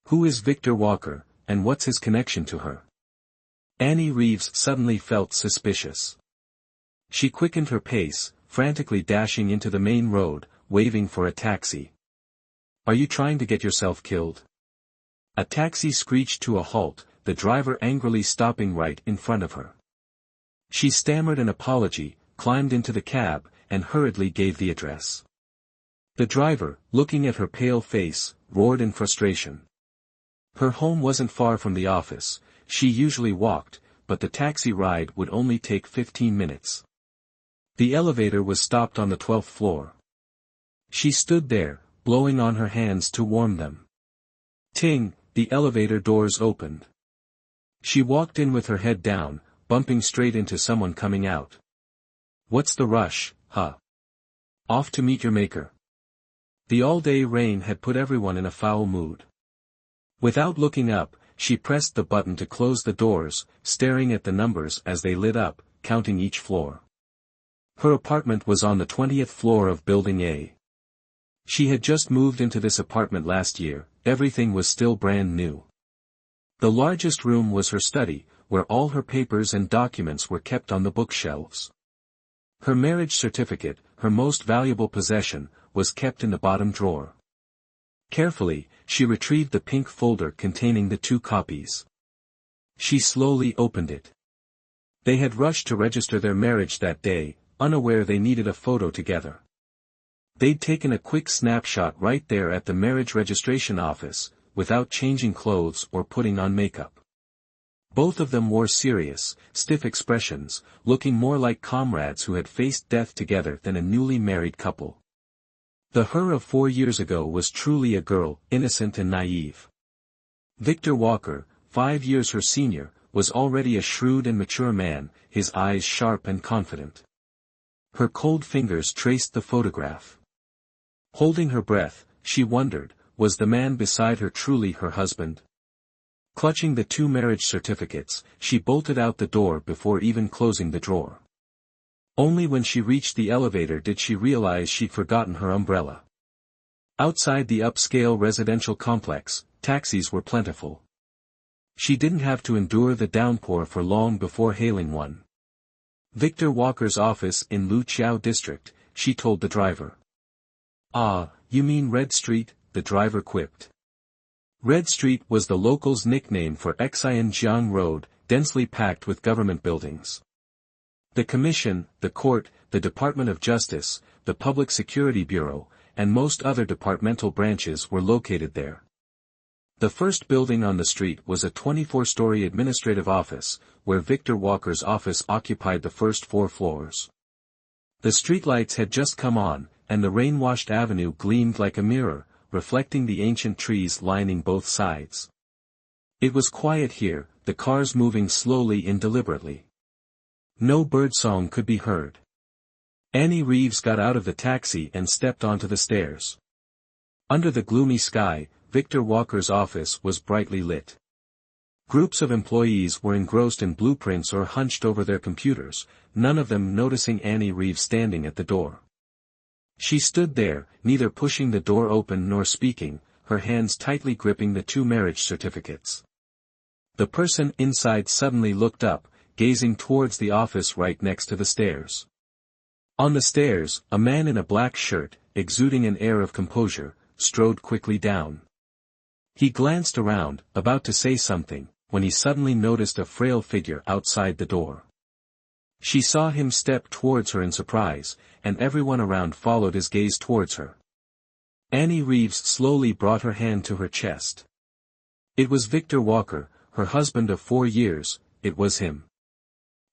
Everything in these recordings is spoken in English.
Who is Victor Walker, and what's his connection to her? Annie Reeves suddenly felt suspicious. She quickened her pace, frantically dashing into the main road, waving for a taxi. Are you trying to get yourself killed? A taxi screeched to a halt, the driver angrily stopping right in front of her. She stammered an apology, climbed into the cab, and hurriedly gave the address. The driver, looking at her pale face, roared in frustration. Her home wasn't far from the office. She usually walked, but the taxi ride would only take 15 minutes. The elevator was stopped on the 12th floor. She stood there, blowing on her hands to warm them. Ting, the elevator doors opened. She walked in with her head down, bumping straight into someone coming out. What's the rush, huh? Off to meet your maker. The all-day rain had put everyone in a foul mood. Without looking up, she pressed the button to close the doors, staring at the numbers as they lit up, counting each floor. Her apartment was on the 20th floor of Building A. She had just moved into this apartment last year, everything was still brand new. The largest room was her study, where all her papers and documents were kept on the bookshelves. Her marriage certificate, her most valuable possession, was kept in the bottom drawer. Carefully, she retrieved the pink folder containing the 2 copies. She slowly opened it. They had rushed to register their marriage that day, unaware they needed a photo together. They'd taken a quick snapshot right there at the marriage registration office, without changing clothes or putting on makeup. Both of them wore serious, stiff expressions, looking more like comrades who had faced death together than a newly married couple. The her of 4 years ago was truly a girl, innocent and naive. Victor Walker, 5 years her senior, was already a shrewd and mature man, his eyes sharp and confident. Her cold fingers traced the photograph. Holding her breath, she wondered, was the man beside her truly her husband? Clutching the 2 marriage certificates, she bolted out the door before even closing the drawer. Only when she reached the elevator did she realize she'd forgotten her umbrella. Outside the upscale residential complex, taxis were plentiful. She didn't have to endure the downpour for long before hailing one. Victor Walker's office in Lu Chiao district, she told the driver. Ah, you mean Red Street, the driver quipped. Red Street was the locals' nickname for Xianjiang Road, densely packed with government buildings. The Commission, the Court, the Department of Justice, the Public Security Bureau, and most other departmental branches were located there. The first building on the street was a 24-story administrative office, where Victor Walker's office occupied the first 4 floors. The streetlights had just come on, and the rain-washed avenue gleamed like a mirror, reflecting the ancient trees lining both sides. It was quiet here, the cars moving slowly and deliberately. No birdsong could be heard. Annie Reeves got out of the taxi and stepped onto the stairs. Under the gloomy sky, Victor Walker's office was brightly lit. Groups of employees were engrossed in blueprints or hunched over their computers, none of them noticing Annie Reeves standing at the door. She stood there, neither pushing the door open nor speaking, her hands tightly gripping the 2 marriage certificates. The person inside suddenly looked up, gazing towards the office right next to the stairs. On the stairs, a man in a black shirt, exuding an air of composure, strode quickly down. He glanced around, about to say something, when he suddenly noticed a frail figure outside the door. She saw him step towards her in surprise, and everyone around followed his gaze towards her. Annie Reeves slowly brought her hand to her chest. It was Victor Walker, her husband of 4 years, it was him.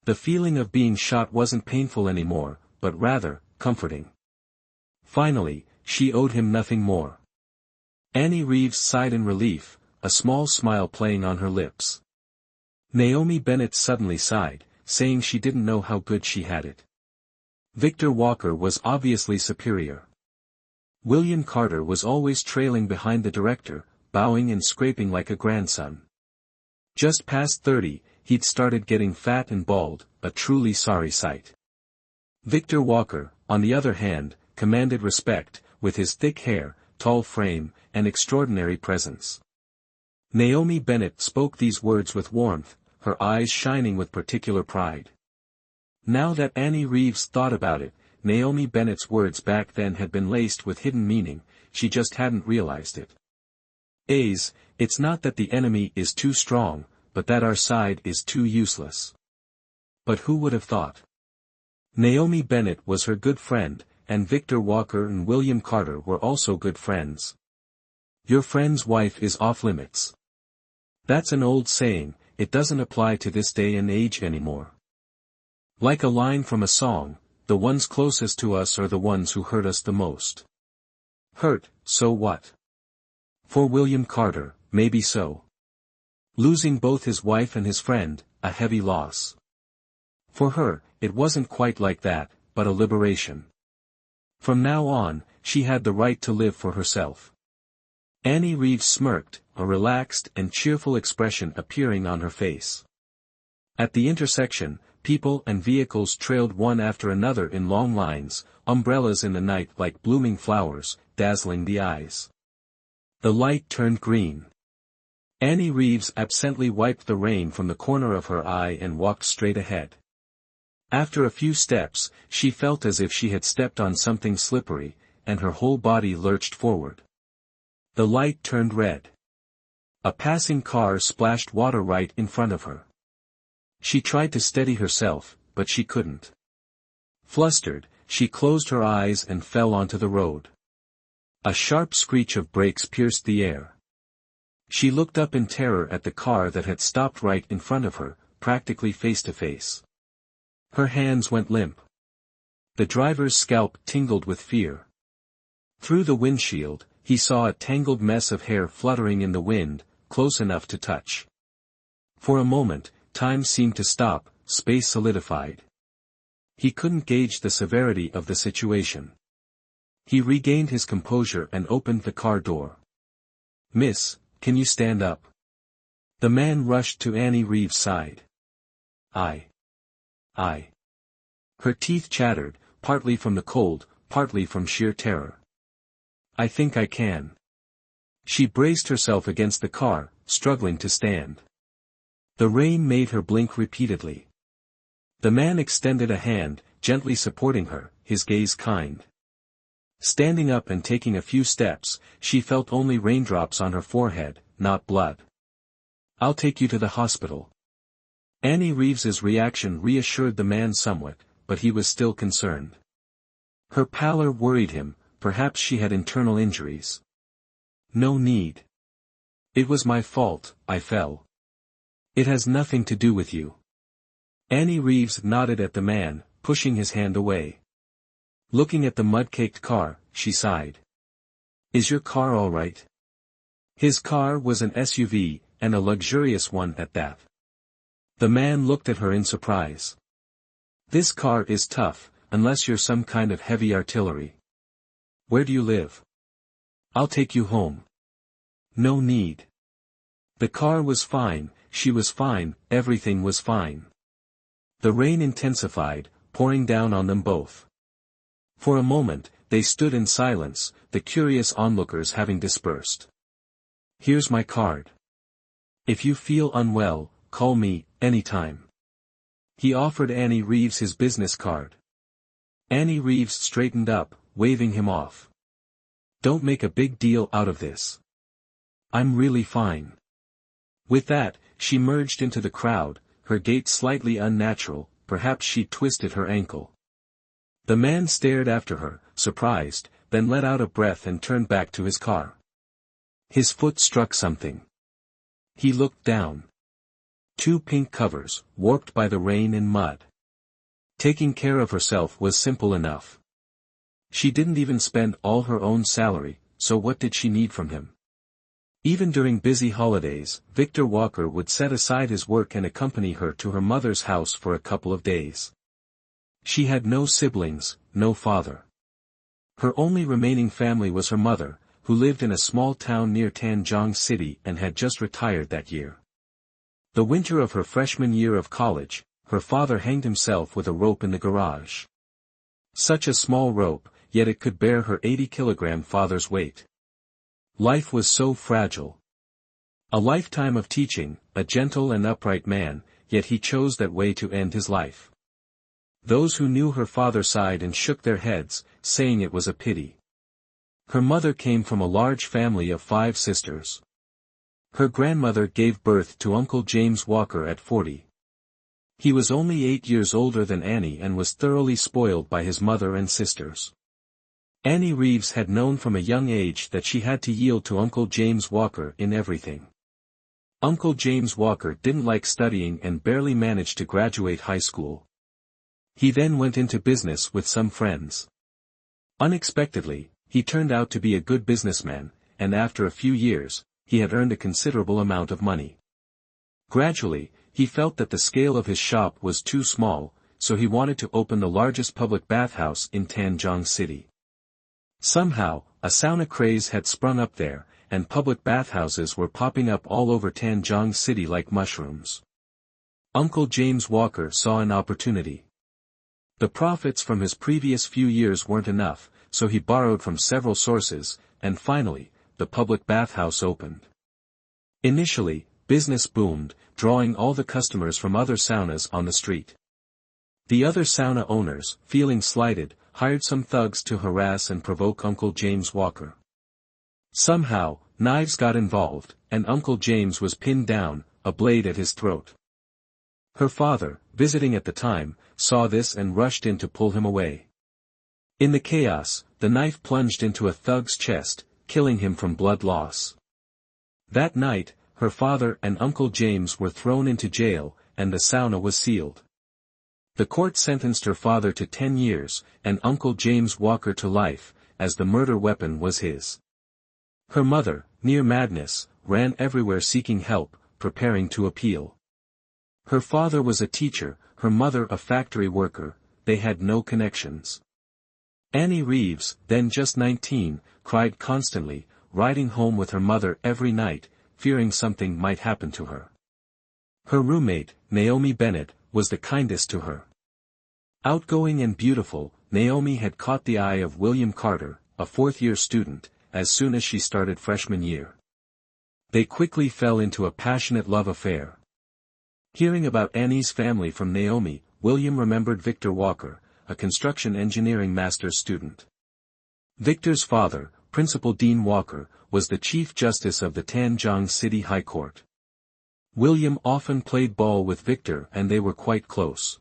The feeling of being shot wasn't painful anymore, but rather, comforting. Finally, she owed him nothing more. Annie Reeves sighed in relief, a small smile playing on her lips. Naomi Bennett suddenly sighed, saying she didn't know how good she had it. Victor Walker was obviously superior. William Carter was always trailing behind the director, bowing and scraping like a grandson. Just past 30, he'd started getting fat and bald, a truly sorry sight. Victor Walker, on the other hand, commanded respect, with his thick hair, tall frame, and extraordinary presence. Naomi Bennett spoke these words with warmth, her eyes shining with particular pride. Now that Annie Reeves thought about it, Naomi Bennett's words back then had been laced with hidden meaning, she just hadn't realized it. It's not that the enemy is too strong, but that our side is too useless. But who would have thought? Naomi Bennett was her good friend, and Victor Walker and William Carter were also good friends. Your friend's wife is off limits. That's an old saying, it doesn't apply to this day and age anymore. Like a line from a song, the ones closest to us are the ones who hurt us the most. Hurt, so what? For William Carter, maybe so. Losing both his wife and his friend, a heavy loss. For her, it wasn't quite like that, but a liberation. From now on, she had the right to live for herself. Annie Reeves smirked, a relaxed and cheerful expression appearing on her face. At the intersection, people and vehicles trailed one after another in long lines, umbrellas in the night like blooming flowers, dazzling the eyes. The light turned green. Annie Reeves absently wiped the rain from the corner of her eye and walked straight ahead. After a few steps, she felt as if she had stepped on something slippery, and her whole body lurched forward. The light turned red. A passing car splashed water right in front of her. She tried to steady herself, but she couldn't. Flustered, she closed her eyes and fell onto the road. A sharp screech of brakes pierced the air. She looked up in terror at the car that had stopped right in front of her, practically face to face. Her hands went limp. The driver's scalp tingled with fear. Through the windshield, he saw a tangled mess of hair fluttering in the wind, close enough to touch. For a moment, time seemed to stop, space solidified. He couldn't gauge the severity of the situation. He regained his composure and opened the car door. "Miss, can you stand up?" The man rushed to Annie Reeves' side. I. Her teeth chattered, partly from the cold, partly from sheer terror. "I think I can." She braced herself against the car, struggling to stand. The rain made her blink repeatedly. The man extended a hand, gently supporting her, his gaze kind. Standing up and taking a few steps, she felt only raindrops on her forehead, not blood. "I'll take you to the hospital." Annie Reeves's reaction reassured the man somewhat, but he was still concerned. Her pallor worried him, perhaps she had internal injuries. "No need. It was my fault, I fell. It has nothing to do with you." Annie Reeves nodded at the man, pushing his hand away. Looking at the mud-caked car, she sighed. "Is your car all right?" His car was an SUV, and a luxurious one at that. The man looked at her in surprise. "This car is tough, unless you're some kind of heavy artillery. Where do you live?" "I'll take you home." "No need." The car was fine, she was fine, everything was fine. The rain intensified, pouring down on them both. For a moment, they stood in silence, the curious onlookers having dispersed. "Here's my card. If you feel unwell, call me, anytime." He offered Annie Reeves his business card. Annie Reeves straightened up, waving him off. "Don't make a big deal out of this. I'm really fine." With that, she merged into the crowd, her gait slightly unnatural, perhaps she twisted her ankle. The man stared after her, surprised, then let out a breath and turned back to his car. His foot struck something. He looked down. 2 pink covers, warped by the rain and mud. Taking care of herself was simple enough. She didn't even spend all her own salary, so what did she need from him? Even during busy holidays, Victor Walker would set aside his work and accompany her to her mother's house for a couple of days. She had no siblings, no father. Her only remaining family was her mother, who lived in a small town near Tanjong City and had just retired that year. The winter of her freshman year of college, her father hanged himself with a rope in the garage. Such a small rope, yet it could bear her 80-kilogram father's weight. Life was so fragile. A lifetime of teaching, a gentle and upright man, yet he chose that way to end his life. Those who knew her father sighed and shook their heads, saying it was a pity. Her mother came from a large family of 5 sisters. Her grandmother gave birth to Uncle James Walker at 40. He was only 8 years older than Annie and was thoroughly spoiled by his mother and sisters. Annie Reeves had known from a young age that she had to yield to Uncle James Walker in everything. Uncle James Walker didn't like studying and barely managed to graduate high school. He then went into business with some friends. Unexpectedly, he turned out to be a good businessman, and after a few years, he had earned a considerable amount of money. Gradually, he felt that the scale of his shop was too small, so he wanted to open the largest public bathhouse in Tanjong City. Somehow, a sauna craze had sprung up there, and public bathhouses were popping up all over Tanjong City like mushrooms. Uncle James Walker saw an opportunity. The profits from his previous few years weren't enough, so he borrowed from several sources, and finally, the public bathhouse opened. Initially, business boomed, drawing all the customers from other saunas on the street. The other sauna owners, feeling slighted, hired some thugs to harass and provoke Uncle James Walker. Somehow, knives got involved, and Uncle James was pinned down, a blade at his throat. Her father, visiting at the time, saw this and rushed in to pull him away. In the chaos, the knife plunged into a thug's chest, killing him from blood loss. That night, her father and Uncle James were thrown into jail, and the sauna was sealed. The court sentenced her father to 10 years, and Uncle James Walker to life, as the murder weapon was his. Her mother, near madness, ran everywhere seeking help, preparing to appeal. Her father was a teacher, her mother a factory worker, they had no connections. Annie Reeves, then just 19, cried constantly, riding home with her mother every night, fearing something might happen to her. Her roommate, Naomi Bennett, was the kindest to her. Outgoing and beautiful, Naomi had caught the eye of William Carter, a 4th-year student, as soon as she started freshman year. They quickly fell into a passionate love affair. Hearing about Annie's family from Naomi, William remembered Victor Walker, a construction engineering master's student. Victor's father, Principal Dean Walker, was the Chief Justice of the Tanjong City High Court. William often played ball with Victor and they were quite close.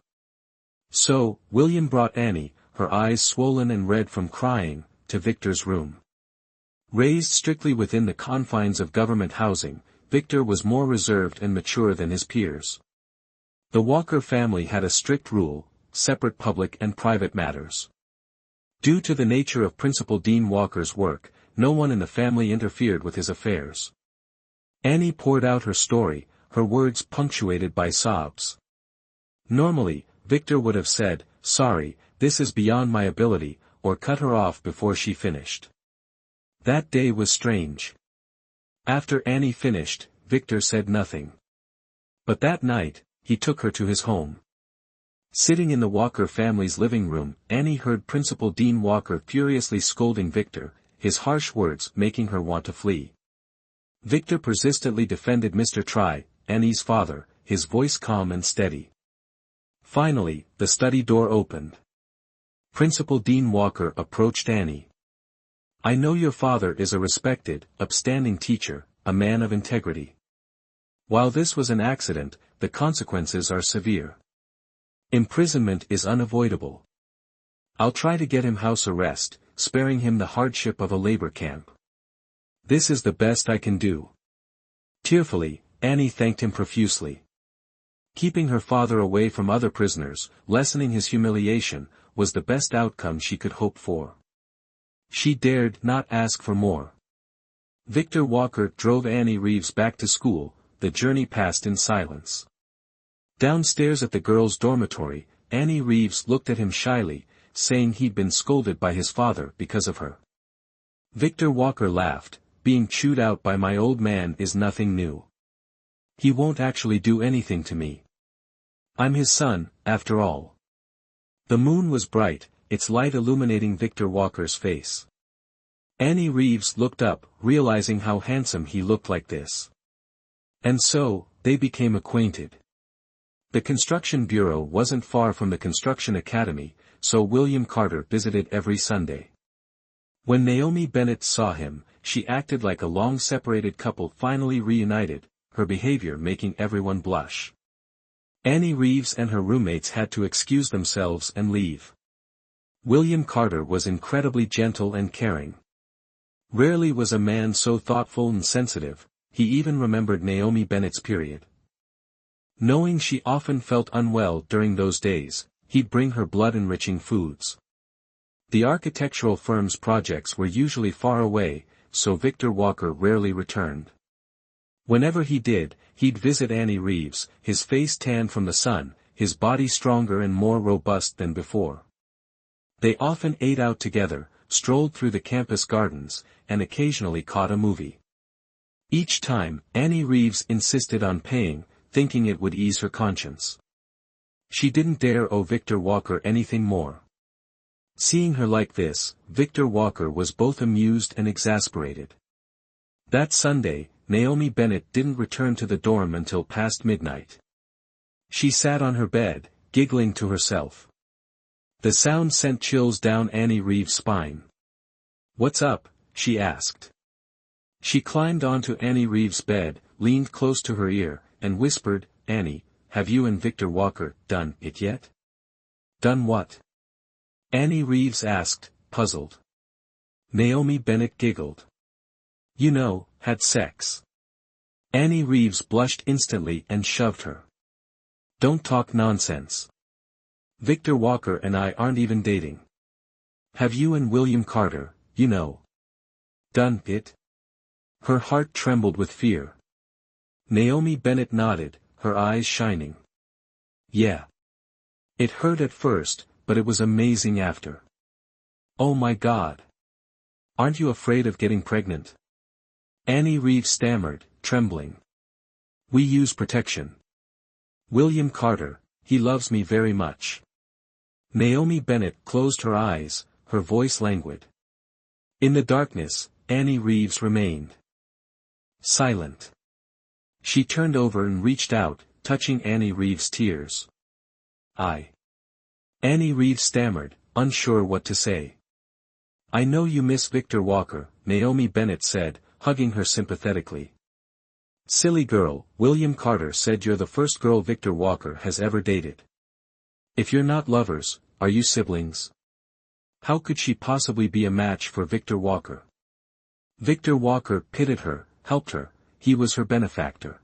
So, William brought Annie, her eyes swollen and red from crying, to Victor's room. Raised strictly within the confines of government housing, Victor was more reserved and mature than his peers. The Walker family had a strict rule, separate public and private matters. Due to the nature of Principal Dean Walker's work, no one in the family interfered with his affairs. Annie poured out her story, her words punctuated by sobs. Normally, Victor would have said, "Sorry, this is beyond my ability," or cut her off before she finished. That day was strange. After Annie finished, Victor said nothing. But that night, he took her to his home. Sitting in the Walker family's living room, Annie heard Principal Dean Walker furiously scolding Victor, his harsh words making her want to flee. Victor persistently defended Mr. Try, Annie's father, his voice calm and steady. Finally, the study door opened. Principal Dean Walker approached Annie. "I know your father is a respected, upstanding teacher, a man of integrity. While this was an accident, the consequences are severe. Imprisonment is unavoidable. I'll try to get him house arrest, sparing him the hardship of a labor camp. This is the best I can do." Tearfully, Annie thanked him profusely. Keeping her father away from other prisoners, lessening his humiliation, was the best outcome she could hope for. She dared not ask for more. Victor Walker drove Annie Reeves back to school, the journey passed in silence. Downstairs at the girls' dormitory, Annie Reeves looked at him shyly, saying he'd been scolded by his father because of her. Victor Walker laughed, "Being chewed out by my old man is nothing new. He won't actually do anything to me. I'm his son, after all." The moon was bright, its light illuminating Victor Walker's face. Annie Reeves looked up, realizing how handsome he looked like this. And so, they became acquainted. The construction bureau wasn't far from the construction academy, so William Carter visited every Sunday. When Naomi Bennett saw him, she acted like a long-separated couple finally reunited, her behavior making everyone blush. Annie Reeves and her roommates had to excuse themselves and leave. William Carter was incredibly gentle and caring. Rarely was a man so thoughtful and sensitive, he even remembered Naomi Bennett's period. Knowing she often felt unwell during those days, he'd bring her blood-enriching foods. The architectural firm's projects were usually far away, so Victor Walker rarely returned. Whenever he did, he'd visit Annie Reeves, his face tanned from the sun, his body stronger and more robust than before. They often ate out together, strolled through the campus gardens, and occasionally caught a movie. Each time, Annie Reeves insisted on paying, thinking it would ease her conscience. She didn't dare owe Victor Walker anything more. Seeing her like this, Victor Walker was both amused and exasperated. That Sunday, Naomi Bennett didn't return to the dorm until past midnight. She sat on her bed, giggling to herself. The sound sent chills down Annie Reeves' spine. "What's up?" she asked. She climbed onto Annie Reeves' bed, leaned close to her ear, and whispered, "Annie, have you and Victor Walker done it yet?" "Done what?" Annie Reeves asked, puzzled. Naomi Bennett giggled. "You know, had sex." Annie Reeves blushed instantly and shoved her. "Don't talk nonsense. Victor Walker and I aren't even dating. Have you and William Carter, you know, done it?" Her heart trembled with fear. Naomi Bennett nodded, her eyes shining. "Yeah. It hurt at first, but it was amazing after." "Oh my God. Aren't you afraid of getting pregnant?" Annie Reeves stammered, trembling. "We use protection. William Carter, he loves me very much." Naomi Bennett closed her eyes, her voice languid. In the darkness, Annie Reeves remained silent. She turned over and reached out, touching Annie Reeves' tears. Annie Reeves stammered, unsure what to say. "I know you miss Victor Walker," Naomi Bennett said, hugging her sympathetically. "Silly girl, William Carter said you're the first girl Victor Walker has ever dated. If you're not lovers, are you siblings? How could she possibly be a match for Victor Walker?" Victor Walker pitied her, helped her, he was her benefactor.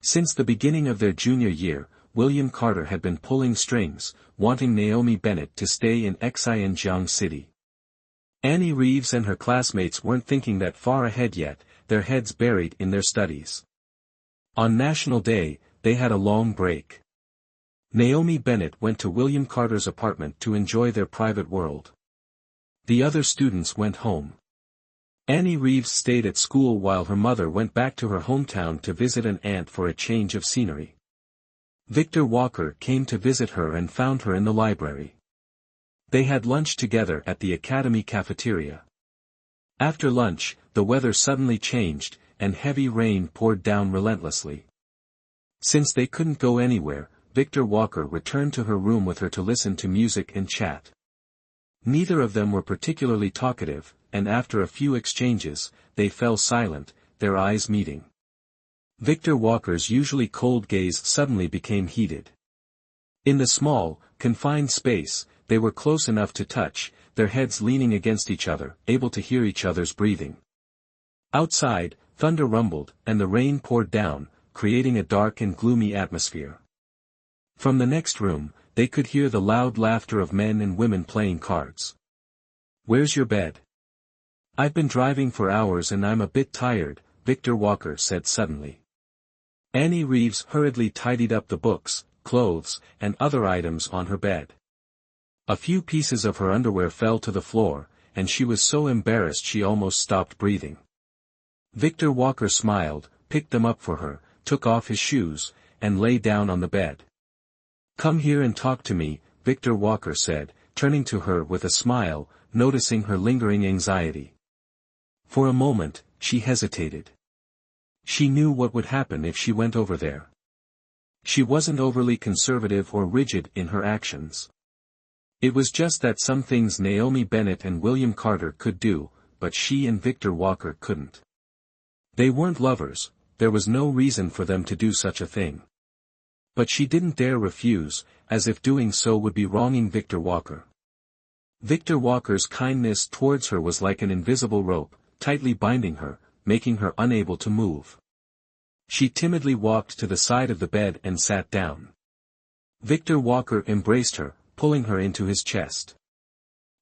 Since the beginning of their junior year, William Carter had been pulling strings, wanting Naomi Bennett to stay in Xianjiang City. Annie Reeves and her classmates weren't thinking that far ahead yet, their heads buried in their studies. On National Day, they had a long break. Naomi Bennett went to William Carter's apartment to enjoy their private world. The other students went home. Annie Reeves stayed at school while her mother went back to her hometown to visit an aunt for a change of scenery. Victor Walker came to visit her and found her in the library. They had lunch together at the academy cafeteria. After lunch, the weather suddenly changed, and heavy rain poured down relentlessly. Since they couldn't go anywhere, Victor Walker returned to her room with her to listen to music and chat. Neither of them were particularly talkative, and after a few exchanges, they fell silent, their eyes meeting. Victor Walker's usually cold gaze suddenly became heated. In the small, confined space, they were close enough to touch, their heads leaning against each other, able to hear each other's breathing. Outside, thunder rumbled, and the rain poured down, creating a dark and gloomy atmosphere. From the next room, they could hear the loud laughter of men and women playing cards. "Where's your bed?" "I've been driving for hours and I'm a bit tired," Victor Walker said suddenly. Annie Reeves hurriedly tidied up the books, clothes, and other items on her bed. A few pieces of her underwear fell to the floor, and she was so embarrassed she almost stopped breathing. Victor Walker smiled, picked them up for her, took off his shoes, and lay down on the bed. "Come here and talk to me," Victor Walker said, turning to her with a smile, noticing her lingering anxiety. For a moment, she hesitated. She knew what would happen if she went over there. She wasn't overly conservative or rigid in her actions. It was just that some things Naomi Bennett and William Carter could do, but she and Victor Walker couldn't. They weren't lovers, there was no reason for them to do such a thing. But she didn't dare refuse, as if doing so would be wronging Victor Walker. Victor Walker's kindness towards her was like an invisible rope, tightly binding her, making her unable to move. She timidly walked to the side of the bed and sat down. Victor Walker embraced her, pulling her into his chest.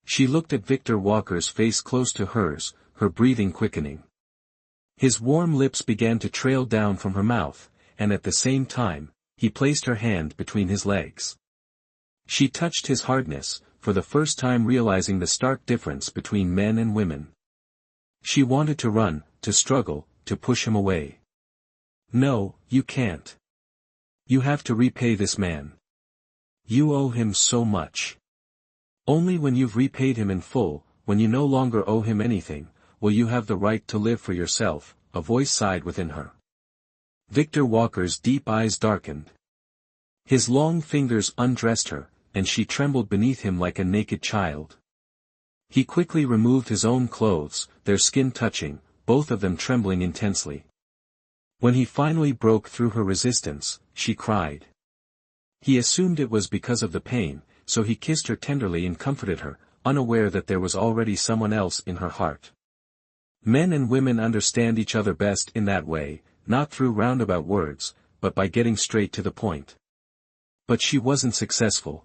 She looked at Victor Walker's face close to hers, her breathing quickening. His warm lips began to trail down from her mouth, and at the same time, he placed her hand between his legs. She touched his hardness, for the first time realizing the stark difference between men and women. She wanted to run, to struggle, to push him away. No, you can't. You have to repay this man. You owe him so much. Only when you've repaid him in full, when you no longer owe him anything, will you have the right to live for yourself, a voice sighed within her. Victor Walker's deep eyes darkened. His long fingers undressed her, and she trembled beneath him like a naked child. He quickly removed his own clothes, their skin touching, both of them trembling intensely. When he finally broke through her resistance, she cried. He assumed it was because of the pain, so he kissed her tenderly and comforted her, unaware that there was already someone else in her heart. Men and women understand each other best in that way, not through roundabout words, but by getting straight to the point. But she wasn't successful.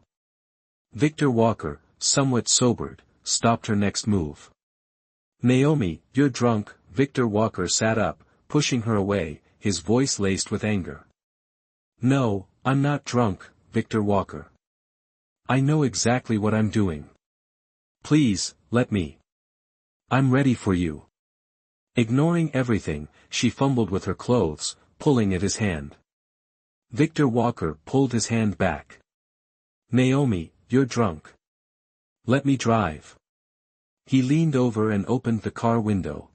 Victor Walker, somewhat sobered, stopped her next move. Naomi, you're drunk. Victor Walker sat up, pushing her away, his voice laced with anger. No, I'm not drunk, Victor Walker. I know exactly what I'm doing. Please, let me. I'm ready for you. Ignoring everything, she fumbled with her clothes, pulling at his hand. Victor Walker pulled his hand back. Naomi, you're drunk. Let me drive. He leaned over and opened the car window.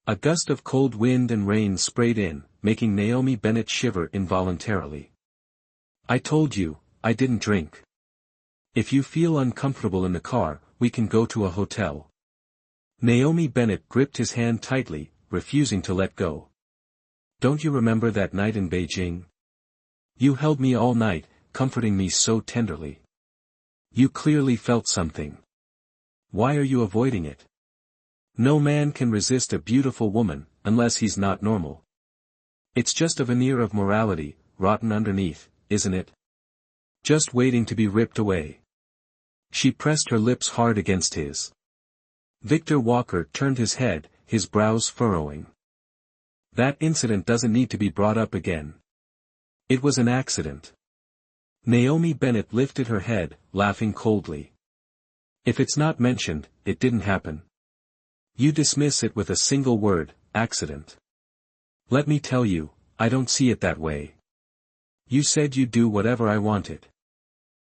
A gust of cold wind and rain sprayed in, making Naomi Bennett shiver involuntarily. I told you, I didn't drink. If you feel uncomfortable in the car, we can go to a hotel. Naomi Bennett gripped his hand tightly, refusing to let go. Don't you remember that night in Beijing? You held me all night, comforting me so tenderly. You clearly felt something. Why are you avoiding it? No man can resist a beautiful woman, unless he's not normal. It's just a veneer of morality, rotten underneath, isn't it? Just waiting to be ripped away. She pressed her lips hard against his. Victor Walker turned his head, his brows furrowing. That incident doesn't need to be brought up again. It was an accident. Naomi Bennett lifted her head, laughing coldly. If it's not mentioned, it didn't happen. You dismiss it with a single word, accident. Let me tell you, I don't see it that way. You said you'd do whatever I wanted.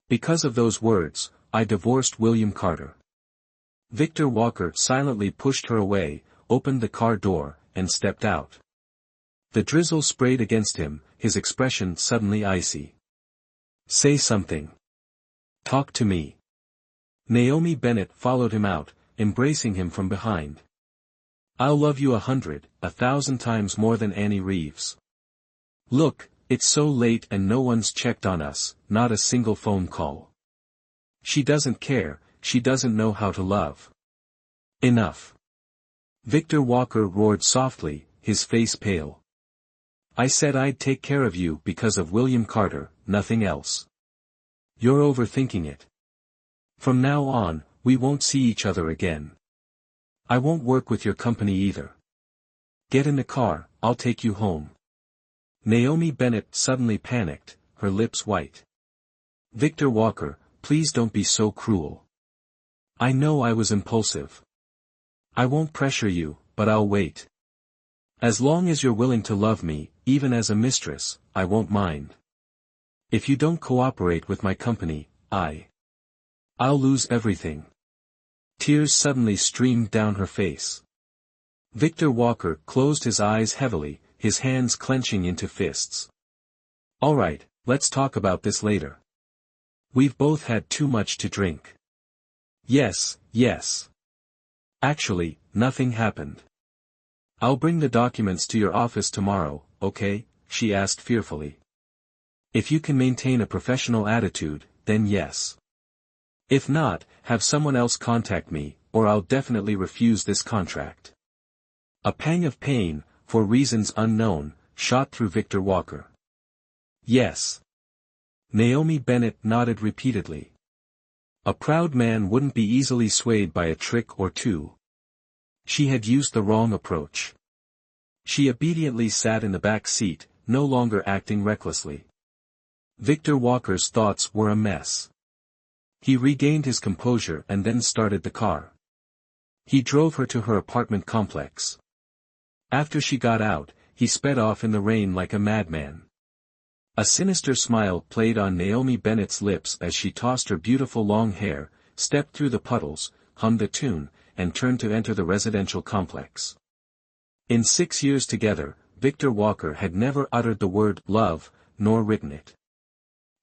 Because of those words, I divorced William Carter. Victor Walker silently pushed her away, opened the car door, and stepped out. The drizzle sprayed against him, his expression suddenly icy. Say something. Talk to me. Naomi Bennett followed him out, embracing him from behind. I'll love you 100, 1,000 times more than Annie Reeves. Look, it's so late and no one's checked on us, not a single phone call. She doesn't care, she doesn't know how to love. Enough. Victor Walker roared softly, his face pale. I said I'd take care of you because of William Carter, nothing else. You're overthinking it. From now on, we won't see each other again. I won't work with your company either. Get in the car, I'll take you home. Naomi Bennett suddenly panicked, her lips white. Victor Walker, please don't be so cruel. I know I was impulsive. I won't pressure you, but I'll wait. As long as you're willing to love me, even as a mistress, I won't mind. If you don't cooperate with my company, I'll lose everything. Tears suddenly streamed down her face. Victor Walker closed his eyes heavily, his hands clenching into fists. "Alright, let's talk about this later. We've both had too much to drink." "Yes, yes. Actually, nothing happened." "I'll bring the documents to your office tomorrow, okay?" she asked fearfully. "If you can maintain a professional attitude, then yes. If not, have someone else contact me, or I'll definitely refuse this contract." A pang of pain, for reasons unknown, shot through Victor Walker. "Yes." Naomi Bennett nodded repeatedly. A proud man wouldn't be easily swayed by a trick or two. She had used the wrong approach. She obediently sat in the back seat, no longer acting recklessly. Victor Walker's thoughts were a mess. He regained his composure and then started the car. He drove her to her apartment complex. After she got out, he sped off in the rain like a madman. A sinister smile played on Naomi Bennett's lips as she tossed her beautiful long hair, stepped through the puddles, hummed a tune, and turned to enter the residential complex. In 6 years together, Victor Walker had never uttered the word love, nor written it.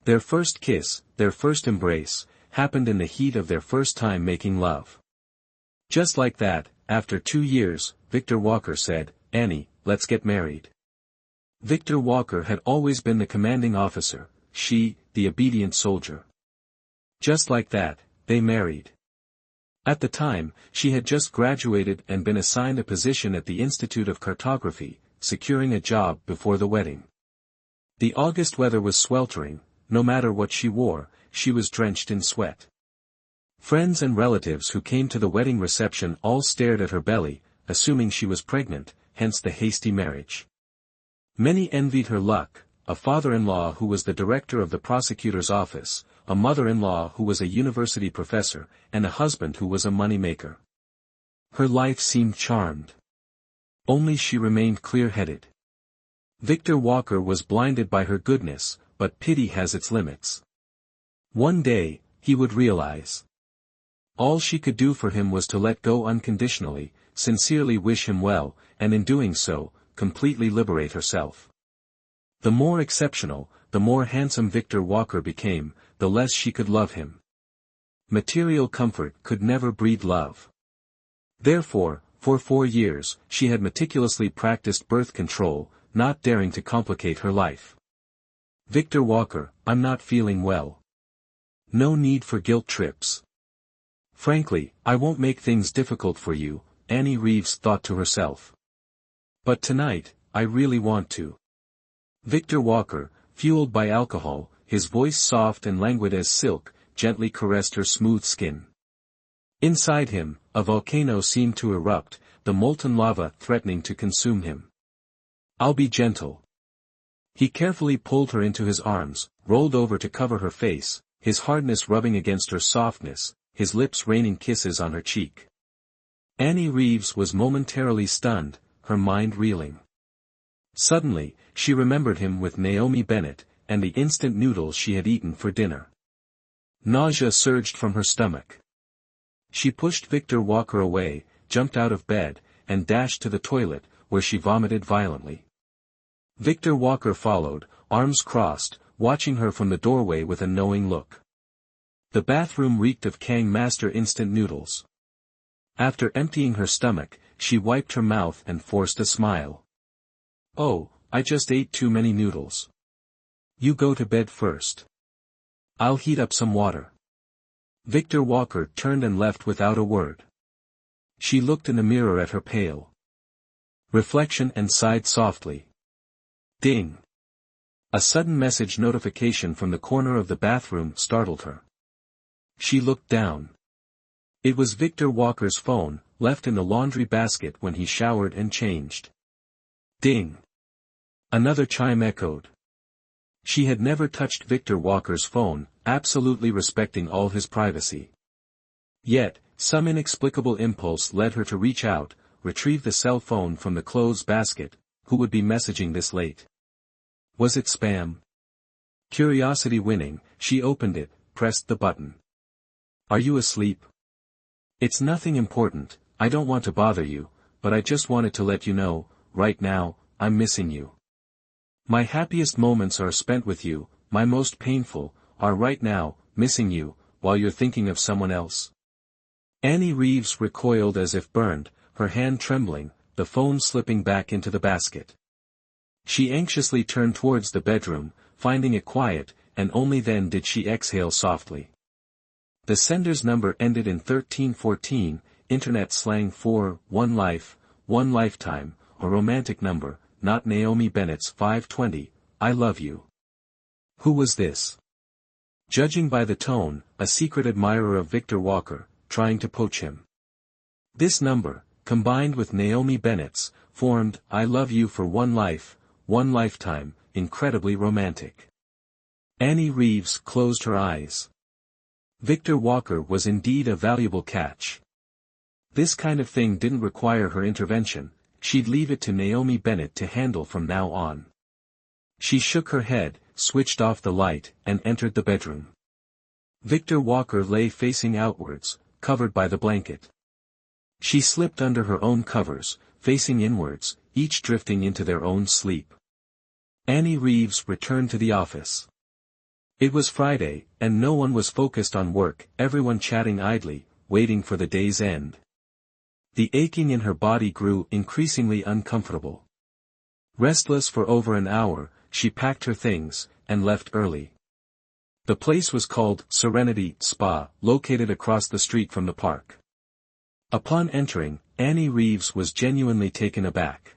Their first kiss, their first embrace, happened in the heat of their first time making love. Just like that, after 2 years, Victor Walker said, "Annie, let's get married." Victor Walker had always been the commanding officer, she, the obedient soldier. Just like that, they married. At the time, she had just graduated and been assigned a position at the Institute of Cartography, securing a job before the wedding. The August weather was sweltering, no matter what she wore, she was drenched in sweat. Friends and relatives who came to the wedding reception all stared at her belly, assuming she was pregnant, hence the hasty marriage. Many envied her luck, a father-in-law who was the director of the prosecutor's office, a mother-in-law who was a university professor, and a husband who was a money-maker. Her life seemed charmed. Only she remained clear-headed. Victor Walker was blinded by her goodness, but pity has its limits. One day, he would realize. All she could do for him was to let go unconditionally, sincerely wish him well, and in doing so, completely liberate herself. The more exceptional, the more handsome Victor Walker became, the less she could love him. Material comfort could never breed love. Therefore, for 4 years, she had meticulously practiced birth control, not daring to complicate her life. "Victor Walker, I'm not feeling well. No need for guilt trips. Frankly, I won't make things difficult for you," Annie Reeves thought to herself. "But tonight, I really want to." Victor Walker, fueled by alcohol, his voice soft and languid as silk, gently caressed her smooth skin. Inside him, a volcano seemed to erupt, the molten lava threatening to consume him. "I'll be gentle." He carefully pulled her into his arms, rolled over to cover her face, his hardness rubbing against her softness, his lips raining kisses on her cheek. Annie Reeves was momentarily stunned, her mind reeling. Suddenly, she remembered him with Naomi Bennett, and the instant noodles she had eaten for dinner. Nausea surged from her stomach. She pushed Victor Walker away, jumped out of bed, and dashed to the toilet, where she vomited violently. Victor Walker followed, arms crossed, watching her from the doorway with a knowing look. The bathroom reeked of Kang Master instant noodles. After emptying her stomach, she wiped her mouth and forced a smile. "Oh, I just ate too many noodles. You go to bed first. I'll heat up some water." Victor Walker turned and left without a word. She looked in the mirror at her pale reflection and sighed softly. Ding! A sudden message notification from the corner of the bathroom startled her. She looked down. It was Victor Walker's phone, left in the laundry basket when he showered and changed. Ding! Another chime echoed. She had never touched Victor Walker's phone, absolutely respecting all his privacy. Yet, some inexplicable impulse led her to reach out, retrieve the cell phone from the clothes basket. Who would be messaging this late? Was it spam? Curiosity winning, she opened it, pressed the button. "Are you asleep? It's nothing important, I don't want to bother you, but I just wanted to let you know, right now, I'm missing you. My happiest moments are spent with you, my most painful, are right now, missing you, while you're thinking of someone else. Annie Reeves recoiled as if burned, her hand trembling, the phone slipping back into the basket. She anxiously turned towards the bedroom, finding it quiet, and only then did she exhale softly. The sender's number ended in 1314, internet slang for, one life, one lifetime, a romantic number, not Naomi Bennett's 520, I love you. Who was this? Judging by the tone, a secret admirer of Victor Walker, trying to poach him. This number, combined with Naomi Bennett's, formed, I love you for one life, one lifetime, incredibly romantic. Annie Reeves closed her eyes. Victor Walker was indeed a valuable catch. This kind of thing didn't require her intervention, she'd leave it to Naomi Bennett to handle from now on. She shook her head, switched off the light, and entered the bedroom. Victor Walker lay facing outwards, covered by the blanket. She slipped under her own covers, facing inwards, each drifting into their own sleep. Annie Reeves returned to the office. It was Friday, and no one was focused on work, everyone chatting idly, waiting for the day's end. The aching in her body grew increasingly uncomfortable. Restless for over an hour, she packed her things, and left early. The place was called Serenity Spa, located across the street from the park. Upon entering, Annie Reeves was genuinely taken aback.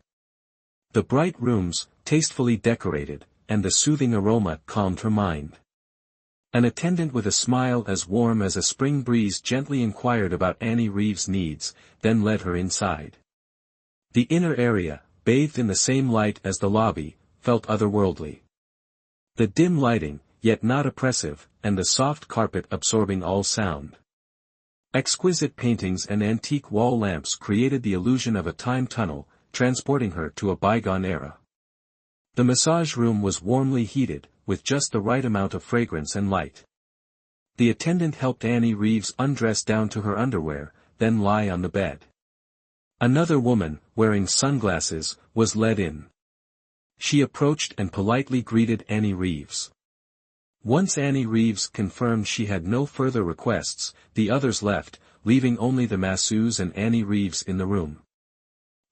The bright rooms, tastefully decorated, and the soothing aroma calmed her mind. An attendant with a smile as warm as a spring breeze gently inquired about Annie Reeves' needs, then led her inside. The inner area, bathed in the same light as the lobby, felt otherworldly. The dim lighting, yet not oppressive, and the soft carpet absorbing all sound. Exquisite paintings and antique wall lamps created the illusion of a time tunnel, transporting her to a bygone era. The massage room was warmly heated, with just the right amount of fragrance and light. The attendant helped Annie Reeves undress down to her underwear, then lie on the bed. Another woman, wearing sunglasses, was led in. She approached and politely greeted Annie Reeves. Once Annie Reeves confirmed she had no further requests, the others left, leaving only the masseuse and Annie Reeves in the room.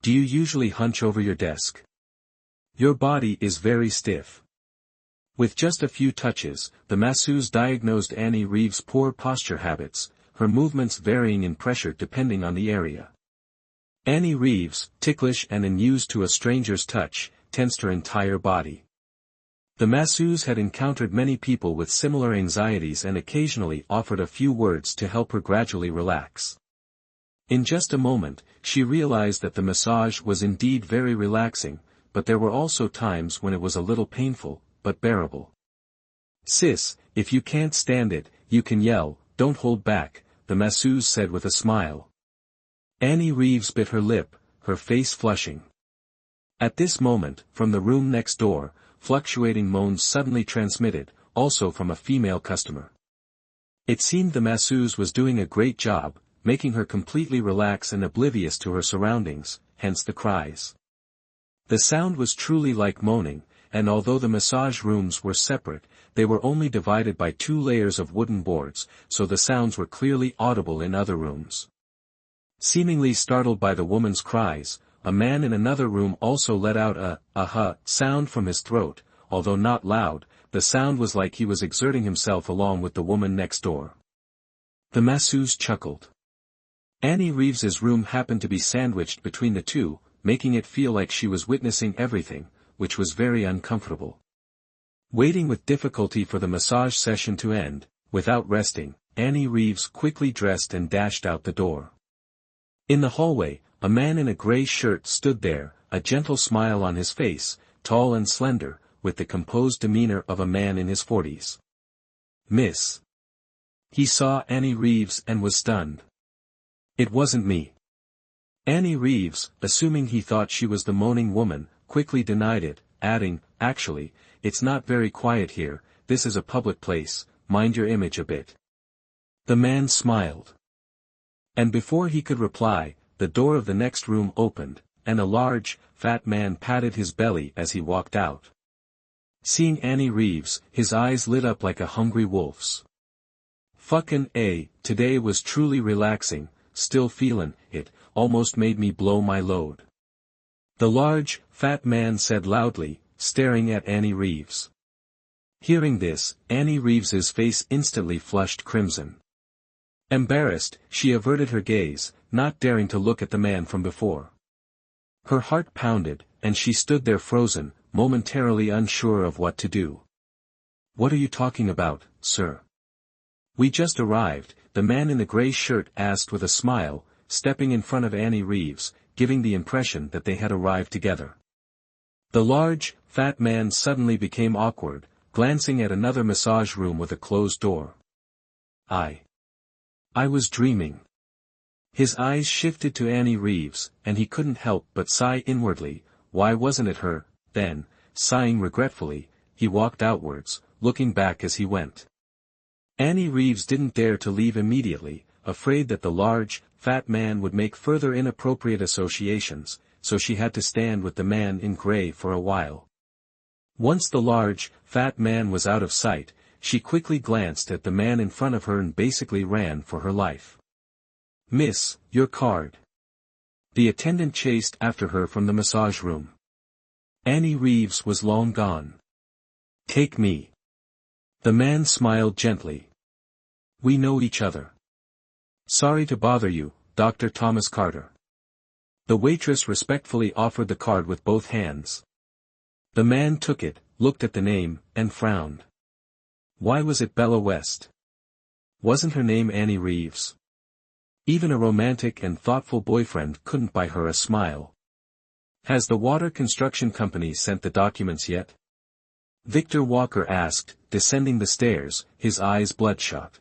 Do you usually hunch over your desk? Your body is very stiff. With just a few touches, the masseuse diagnosed Annie Reeves' poor posture habits, her movements varying in pressure depending on the area. Annie Reeves, ticklish and unused to a stranger's touch, tensed her entire body. The masseuse had encountered many people with similar anxieties and occasionally offered a few words to help her gradually relax. In just a moment, she realized that the massage was indeed very relaxing, but there were also times when it was a little painful, but bearable. Sis, if you can't stand it, you can yell, don't hold back, the masseuse said with a smile. Annie Reeves bit her lip, her face flushing. At this moment, from the room next door, fluctuating moans suddenly transmitted, also from a female customer. It seemed the masseuse was doing a great job, making her completely relax and oblivious to her surroundings, hence the cries. The sound was truly like moaning, and although the massage rooms were separate, they were only divided by 2 layers of wooden boards, so the sounds were clearly audible in other rooms. Seemingly startled by the woman's cries, a man in another room also let out a "ah-ha" sound from his throat, although not loud, the sound was like he was exerting himself along with the woman next door. The masseuse chuckled. Annie Reeves's room happened to be sandwiched between the two, making it feel like she was witnessing everything, which was very uncomfortable. Waiting with difficulty for the massage session to end, without resting, Annie Reeves quickly dressed and dashed out the door. In the hallway, a man in a gray shirt stood there, a gentle smile on his face, tall and slender, with the composed demeanor of a man in his 40s. Miss. He saw Annie Reeves and was stunned. It wasn't me. Annie Reeves, assuming he thought she was the moaning woman, quickly denied it, adding, actually, it's not very quiet here, this is a public place, mind your image a bit. The man smiled. And before he could reply, the door of the next room opened, and a large, fat man patted his belly as he walked out. Seeing Annie Reeves, his eyes lit up like a hungry wolf's. "Fucking A, today was truly relaxing, still feelin' it, almost made me blow my load," the large, fat man said loudly, staring at Annie Reeves. Hearing this, Annie Reeves's face instantly flushed crimson. Embarrassed, she averted her gaze, not daring to look at the man from before. Her heart pounded, and she stood there frozen, momentarily unsure of what to do. "What are you talking about, sir?" "We just arrived," the man in the gray shirt asked with a smile, stepping in front of Annie Reeves, giving the impression that they had arrived together. The large, fat man suddenly became awkward, glancing at another massage room with a closed door. I was dreaming." His eyes shifted to Annie Reeves, and he couldn't help but sigh inwardly. Why wasn't it her? Then, sighing regretfully, he walked outwards, looking back as he went. Annie Reeves didn't dare to leave immediately, afraid that the large, fat man would make further inappropriate associations, so she had to stand with the man in gray for a while. Once the large, fat man was out of sight, she quickly glanced at the man in front of her and basically ran for her life. "Miss, your card." The attendant chased after her from the massage room. Annie Reeves was long gone. "Take me." The man smiled gently. "We know each other." "Sorry to bother you, Dr. Thomas Carter." The waitress respectfully offered the card with both hands. The man took it, looked at the name, and frowned. Why was it Bella West? Wasn't her name Annie Reeves? Even a romantic and thoughtful boyfriend couldn't buy her a smile. "Has the water construction company sent the documents yet?" Victor Walker asked, descending the stairs, his eyes bloodshot.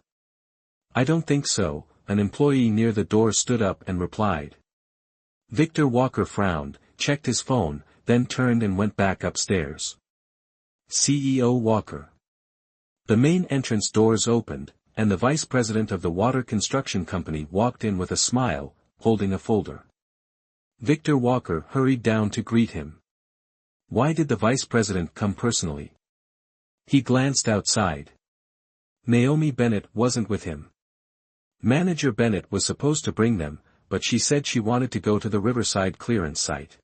"I don't think so," an employee near the door stood up and replied. Victor Walker frowned, checked his phone, then turned and went back upstairs. CEO Walker. The main entrance doors opened, and the vice president of the water construction company walked in with a smile, holding a folder. Victor Walker hurried down to greet him. Why did the vice president come personally? He glanced outside. Naomi Bennett wasn't with him. Manager Bennett was supposed to bring them, but she said she wanted to go to the Riverside clearance site.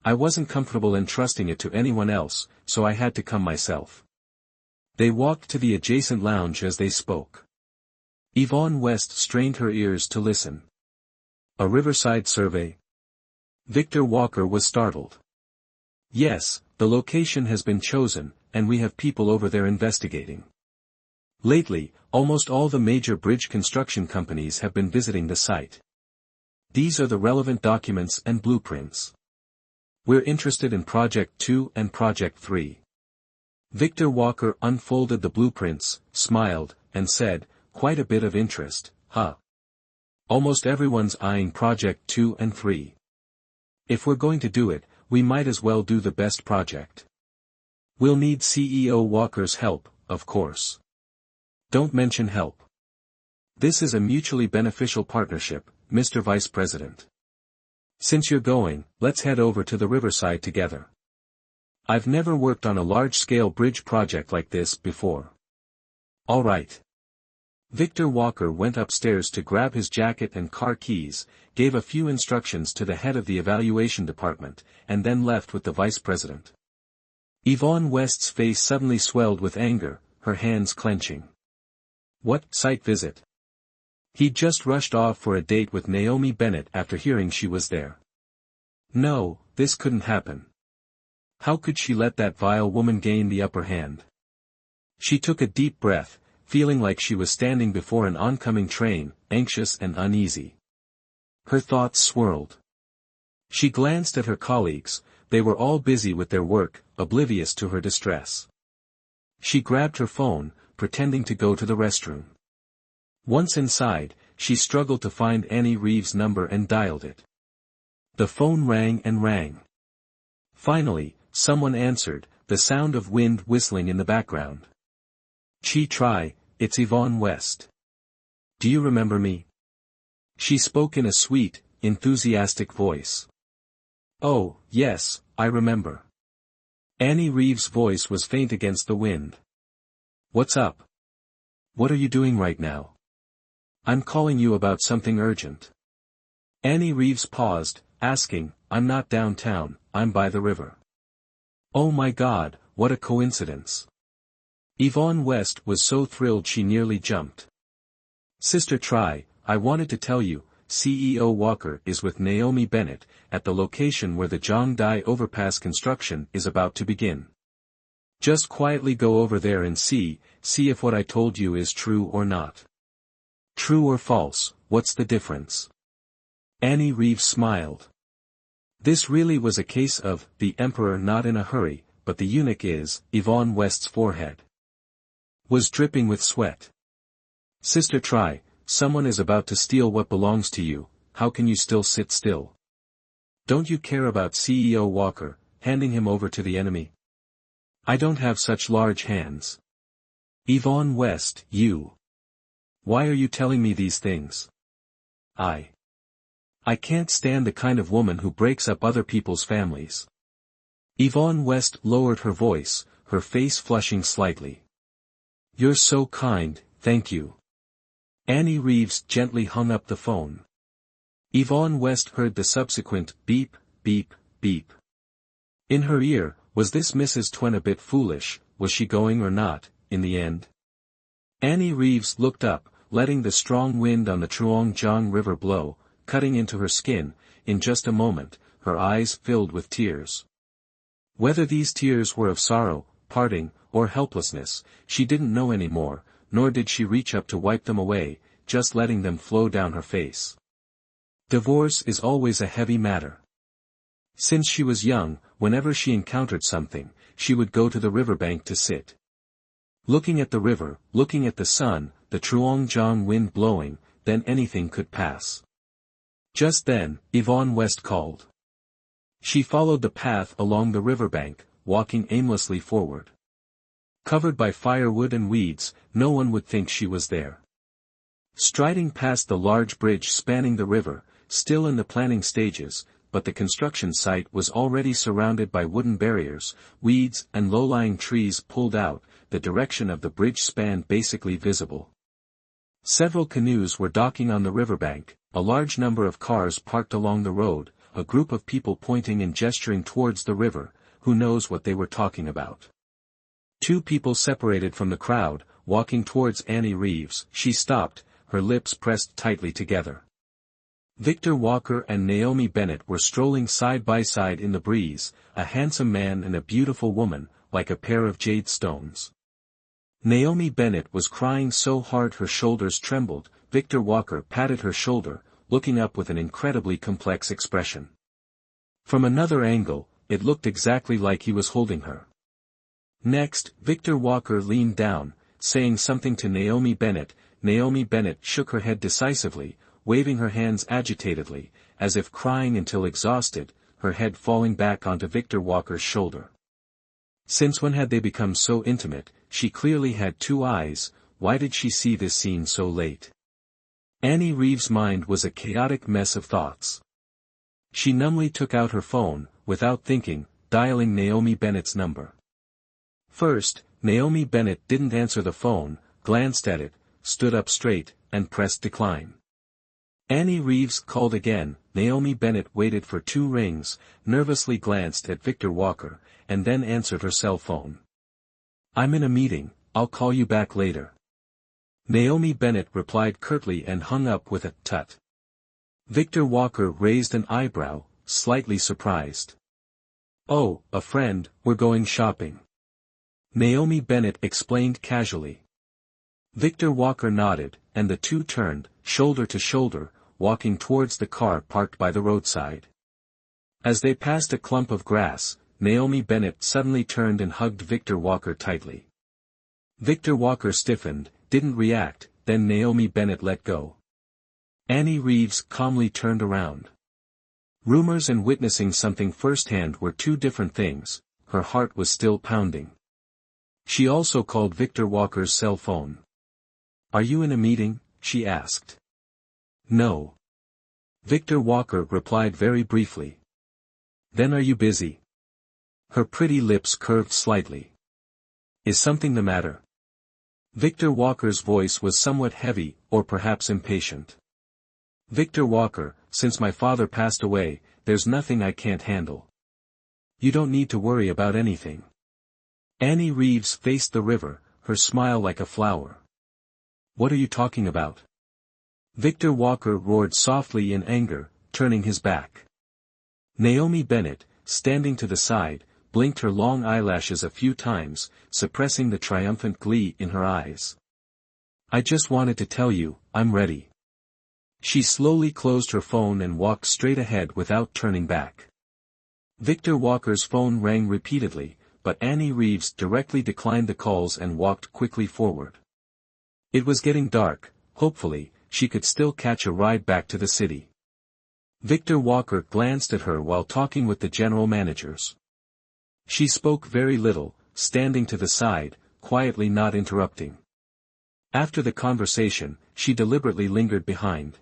I wasn't comfortable entrusting it to anyone else, so I had to come myself. They walked to the adjacent lounge as they spoke. Yvonne West strained her ears to listen. A Riverside survey? Victor Walker was startled. Yes, the location has been chosen, and we have people over there investigating. Lately, almost all the major bridge construction companies have been visiting the site. These are the relevant documents and blueprints. We're interested in Project 2 and Project 3. Victor Walker unfolded the blueprints, smiled, and said, "Quite a bit of interest, huh? Almost everyone's eyeing Project 2 and 3. If we're going to do it, we might as well do the best project. We'll need CEO Walker's help, of course. Don't mention help. This is a mutually beneficial partnership, Mr. Vice President. Since you're going, let's head over to the Riverside together. I've never worked on a large-scale bridge project like this before." "All right." Victor Walker went upstairs to grab his jacket and car keys, gave a few instructions to the head of the evaluation department, and then left with the vice president. Yvonne West's face suddenly swelled with anger, her hands clenching. What site visit? He'd just rushed off for a date with Naomi Bennett after hearing she was there. No, this couldn't happen. How could she let that vile woman gain the upper hand? She took a deep breath, feeling like she was standing before an oncoming train, anxious and uneasy. Her thoughts swirled. She glanced at her colleagues, they were all busy with their work, oblivious to her distress. She grabbed her phone, pretending to go to the restroom. Once inside, she struggled to find Annie Reeves' number and dialed it. The phone rang and rang. Finally, someone answered, the sound of wind whistling in the background. Chieu Tieu, it's Yvonne West. Do you remember me? She spoke in a sweet, enthusiastic voice. Oh, yes, I remember. Annie Reeves' voice was faint against the wind. What's up? What are you doing right now? I'm calling you about something urgent. Annie Reeves paused, asking, I'm not downtown, I'm by the river. Oh my God, what a coincidence. Yvonne West was so thrilled she nearly jumped. Sister Try, I wanted to tell you, CEO Walker is with Naomi Bennett, at the location where the Zhangdai overpass construction is about to begin. Just quietly go over there and see if what I told you is true or not. True or false, what's the difference? Annie Reeves smiled. This really was a case of, the emperor not in a hurry, but the eunuch is. Yvonne West's forehead was dripping with sweat. Sister Try, someone is about to steal what belongs to you, how can you still sit still? Don't you care about CEO Walker, handing him over to the enemy? I don't have such large hands. Yvonne West, you. Why are you telling me these things? I can't stand the kind of woman who breaks up other people's families. Yvonne West lowered her voice, her face flushing slightly. You're so kind, thank you. Annie Reeves gently hung up the phone. Yvonne West heard the subsequent beep, beep, beep. In her ear, was this Mrs. Tuyen a bit foolish, was she going or not, in the end? Annie Reeves looked up, letting the strong wind on the Truongjiang River blow, cutting into her skin. In just a moment, her eyes filled with tears. Whether these tears were of sorrow, parting, or helplessness, she didn't know anymore, nor did she reach up to wipe them away, just letting them flow down her face. Divorce is always a heavy matter. Since she was young, whenever she encountered something, she would go to the riverbank to sit. Looking at the river, looking at the sun, the Truongjiang wind blowing, then anything could pass. Just then, Yvonne West called. She followed the path along the riverbank, walking aimlessly forward. Covered by firewood and weeds, no one would think she was there. Striding past the large bridge spanning the river, still in the planning stages, but the construction site was already surrounded by wooden barriers, weeds and low-lying trees pulled out, the direction of the bridge span basically visible. Several canoes were docking on the riverbank, a large number of cars parked along the road, a group of people pointing and gesturing towards the river, who knows what they were talking about. Two people separated from the crowd, walking towards Annie Reeves. She stopped, her lips pressed tightly together. Victor Walker and Naomi Bennett were strolling side by side in the breeze, a handsome man and a beautiful woman, like a pair of jade stones. Naomi Bennett was crying so hard her shoulders trembled. Victor Walker patted her shoulder, looking up with an incredibly complex expression. From another angle, it looked exactly like he was holding her. Next, Victor Walker leaned down, saying something to Naomi Bennett. Naomi Bennett shook her head decisively, waving her hands agitatedly, as if crying until exhausted, her head falling back onto Victor Walker's shoulder. Since when had they become so intimate? She clearly had two eyes. Why did she see this scene so late? Annie Reeves' mind was a chaotic mess of thoughts. She numbly took out her phone, without thinking, dialing Naomi Bennett's number. First, Naomi Bennett didn't answer the phone, glanced at it, stood up straight, and pressed decline. Annie Reeves called again. Naomi Bennett waited for 2 rings, nervously glanced at Victor Walker, and then answered her cell phone. I'm in a meeting, I'll call you back later. Naomi Bennett replied curtly and hung up with a tut. Victor Walker raised an eyebrow, slightly surprised. Oh, a friend, we're going shopping. Naomi Bennett explained casually. Victor Walker nodded, and the two turned, shoulder to shoulder, walking towards the car parked by the roadside. As they passed a clump of grass, Naomi Bennett suddenly turned and hugged Victor Walker tightly. Victor Walker stiffened, didn't react, then Naomi Bennett let go. Annie Reeves calmly turned around. Rumors and witnessing something firsthand were two different things. Her heart was still pounding. She also called Victor Walker's cell phone. Are you in a meeting? She asked. No. Victor Walker replied very briefly. Then are you busy? Her pretty lips curved slightly. Is something the matter? Victor Walker's voice was somewhat heavy, or perhaps impatient. Victor Walker, since my father passed away, there's nothing I can't handle. You don't need to worry about anything. Annie Reeves faced the river, her smile like a flower. What are you talking about? Victor Walker roared softly in anger, turning his back. Naomi Bennett, standing to the side, blinked her long eyelashes a few times, suppressing the triumphant glee in her eyes. I just wanted to tell you, I'm ready. She slowly closed her phone and walked straight ahead without turning back. Victor Walker's phone rang repeatedly, but Annie Reeves directly declined the calls and walked quickly forward. It was getting dark. Hopefully, she could still catch a ride back to the city. Victor Walker glanced at her while talking with the general managers. She spoke very little, standing to the side, quietly not interrupting. After the conversation, she deliberately lingered behind.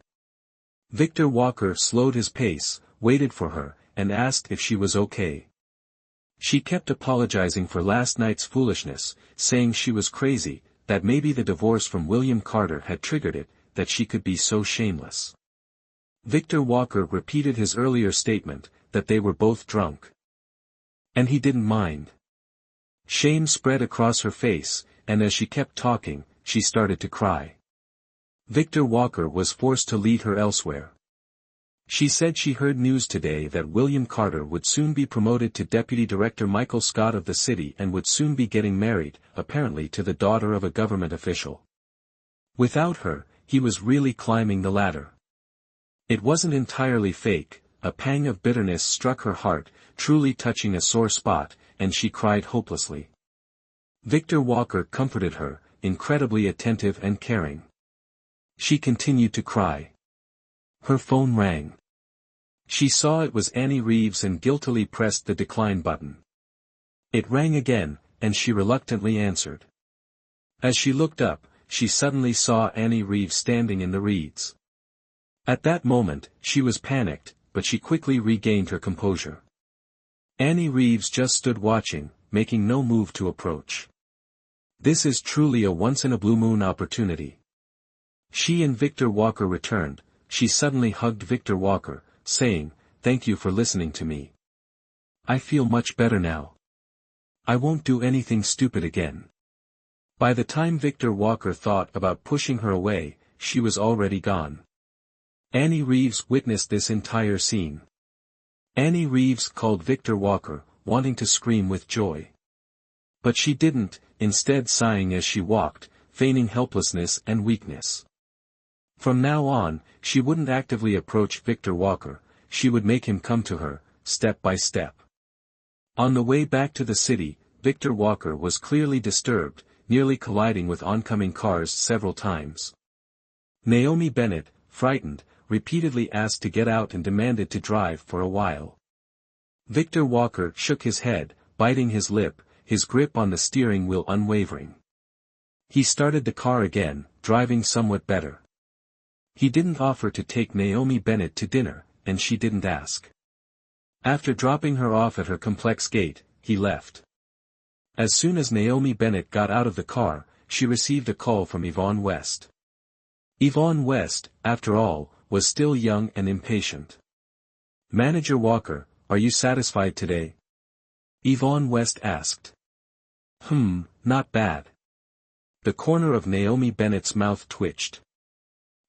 Victor Walker slowed his pace, waited for her, and asked if she was okay. She kept apologizing for last night's foolishness, saying she was crazy, that maybe the divorce from William Carter had triggered it, that she could be so shameless. Victor Walker repeated his earlier statement, that they were both drunk. And he didn't mind. Shame spread across her face, and as she kept talking, she started to cry. Victor Walker was forced to lead her elsewhere. She said she heard news today that William Carter would soon be promoted to Deputy Director Michael Scott of the city and would soon be getting married, apparently to the daughter of a government official. Without her, he was really climbing the ladder. It wasn't entirely fake, a pang of bitterness struck her heart, truly touching a sore spot, and she cried hopelessly. Victor Walker comforted her, incredibly attentive and caring. She continued to cry. Her phone rang. She saw it was Annie Reeves and guiltily pressed the decline button. It rang again, and she reluctantly answered. As she looked up, she suddenly saw Annie Reeves standing in the reeds. At that moment, she was panicked, but she quickly regained her composure. Annie Reeves just stood watching, making no move to approach. This is truly a once-in-a-blue-moon opportunity. She and Victor Walker returned. She suddenly hugged Victor Walker, saying, "Thank you for listening to me. I feel much better now. I won't do anything stupid again." By the time Victor Walker thought about pushing her away, she was already gone. Annie Reeves witnessed this entire scene. Annie Reeves called Victor Walker, wanting to scream with joy. But she didn't, instead sighing as she walked, feigning helplessness and weakness. From now on, she wouldn't actively approach Victor Walker, she would make him come to her, step by step. On the way back to the city, Victor Walker was clearly disturbed, nearly colliding with oncoming cars several times. Naomi Bennett, frightened, repeatedly asked to get out and demanded to drive for a while. Victor Walker shook his head, biting his lip, his grip on the steering wheel unwavering. He started the car again, driving somewhat better. He didn't offer to take Naomi Bennett to dinner, and she didn't ask. After dropping her off at her complex gate, he left. As soon as Naomi Bennett got out of the car, she received a call from Yvonne West. Yvonne West, after all, was still young and impatient. "Manager Walker, are you satisfied today?" Yvonne West asked. Not bad." The corner of Naomi Bennett's mouth twitched.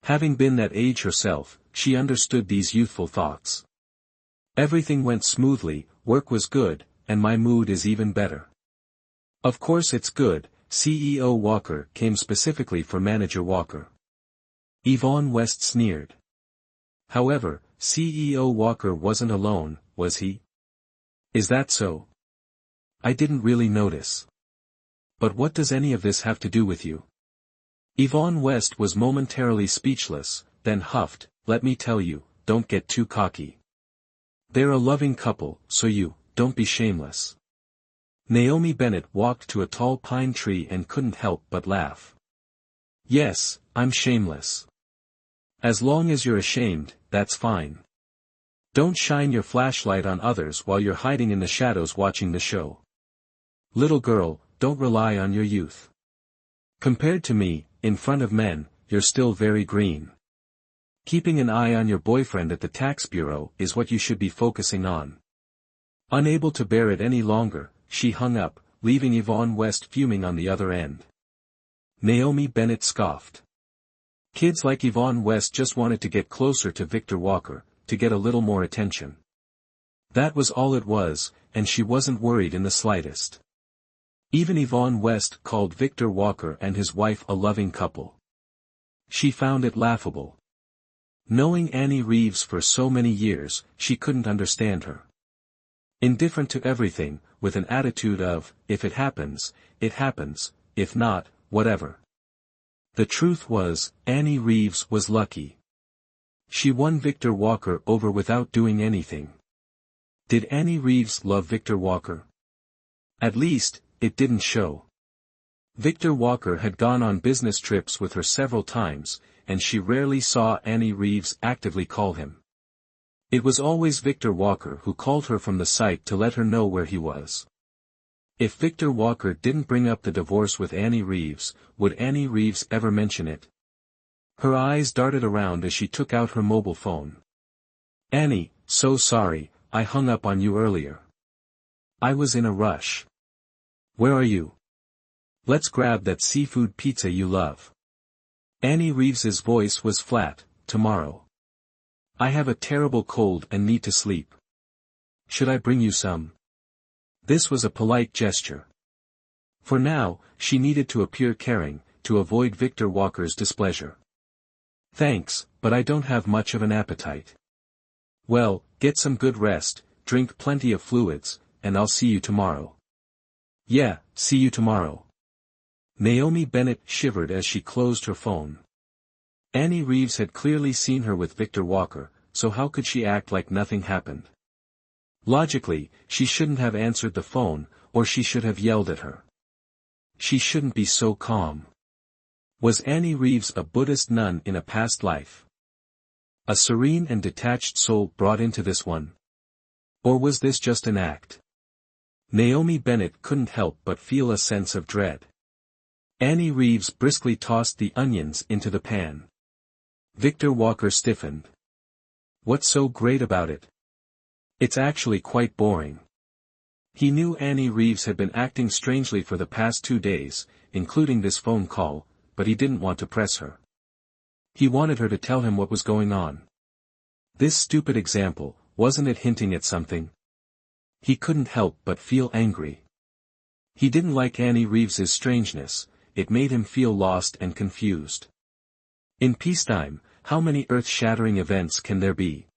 Having been that age herself, she understood these youthful thoughts. "Everything went smoothly, work was good, and my mood is even better." "Of course it's good," CEO Walker came specifically for Manager Walker. Yvonne West sneered. However, CEO Walker wasn't alone, was he? "Is that so? I didn't really notice. But what does any of this have to do with you?" Yvonne West was momentarily speechless, then huffed, "Let me tell you, don't get too cocky. They're a loving couple, so don't be shameless." Naomi Bennett walked to a tall pine tree and couldn't help but laugh. "Yes, I'm shameless. As long as you're ashamed, that's fine. Don't shine your flashlight on others while you're hiding in the shadows watching the show. Little girl, don't rely on your youth. Compared to me, in front of men, you're still very green. Keeping an eye on your boyfriend at the tax bureau is what you should be focusing on. Unable to bear it any longer, she hung up, leaving Yvonne West fuming on the other end. Naomi Bennett scoffed. Kids like Yvonne West just wanted to get closer to Victor Walker, to get a little more attention. That was all it was, and she wasn't worried in the slightest. Even Yvonne West called Victor Walker and his wife a loving couple. She found it laughable. Knowing Annie Reeves for so many years, she couldn't understand her. Indifferent to everything, with an attitude of, if it happens, if not, whatever. The truth was, Annie Reeves was lucky. She won Victor Walker over without doing anything. Did Annie Reeves love Victor Walker? At least, it didn't show. Victor Walker had gone on business trips with her several times, and she rarely saw Annie Reeves actively call him. It was always Victor Walker who called her from the site to let her know where he was. If Victor Walker didn't bring up the divorce with Annie Reeves, would Annie Reeves ever mention it? Her eyes darted around as she took out her mobile phone. Annie, so sorry, I hung up on you earlier. I was in a rush. Where are you? Let's grab that seafood pizza you love. Annie Reeves's voice was flat. Tomorrow. I have a terrible cold and need to sleep. Should I bring you some? This was a polite gesture. For now, she needed to appear caring, to avoid Victor Walker's displeasure. Thanks, but I don't have much of an appetite. Well, get some good rest, drink plenty of fluids, and I'll see you tomorrow. Yeah, see you tomorrow. Naomi Bennett shivered as she closed her phone. Annie Reeves had clearly seen her with Victor Walker, so how could she act like nothing happened? Logically, she shouldn't have answered the phone, or she should have yelled at her. She shouldn't be so calm. Was Annie Reeves a Buddhist nun in a past life? A serene and detached soul brought into this one? Or was this just an act? Naomi Bennett couldn't help but feel a sense of dread. Annie Reeves briskly tossed the onions into the pan. Victor Walker stiffened. What's so great about it? It's actually quite boring. He knew Annie Reeves had been acting strangely for the past 2 days, including this phone call, but he didn't want to press her. He wanted her to tell him what was going on. This stupid example, wasn't it hinting at something? He couldn't help but feel angry. He didn't like Annie Reeves's strangeness, it made him feel lost and confused. In peacetime, how many earth-shattering events can there be?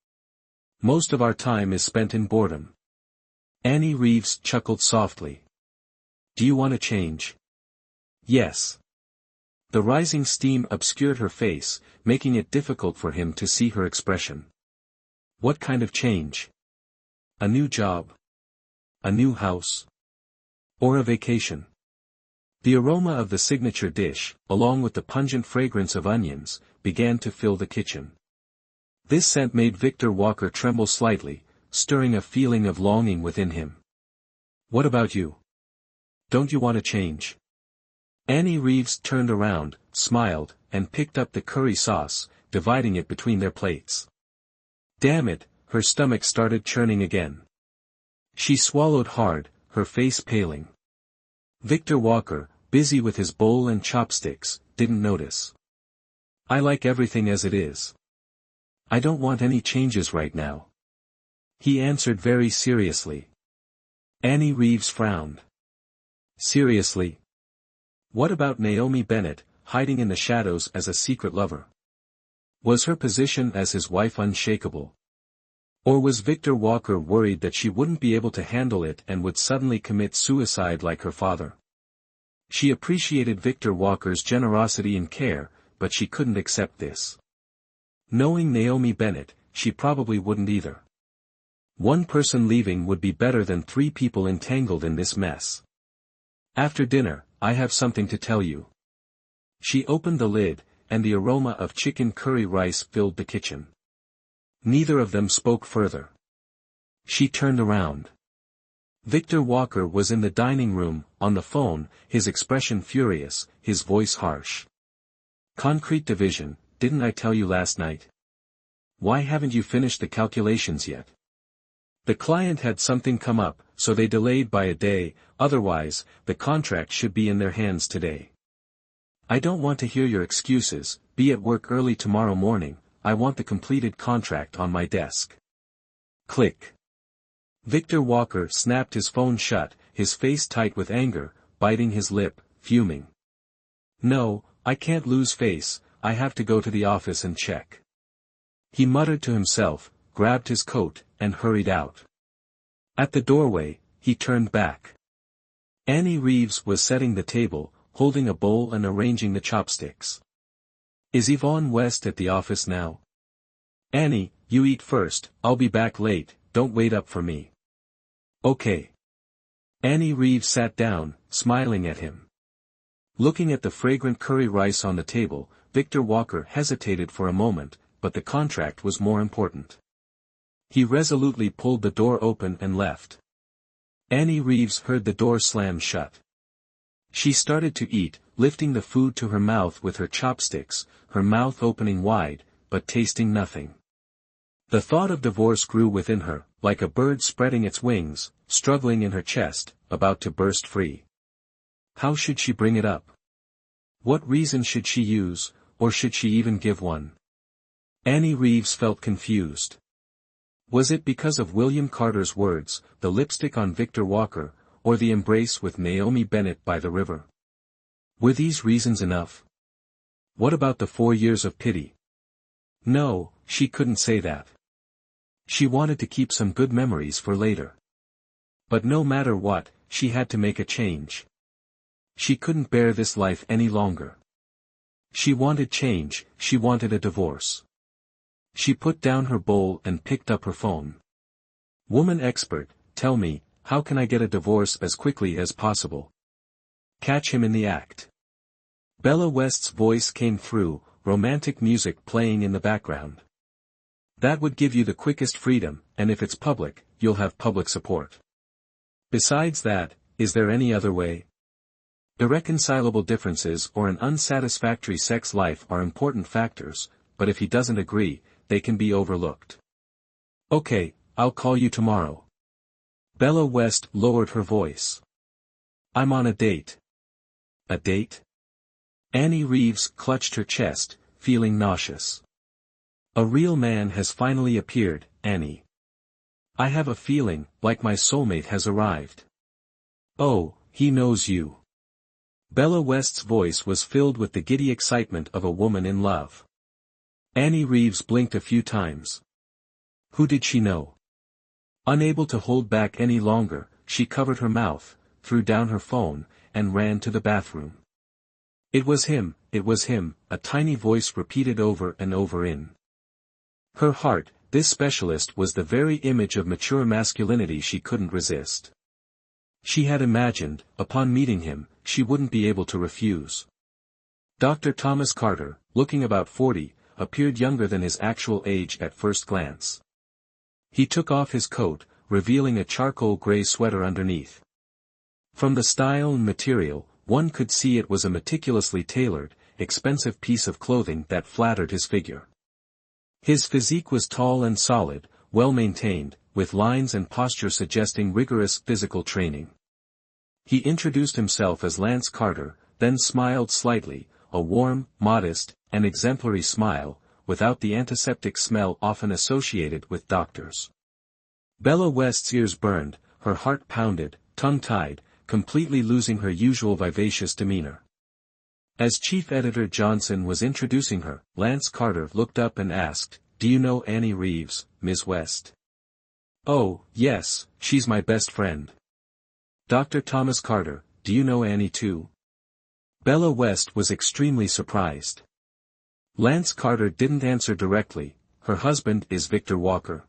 Most of our time is spent in boredom. Annie Reeves chuckled softly. Do you want to change? Yes. The rising steam obscured her face, making it difficult for him to see her expression. What kind of change? A new job? A new house? Or a vacation? The aroma of the signature dish, along with the pungent fragrance of onions, began to fill the kitchen. This scent made Victor Walker tremble slightly, stirring a feeling of longing within him. What about you? Don't you want to change? Annie Reeves turned around, smiled, and picked up the curry sauce, dividing it between their plates. Damn it, her stomach started churning again. She swallowed hard, her face paling. Victor Walker, busy with his bowl and chopsticks, didn't notice. I like everything as it is. I don't want any changes right now. He answered very seriously. Annie Reeves frowned. Seriously? What about Naomi Bennett, hiding in the shadows as a secret lover? Was her position as his wife unshakable? Or was Victor Walker worried that she wouldn't be able to handle it and would suddenly commit suicide like her father? She appreciated Victor Walker's generosity and care, but she couldn't accept this. Knowing Naomi Bennett, she probably wouldn't either. One person leaving would be better than 3 people entangled in this mess. After dinner, I have something to tell you. She opened the lid, and the aroma of chicken curry rice filled the kitchen. Neither of them spoke further. She turned around. Victor Walker was in the dining room, on the phone, his expression furious, his voice harsh. Concrete division, didn't I tell you last night? Why haven't you finished the calculations yet? The client had something come up, so they delayed by a day, otherwise, the contract should be in their hands today. I don't want to hear your excuses, be at work early tomorrow morning, I want the completed contract on my desk. Click. Victor Walker snapped his phone shut, his face tight with anger, biting his lip, fuming. No, I can't lose face, I have to go to the office and check. He muttered to himself, grabbed his coat, and hurried out. At the doorway, he turned back. Annie Reeves was setting the table, holding a bowl and arranging the chopsticks. Is Yvonne West at the office now? Annie, you eat first, I'll be back late, don't wait up for me. Okay. Annie Reeves sat down, smiling at him. Looking at the fragrant curry rice on the table, Victor Walker hesitated for a moment, but the contract was more important. He resolutely pulled the door open and left. Annie Reeves heard the door slam shut. She started to eat, lifting the food to her mouth with her chopsticks, her mouth opening wide, but tasting nothing. The thought of divorce grew within her, like a bird spreading its wings, struggling in her chest, about to burst free. How should she bring it up? What reason should she use, or should she even give one? Annie Reeves felt confused. Was it because of William Carter's words, the lipstick on Victor Walker, or the embrace with Naomi Bennett by the river? Were these reasons enough? What about the 4 years of pity? No, she couldn't say that. She wanted to keep some good memories for later. But no matter what, she had to make a change. She couldn't bear this life any longer. She wanted change, she wanted a divorce. She put down her bowl and picked up her phone. Woman expert, tell me, how can I get a divorce as quickly as possible? Catch him in the act. Bella West's voice came through, romantic music playing in the background. That would give you the quickest freedom, and if it's public, you'll have public support. Besides that, is there any other way? Irreconcilable differences or an unsatisfactory sex life are important factors, but if he doesn't agree, they can be overlooked. Okay, I'll call you tomorrow. Bella West lowered her voice. I'm on a date. A date? Annie Reeves clutched her chest, feeling nauseous. A real man has finally appeared, Annie. I have a feeling, like my soulmate has arrived. Oh, he knows you. Bella West's voice was filled with the giddy excitement of a woman in love. Annie Reeves blinked a few times. Who did she know? Unable to hold back any longer, she covered her mouth, threw down her phone, and ran to the bathroom. It was him, a tiny voice repeated over and over in her heart. This specialist was the very image of mature masculinity she couldn't resist. She had imagined, upon meeting him, she wouldn't be able to refuse. Dr. Thomas Carter, looking about 40, appeared younger than his actual age at first glance. He took off his coat, revealing a charcoal gray sweater underneath. From the style and material, one could see it was a meticulously tailored, expensive piece of clothing that flattered his figure. His physique was tall and solid, well-maintained, with lines and posture suggesting rigorous physical training. He introduced himself as Lance Carter, then smiled slightly, a warm, modest, and exemplary smile, without the antiseptic smell often associated with doctors. Bella West's ears burned, her heart pounded, tongue-tied, completely losing her usual vivacious demeanor. As Chief Editor Johnson was introducing her, Lance Carter looked up and asked, "Do you know Annie Reeves, Ms. West?" "Oh, yes, she's my best friend." "Dr. Thomas Carter, do you know Annie too?" Bella West was extremely surprised. Lance Carter didn't answer directly. Her husband is Victor Walker.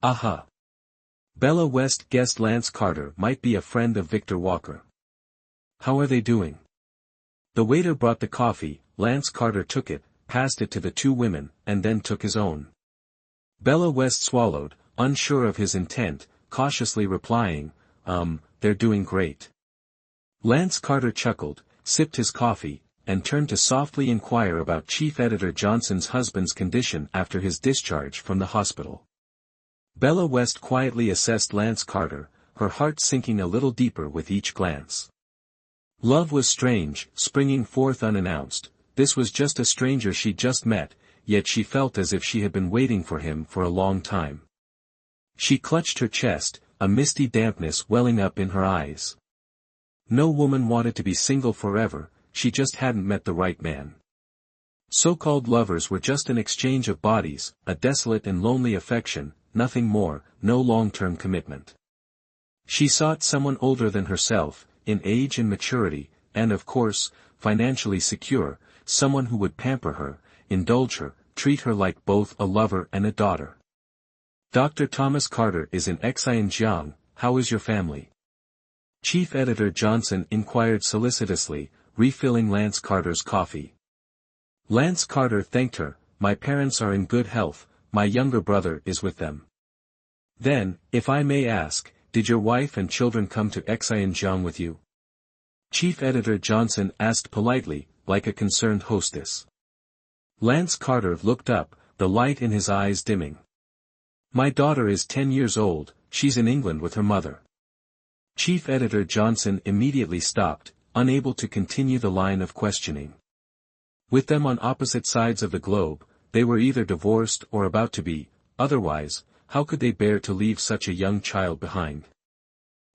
Aha. Bella West guessed Lance Carter might be a friend of Victor Walker. How are they doing? The waiter brought the coffee, Lance Carter took it, passed it to the two women, and then took his own. Bella West swallowed, unsure of his intent, cautiously replying, they're doing great. Lance Carter chuckled, sipped his coffee, and turned to softly inquire about Chief Editor Johnson's husband's condition after his discharge from the hospital. Bella West quietly assessed Lance Carter, her heart sinking a little deeper with each glance. Love was strange, springing forth unannounced. This was just a stranger she'd just met, yet she felt as if she had been waiting for him for a long time. She clutched her chest, a misty dampness welling up in her eyes. No woman wanted to be single forever, she just hadn't met the right man. So-called lovers were just an exchange of bodies, a desolate and lonely affection, nothing more, no long-term commitment. She sought someone older than herself, in age and maturity, and of course, financially secure, someone who would pamper her, indulge her, treat her like both a lover and a daughter. Dr. Thomas Carter is in Xinjiang, how is your family? Chief Editor Johnson inquired solicitously, refilling Lance Carter's coffee. Lance Carter thanked her, my parents are in good health, my younger brother is with them. Then, if I may ask, did your wife and children come to Xinjiang with you? Chief Editor Johnson asked politely, like a concerned hostess. Lance Carter looked up, the light in his eyes dimming. My daughter is 10 years old, she's in England with her mother. Chief Editor Johnson immediately stopped, unable to continue the line of questioning. With them on opposite sides of the globe, they were either divorced or about to be, otherwise, how could they bear to leave such a young child behind?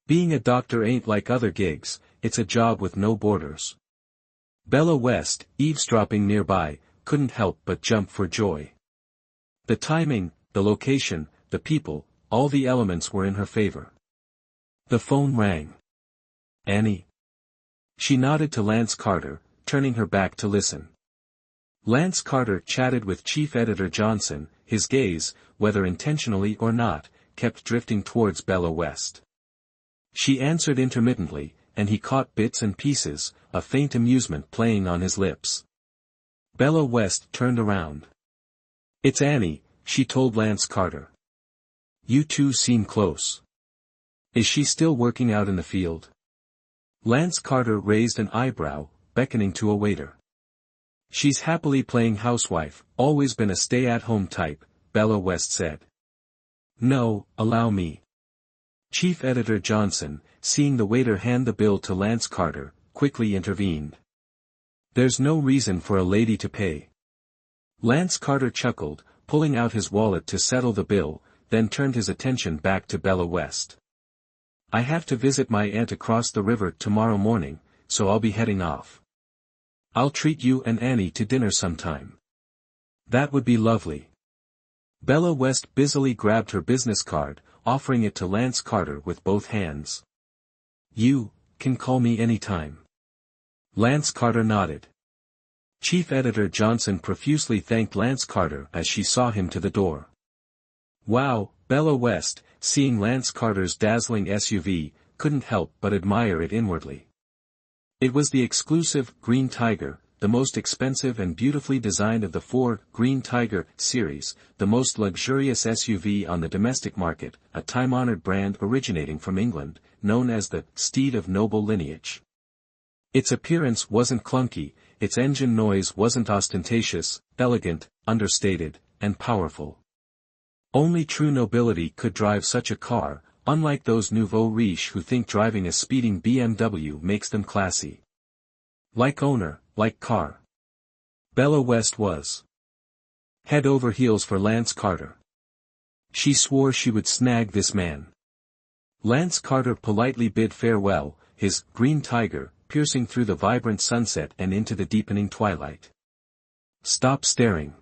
Being a doctor ain't like other gigs, it's a job with no borders. Bella West, eavesdropping nearby, couldn't help but jump for joy. The timing, the location, the people, all the elements were in her favor. The phone rang. Annie. She nodded to Lance Carter, turning her back to listen. Lance Carter chatted with Chief Editor Johnson, his gaze, whether intentionally or not, kept drifting towards Bella West. She answered intermittently, and he caught bits and pieces, a faint amusement playing on his lips. Bella West turned around. It's Annie, she told Lance Carter. You two seem close. Is she still working out in the field? Lance Carter raised an eyebrow, beckoning to a waiter. She's happily playing housewife, always been a stay-at-home type, Bella West said. No, allow me. Chief Editor Johnson, seeing the waiter hand the bill to Lance Carter, quickly intervened. There's no reason for a lady to pay. Lance Carter chuckled, pulling out his wallet to settle the bill, then turned his attention back to Bella West. I have to visit my aunt across the river tomorrow morning, so I'll be heading off. I'll treat you and Annie to dinner sometime. That would be lovely. Bella West busily grabbed her business card, offering it to Lance Carter with both hands. You can call me anytime. Lance Carter nodded. Chief Editor Johnson profusely thanked Lance Carter as she saw him to the door. Wow, Bella West, seeing Lance Carter's dazzling SUV, couldn't help but admire it inwardly. It was the exclusive Green Tiger, the most expensive and beautifully designed of the 4 Green Tiger series, the most luxurious SUV on the domestic market, a time-honored brand originating from England, known as the Steed of Noble Lineage. Its appearance wasn't clunky, its engine noise wasn't ostentatious, elegant, understated, and powerful. Only true nobility could drive such a car, unlike those nouveau riche who think driving a speeding BMW makes them classy. Like owner, like car. Bella West was head over heels for Lance Carter. She swore she would snag this man. Lance Carter politely bid farewell, his Green Tiger piercing through the vibrant sunset and into the deepening twilight. Stop staring.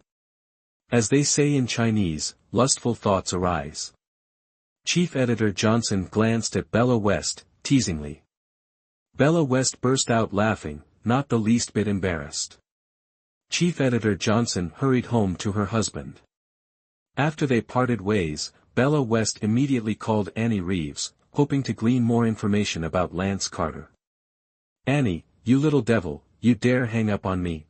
As they say in Chinese, lustful thoughts arise. Chief Editor Johnson glanced at Bella West, teasingly. Bella West burst out laughing, not the least bit embarrassed. Chief Editor Johnson hurried home to her husband. After they parted ways, Bella West immediately called Annie Reeves, hoping to glean more information about Lance Carter. Annie, you little devil, you dare hang up on me?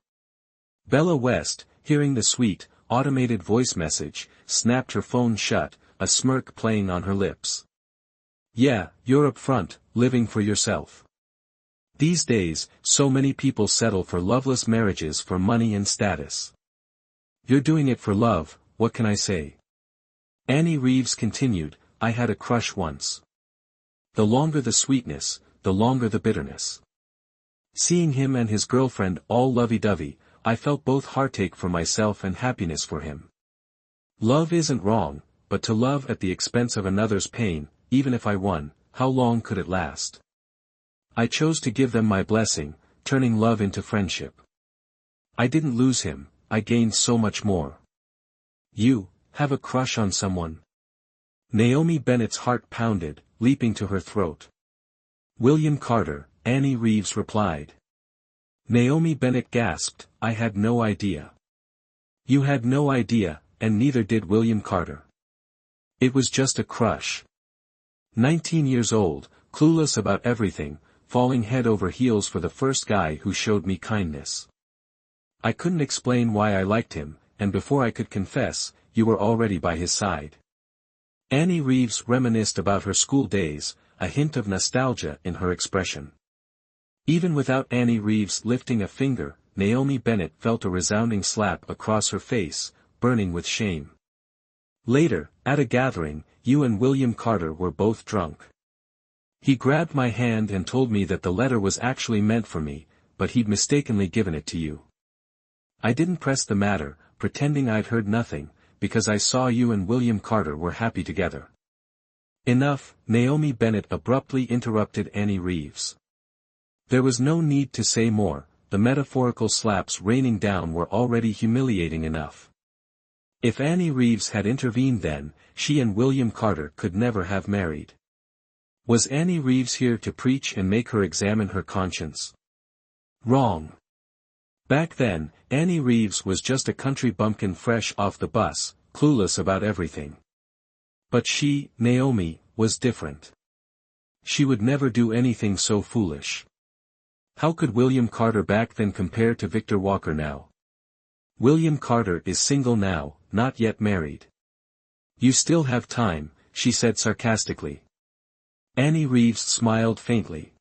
Bella West, hearing the sweet, automated voice message, snapped her phone shut, a smirk playing on her lips. Yeah, you're up front, living for yourself. These days, so many people settle for loveless marriages for money and status. You're doing it for love, what can I say? Annie Reeves continued, I had a crush once. The longer the sweetness, the longer the bitterness. Seeing him and his girlfriend all lovey-dovey, I felt both heartache for myself and happiness for him. Love isn't wrong, but to love at the expense of another's pain, even if I won, how long could it last? I chose to give them my blessing, turning love into friendship. I didn't lose him, I gained so much more. You, have a crush on someone? Naomi Bennett's heart pounded, leaping to her throat. William Carter, Annie Reeves replied. Naomi Bennett gasped, I had no idea. You had no idea, and neither did William Carter. It was just a crush. 19 years old, clueless about everything, falling head over heels for the first guy who showed me kindness. I couldn't explain why I liked him, and before I could confess, you were already by his side. Annie Reeves reminisced about her school days, a hint of nostalgia in her expression. Even without Annie Reeves lifting a finger, Naomi Bennett felt a resounding slap across her face, burning with shame. Later, at a gathering, you and William Carter were both drunk. He grabbed my hand and told me that the letter was actually meant for me, but he'd mistakenly given it to you. I didn't press the matter, pretending I'd heard nothing, because I saw you and William Carter were happy together. Enough, Naomi Bennett abruptly interrupted Annie Reeves. There was no need to say more, the metaphorical slaps raining down were already humiliating enough. If Annie Reeves had intervened then, she and William Carter could never have married. Was Annie Reeves here to preach and make her examine her conscience? Wrong. Back then, Annie Reeves was just a country bumpkin fresh off the bus, clueless about everything. But she, Naomi, was different. She would never do anything so foolish. How could William Carter back then compare to Victor Walker now? William Carter is single now, not yet married. You still have time, she said sarcastically. Annie Reeves smiled faintly.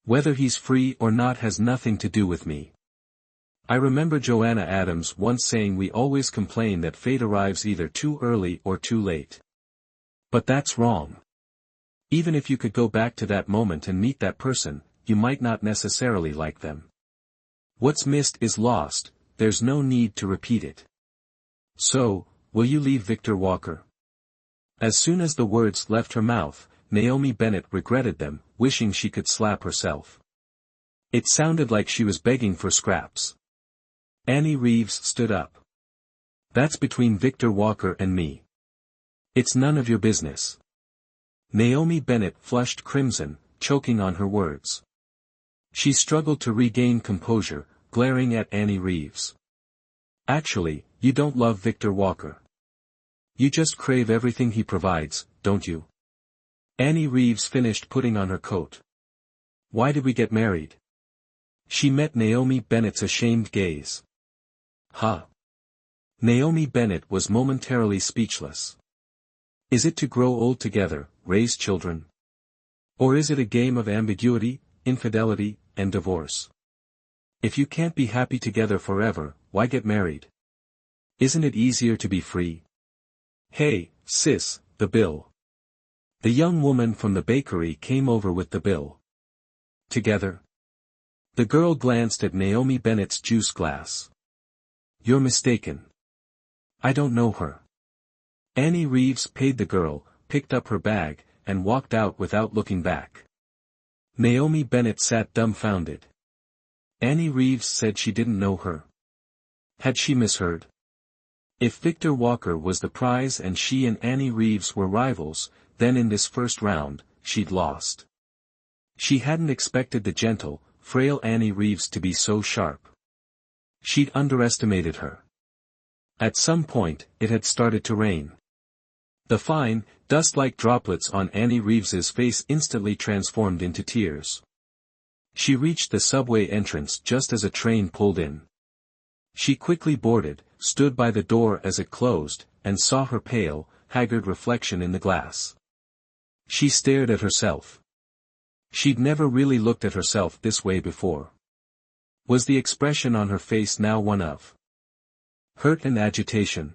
Whether he's free or not has nothing to do with me. I remember Joanna Adams once saying we always complain that fate arrives either too early or too late. But that's wrong. Even if you could go back to that moment and meet that person, you might not necessarily like them. What's missed is lost, there's no need to repeat it. So, will you leave Victor Walker? As soon as the words left her mouth, Naomi Bennett regretted them, wishing she could slap herself. It sounded like she was begging for scraps. Annie Reeves stood up. That's between Victor Walker and me. It's none of your business. Naomi Bennett flushed crimson, choking on her words. She struggled to regain composure, glaring at Annie Reeves. Actually, you don't love Victor Walker. You just crave everything he provides, don't you? Annie Reeves finished putting on her coat. Why did we get married? She met Naomi Bennett's ashamed gaze. Huh? Naomi Bennett was momentarily speechless. Is it to grow old together, raise children? Or is it a game of ambiguity, infidelity, and divorce? If you can't be happy together forever, why get married? Isn't it easier to be free? Hey, sis, the bill. The young woman from the bakery came over with the bill. Together? The girl glanced at Naomi Bennett's juice glass. You're mistaken. I don't know her. Annie Reeves paid the girl, picked up her bag, and walked out without looking back. Naomi Bennett sat dumbfounded. Annie Reeves said she didn't know her. Had she misheard? If Victor Walker was the prize and she and Annie Reeves were rivals, then in this first round, she'd lost. She hadn't expected the gentle, frail Annie Reeves to be so sharp. She'd underestimated her. At some point, it had started to rain. The fine, dust-like droplets on Annie Reeves's face instantly transformed into tears. She reached the subway entrance just as a train pulled in. She quickly boarded, stood by the door as it closed, and saw her pale, haggard reflection in the glass. She stared at herself. She'd never really looked at herself this way before. Was the expression on her face now one of hurt and agitation?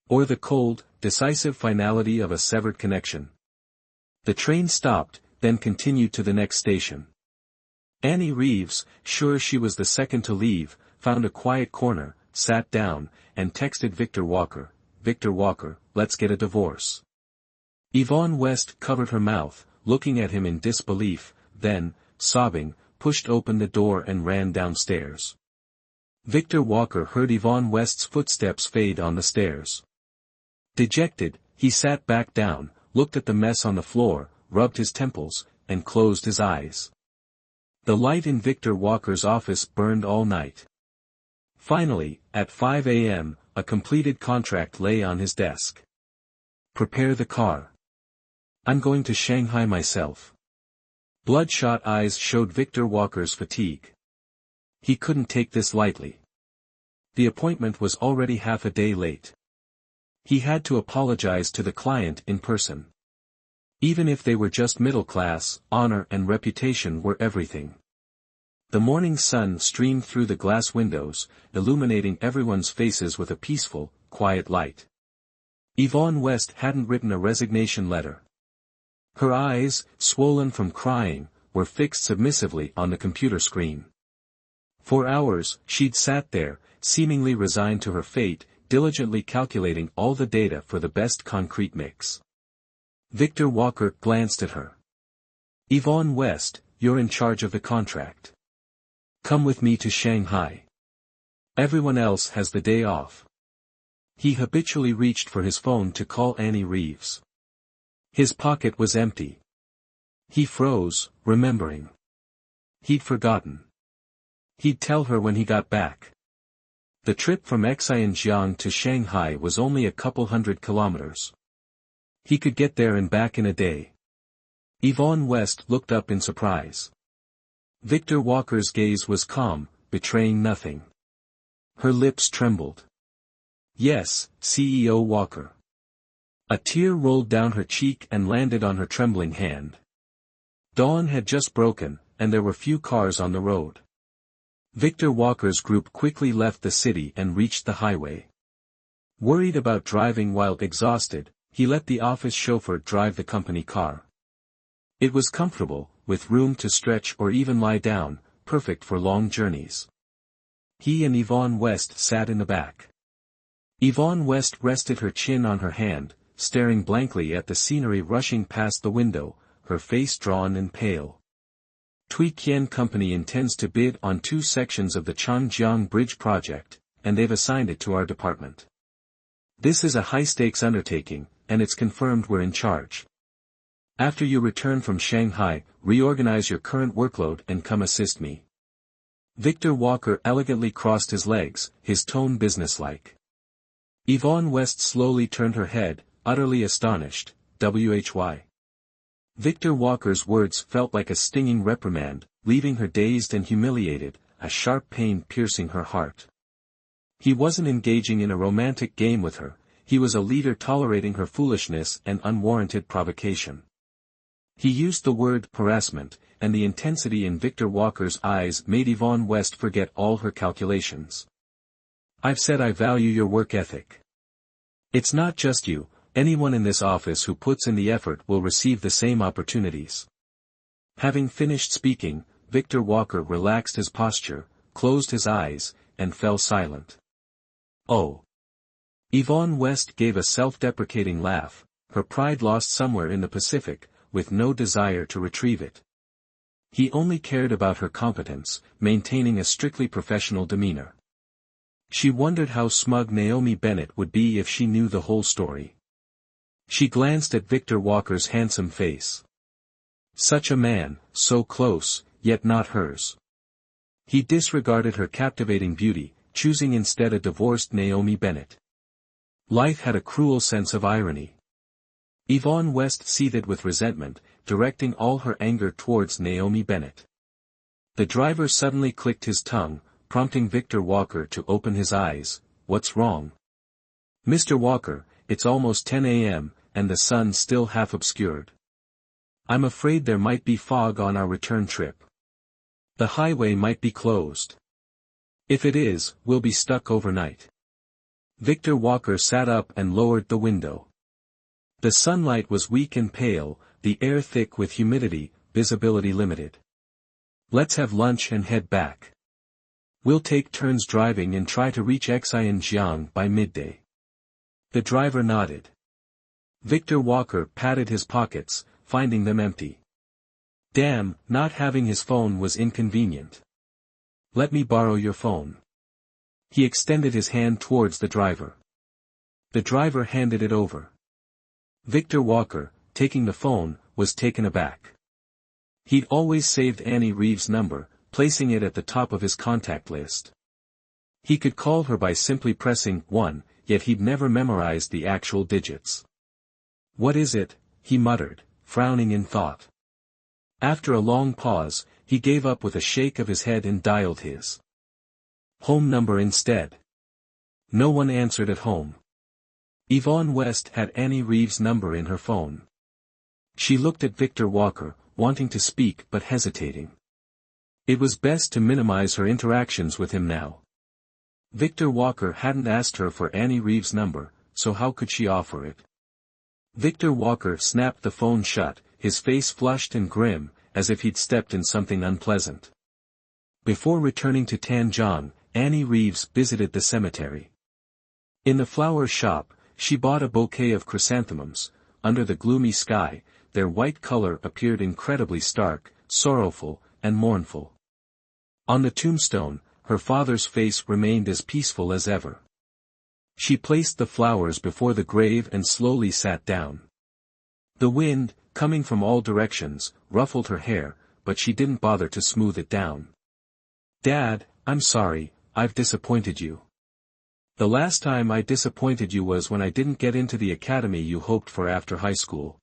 Or the cold, decisive finality of a severed connection? The train stopped, then continued to the next station. Annie Reeves, sure she was the second to leave, found a quiet corner, sat down, and texted Victor Walker, "Victor Walker, let's get a divorce." Yvonne West covered her mouth, looking at him in disbelief, then, sobbing, pushed open the door and ran downstairs. Victor Walker heard Yvonne West's footsteps fade on the stairs. Dejected, he sat back down, looked at the mess on the floor, rubbed his temples, and closed his eyes. The light in Victor Walker's office burned all night. Finally, at 5 a.m., a completed contract lay on his desk. "Prepare the car. I'm going to Shanghai myself." Bloodshot eyes showed Victor Walker's fatigue. He couldn't take this lightly. The appointment was already half a day late. He had to apologize to the client in person. Even if they were just middle class, honor and reputation were everything. The morning sun streamed through the glass windows, illuminating everyone's faces with a peaceful, quiet light. Yvonne West hadn't written a resignation letter. Her eyes, swollen from crying, were fixed submissively on the computer screen. For hours, she'd sat there, seemingly resigned to her fate, diligently calculating all the data for the best concrete mix. Victor Walker glanced at her. "Yvonne West, you're in charge of the contract. Come with me to Shanghai. Everyone else has the day off." He habitually reached for his phone to call Annie Reeves. His pocket was empty. He froze, remembering. He'd forgotten. He'd tell her when he got back. The trip from Xianjiang to Shanghai was only a couple hundred kilometers. He could get there and back in a day. Yvonne West looked up in surprise. Victor Walker's gaze was calm, betraying nothing. Her lips trembled. "Yes, CEO Walker." A tear rolled down her cheek and landed on her trembling hand. Dawn had just broken, and there were few cars on the road. Victor Walker's group quickly left the city and reached the highway. Worried about driving while exhausted, he let the office chauffeur drive the company car. It was comfortable, with room to stretch or even lie down, perfect for long journeys. He and Yvonne West sat in the back. Yvonne West rested her chin on her hand, staring blankly at the scenery rushing past the window, her face drawn and pale. Tuyen Company intends to bid on 2 sections of the Changjiang Bridge project, and they've assigned it to our department. This is a high-stakes undertaking, and it's confirmed we're in charge. After you return from Shanghai, reorganize your current workload and come assist me. Victor Walker elegantly crossed his legs, his tone businesslike. Yvonne West slowly turned her head, utterly astonished. "Why?" Victor Walker's words felt like a stinging reprimand, leaving her dazed and humiliated, a sharp pain piercing her heart. He wasn't engaging in a romantic game with her, he was a leader tolerating her foolishness and unwarranted provocation. He used the word harassment, and the intensity in Victor Walker's eyes made Yvonne West forget all her calculations. "I've said I value your work ethic. It's not just you. Anyone in this office who puts in the effort will receive the same opportunities." Having finished speaking, Victor Walker relaxed his posture, closed his eyes, and fell silent. "Oh." Yvonne West gave a self-deprecating laugh, her pride lost somewhere in the Pacific, with no desire to retrieve it. He only cared about her competence, maintaining a strictly professional demeanor. She wondered how smug Naomi Bennett would be if she knew the whole story. She glanced at Victor Walker's handsome face. Such a man, so close, yet not hers. He disregarded her captivating beauty, choosing instead a divorced Naomi Bennett. Life had a cruel sense of irony. Yvonne West seethed with resentment, directing all her anger towards Naomi Bennett. The driver suddenly clicked his tongue, prompting Victor Walker to open his eyes. what's wrong? Mr. Walker, it's almost 10 a.m., and the sun's still half obscured. I'm afraid there might be fog on our return trip. The highway might be closed. If it is, we'll be stuck overnight. Victor Walker sat up and lowered the window. The sunlight was weak and pale, the air thick with humidity, visibility limited. Let's have lunch and head back. We'll take turns driving and try to reach Xianjiang by midday. The driver nodded. Victor Walker patted his pockets, finding them empty. Damn, not having his phone was inconvenient. Let me borrow your phone. He extended his hand towards the driver. The driver handed it over. Victor Walker, taking the phone, was taken aback. He'd always saved Annie Reeves' number, placing it at the top of his contact list. He could call her by simply pressing 1, yet he'd never memorized the actual digits. What is it? He muttered, frowning in thought. After a long pause, he gave up with a shake of his head and dialed his home number instead. No one answered at home. Yvonne West had Annie Reeves' number in her phone. She looked at Victor Walker, wanting to speak but hesitating. It was best to minimize her interactions with him now. Victor Walker hadn't asked her for Annie Reeves' number, so how could she offer it? Victor Walker snapped the phone shut, his face flushed and grim, as if he'd stepped in something unpleasant. Before returning to Tanjong, Annie Reeves visited the cemetery. In the flower shop, she bought a bouquet of chrysanthemums. Under the gloomy sky, their white color appeared incredibly stark, sorrowful, and mournful. On the tombstone, her father's face remained as peaceful as ever. She placed the flowers before the grave and slowly sat down. The wind, coming from all directions, ruffled her hair, but she didn't bother to smooth it down. Dad, I'm sorry, I've disappointed you. The last time I disappointed you was when I didn't get into the academy you hoped for after high school.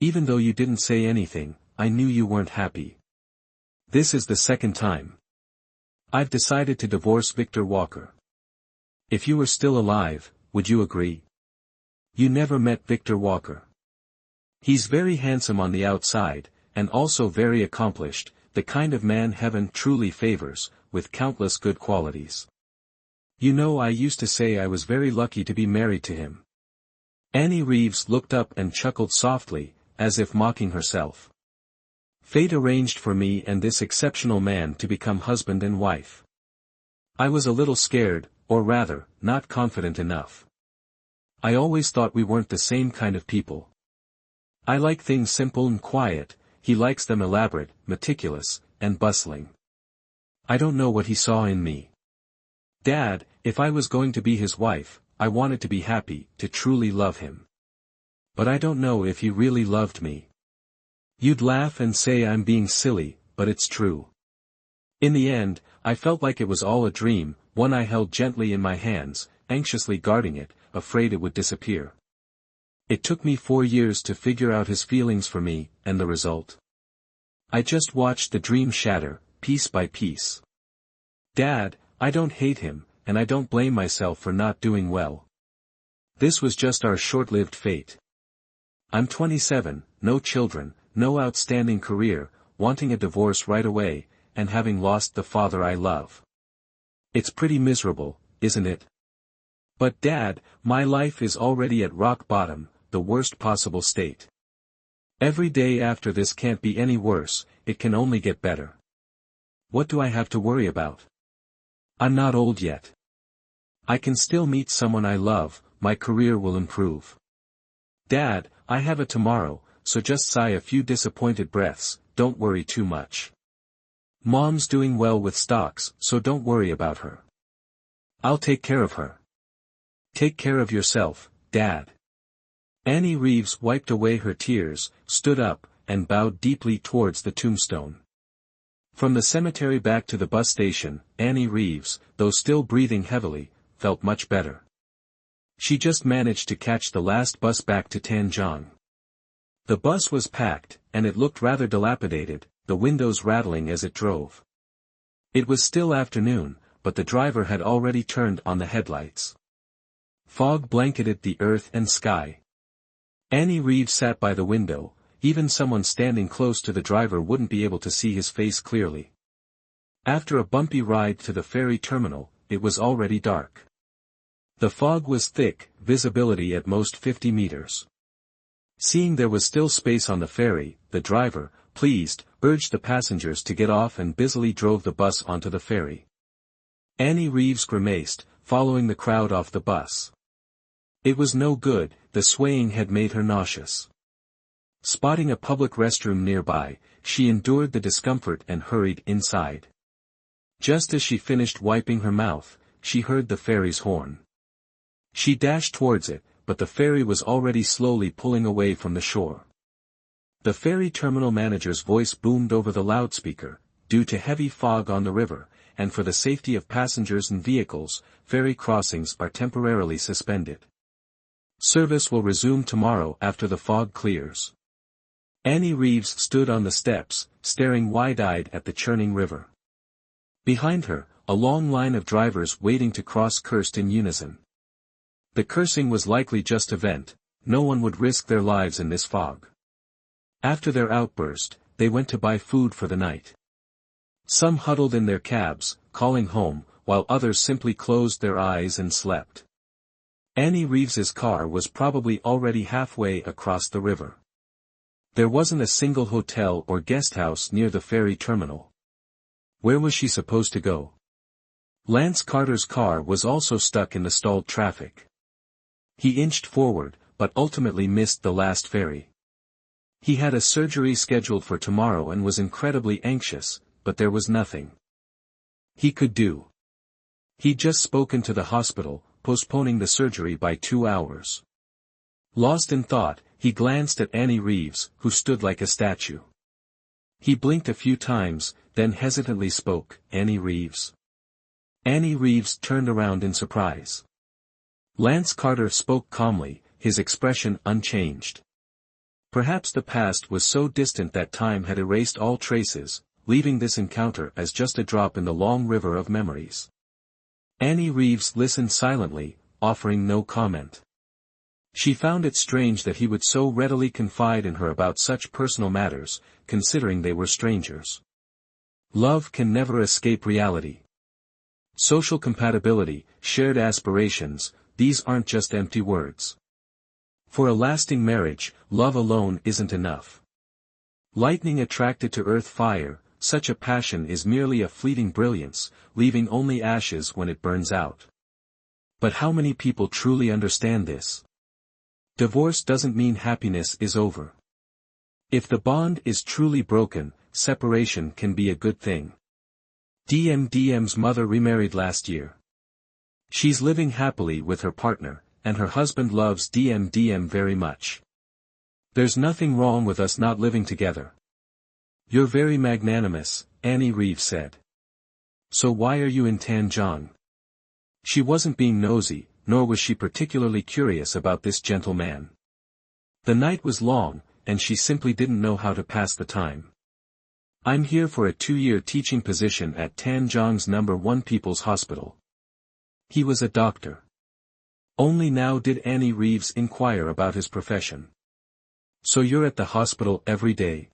Even though you didn't say anything, I knew you weren't happy. This is the second time. I've decided to divorce Victor Walker. If you were still alive, would you agree? You never met Victor Walker. He's very handsome on the outside, and also very accomplished, the kind of man heaven truly favors, with countless good qualities. You know, I used to say I was very lucky to be married to him. Annie Reeves looked up and chuckled softly, as if mocking herself. Fate arranged for me and this exceptional man to become husband and wife. I was a little scared, or rather, not confident enough. I always thought we weren't the same kind of people. I like things simple and quiet, he likes them elaborate, meticulous, and bustling. I don't know what he saw in me. Dad, if I was going to be his wife, I wanted to be happy, to truly love him. But I don't know if he really loved me. You'd laugh and say I'm being silly, but it's true. In the end, I felt like it was all a dream, one I held gently in my hands, anxiously guarding it, afraid it would disappear. It took me 4 years to figure out his feelings for me, and the result? I just watched the dream shatter, piece by piece. Dad, I don't hate him, and I don't blame myself for not doing well. This was just our short-lived fate. I'm 27, no children, no outstanding career, wanting a divorce right away, and having lost the father I love. It's pretty miserable, isn't it? But Dad, my life is already at rock bottom, the worst possible state. Every day after this can't be any worse, it can only get better. What do I have to worry about? I'm not old yet. I can still meet someone I love, my career will improve. Dad, I have a tomorrow, so just sigh a few disappointed breaths, don't worry too much. Mom's doing well with stocks, so don't worry about her. I'll take care of her. Take care of yourself, Dad. Annie Reeves wiped away her tears, stood up, and bowed deeply towards the tombstone. From the cemetery back to the bus station, Annie Reeves, though still breathing heavily, felt much better. She just managed to catch the last bus back to Tanjong. The bus was packed, and it looked rather dilapidated, the windows rattling as it drove. It was still afternoon, but the driver had already turned on the headlights. Fog blanketed the earth and sky. Annie Reeves sat by the window. Even someone standing close to the driver wouldn't be able to see his face clearly. After a bumpy ride to the ferry terminal, it was already dark. The fog was thick, visibility at most 50 meters. Seeing there was still space on the ferry, the driver, pleased, urged the passengers to get off and busily drove the bus onto the ferry. Annie Reeves grimaced, following the crowd off the bus. It was no good, the swaying had made her nauseous. Spotting a public restroom nearby, she endured the discomfort and hurried inside. Just as she finished wiping her mouth, she heard the ferry's horn. She dashed towards it, but the ferry was already slowly pulling away from the shore. The ferry terminal manager's voice boomed over the loudspeaker. Due to heavy fog on the river, and for the safety of passengers and vehicles, ferry crossings are temporarily suspended. Service will resume tomorrow after the fog clears. Annie Reeves stood on the steps, staring wide-eyed at the churning river. Behind her, a long line of drivers waiting to cross cursed in unison. The cursing was likely just a vent. No one would risk their lives in this fog. After their outburst, they went to buy food for the night. Some huddled in their cabs, calling home, while others simply closed their eyes and slept. Annie Reeves's car was probably already halfway across the river. There wasn't a single hotel or guest house near the ferry terminal. Where was she supposed to go? Lance Carter's car was also stuck in the stalled traffic. He inched forward, but ultimately missed the last ferry. He had a surgery scheduled for tomorrow and was incredibly anxious, but there was nothing he could do. He'd just spoken to the hospital, postponing the surgery by 2 hours. Lost in thought, he glanced at Annie Reeves, who stood like a statue. He blinked a few times, then hesitantly spoke, "Annie Reeves?" Annie Reeves turned around in surprise. Lance Carter spoke calmly, his expression unchanged. Perhaps the past was so distant that time had erased all traces, leaving this encounter as just a drop in the long river of memories. Annie Reeves listened silently, offering no comment. She found it strange that he would so readily confide in her about such personal matters, considering they were strangers. Love can never escape reality. Social compatibility, shared aspirations, these aren't just empty words. For a lasting marriage, love alone isn't enough. Lightning attracted to earth fire, such a passion is merely a fleeting brilliance, leaving only ashes when it burns out. But how many people truly understand this? Divorce doesn't mean happiness is over. If the bond is truly broken, separation can be a good thing. DM's mother remarried last year. She's living happily with her partner, and her husband loves DM very much. There's nothing wrong with us not living together. You're very magnanimous, Annie Reeves said. So why are you in Tanjong? She wasn't being nosy, nor was she particularly curious about this gentle man. The night was long, and she simply didn't know how to pass the time. I'm here for a 2-year teaching position at Tanjong's No. 1 People's Hospital. He was a doctor. Only now did Annie Reeves inquire about his profession. So you're at the hospital every day?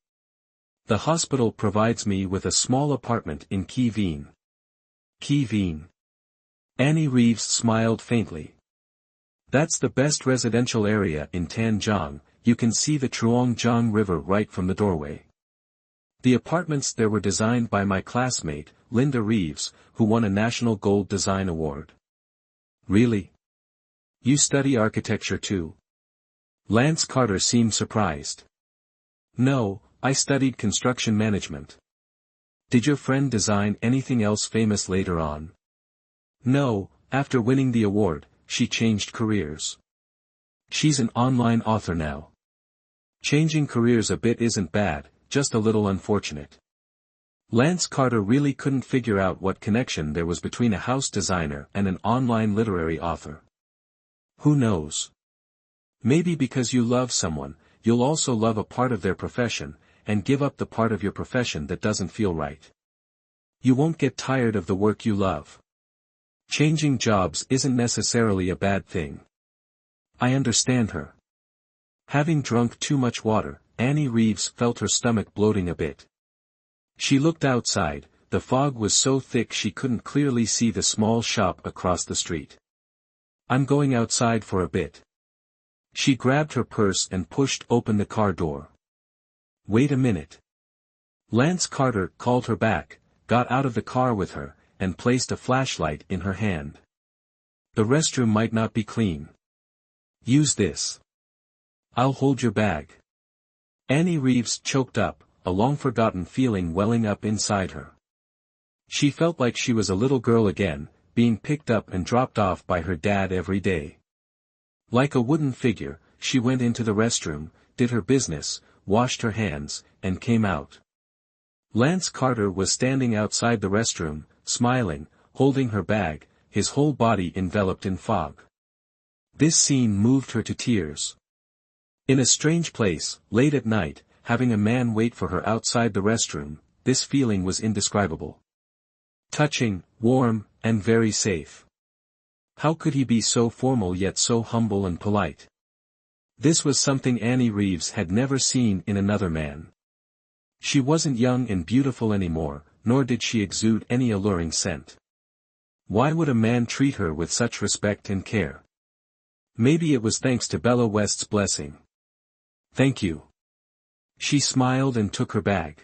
The hospital provides me with a small apartment in Key Veen. Key Veen. Annie Reeves smiled faintly. That's the best residential area in Tanjong. You can see the Truongjiang River right from the doorway. The apartments there were designed by my classmate, Linda Reeves, who won a National Gold Design Award. Really? You study architecture too? Lance Carter seemed surprised. No, I studied construction management. Did your friend design anything else famous later on? No, after winning the award, she changed careers. She's an online author now. Changing careers a bit isn't bad, just a little unfortunate. Lance Carter really couldn't figure out what connection there was between a house designer and an online literary author. Who knows? Maybe because you love someone, you'll also love a part of their profession, and give up the part of your profession that doesn't feel right. You won't get tired of the work you love. Changing jobs isn't necessarily a bad thing. I understand her. Having drunk too much water, Annie Reeves felt her stomach bloating a bit. She looked outside. The fog was so thick she couldn't clearly see the small shop across the street. I'm going outside for a bit. She grabbed her purse and pushed open the car door. Wait a minute. Lance Carter called her back, got out of the car with her, and placed a flashlight in her hand. The restroom might not be clean. Use this. I'll hold your bag. Annie Reeves choked up, a long-forgotten feeling welling up inside her. She felt like she was a little girl again, being picked up and dropped off by her dad every day. Like a wooden figure, she went into the restroom, did her business, washed her hands, and came out. Lance Carter was standing outside the restroom, smiling, holding her bag, his whole body enveloped in fog. This scene moved her to tears. In a strange place, late at night, having a man wait for her outside the restroom, this feeling was indescribable. Touching, warm, and very safe. How could he be so formal yet so humble and polite? This was something Annie Reeves had never seen in another man. She wasn't young and beautiful anymore, nor did she exude any alluring scent. Why would a man treat her with such respect and care? Maybe it was thanks to Bella West's blessing. Thank you. She smiled and took her bag.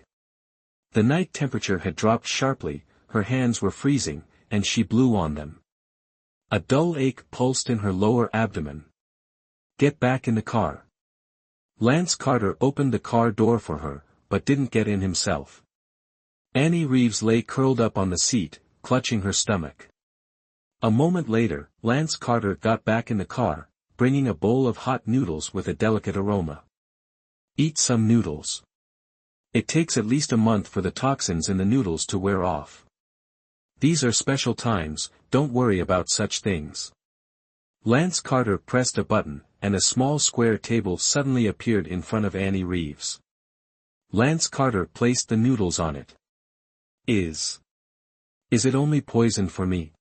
The night temperature had dropped sharply, her hands were freezing, and she blew on them. A dull ache pulsed in her lower abdomen. Get back in the car. Lance Carter opened the car door for her, but didn't get in himself. Annie Reeves lay curled up on the seat, clutching her stomach. A moment later, Lance Carter got back in the car, bringing a bowl of hot noodles with a delicate aroma. Eat some noodles. It takes at least a month for the toxins in the noodles to wear off. These are special times, don't worry about such things. Lance Carter pressed a button, and a small square table suddenly appeared in front of Annie Reeves. Lance Carter placed the noodles on it. Is it only poison for me?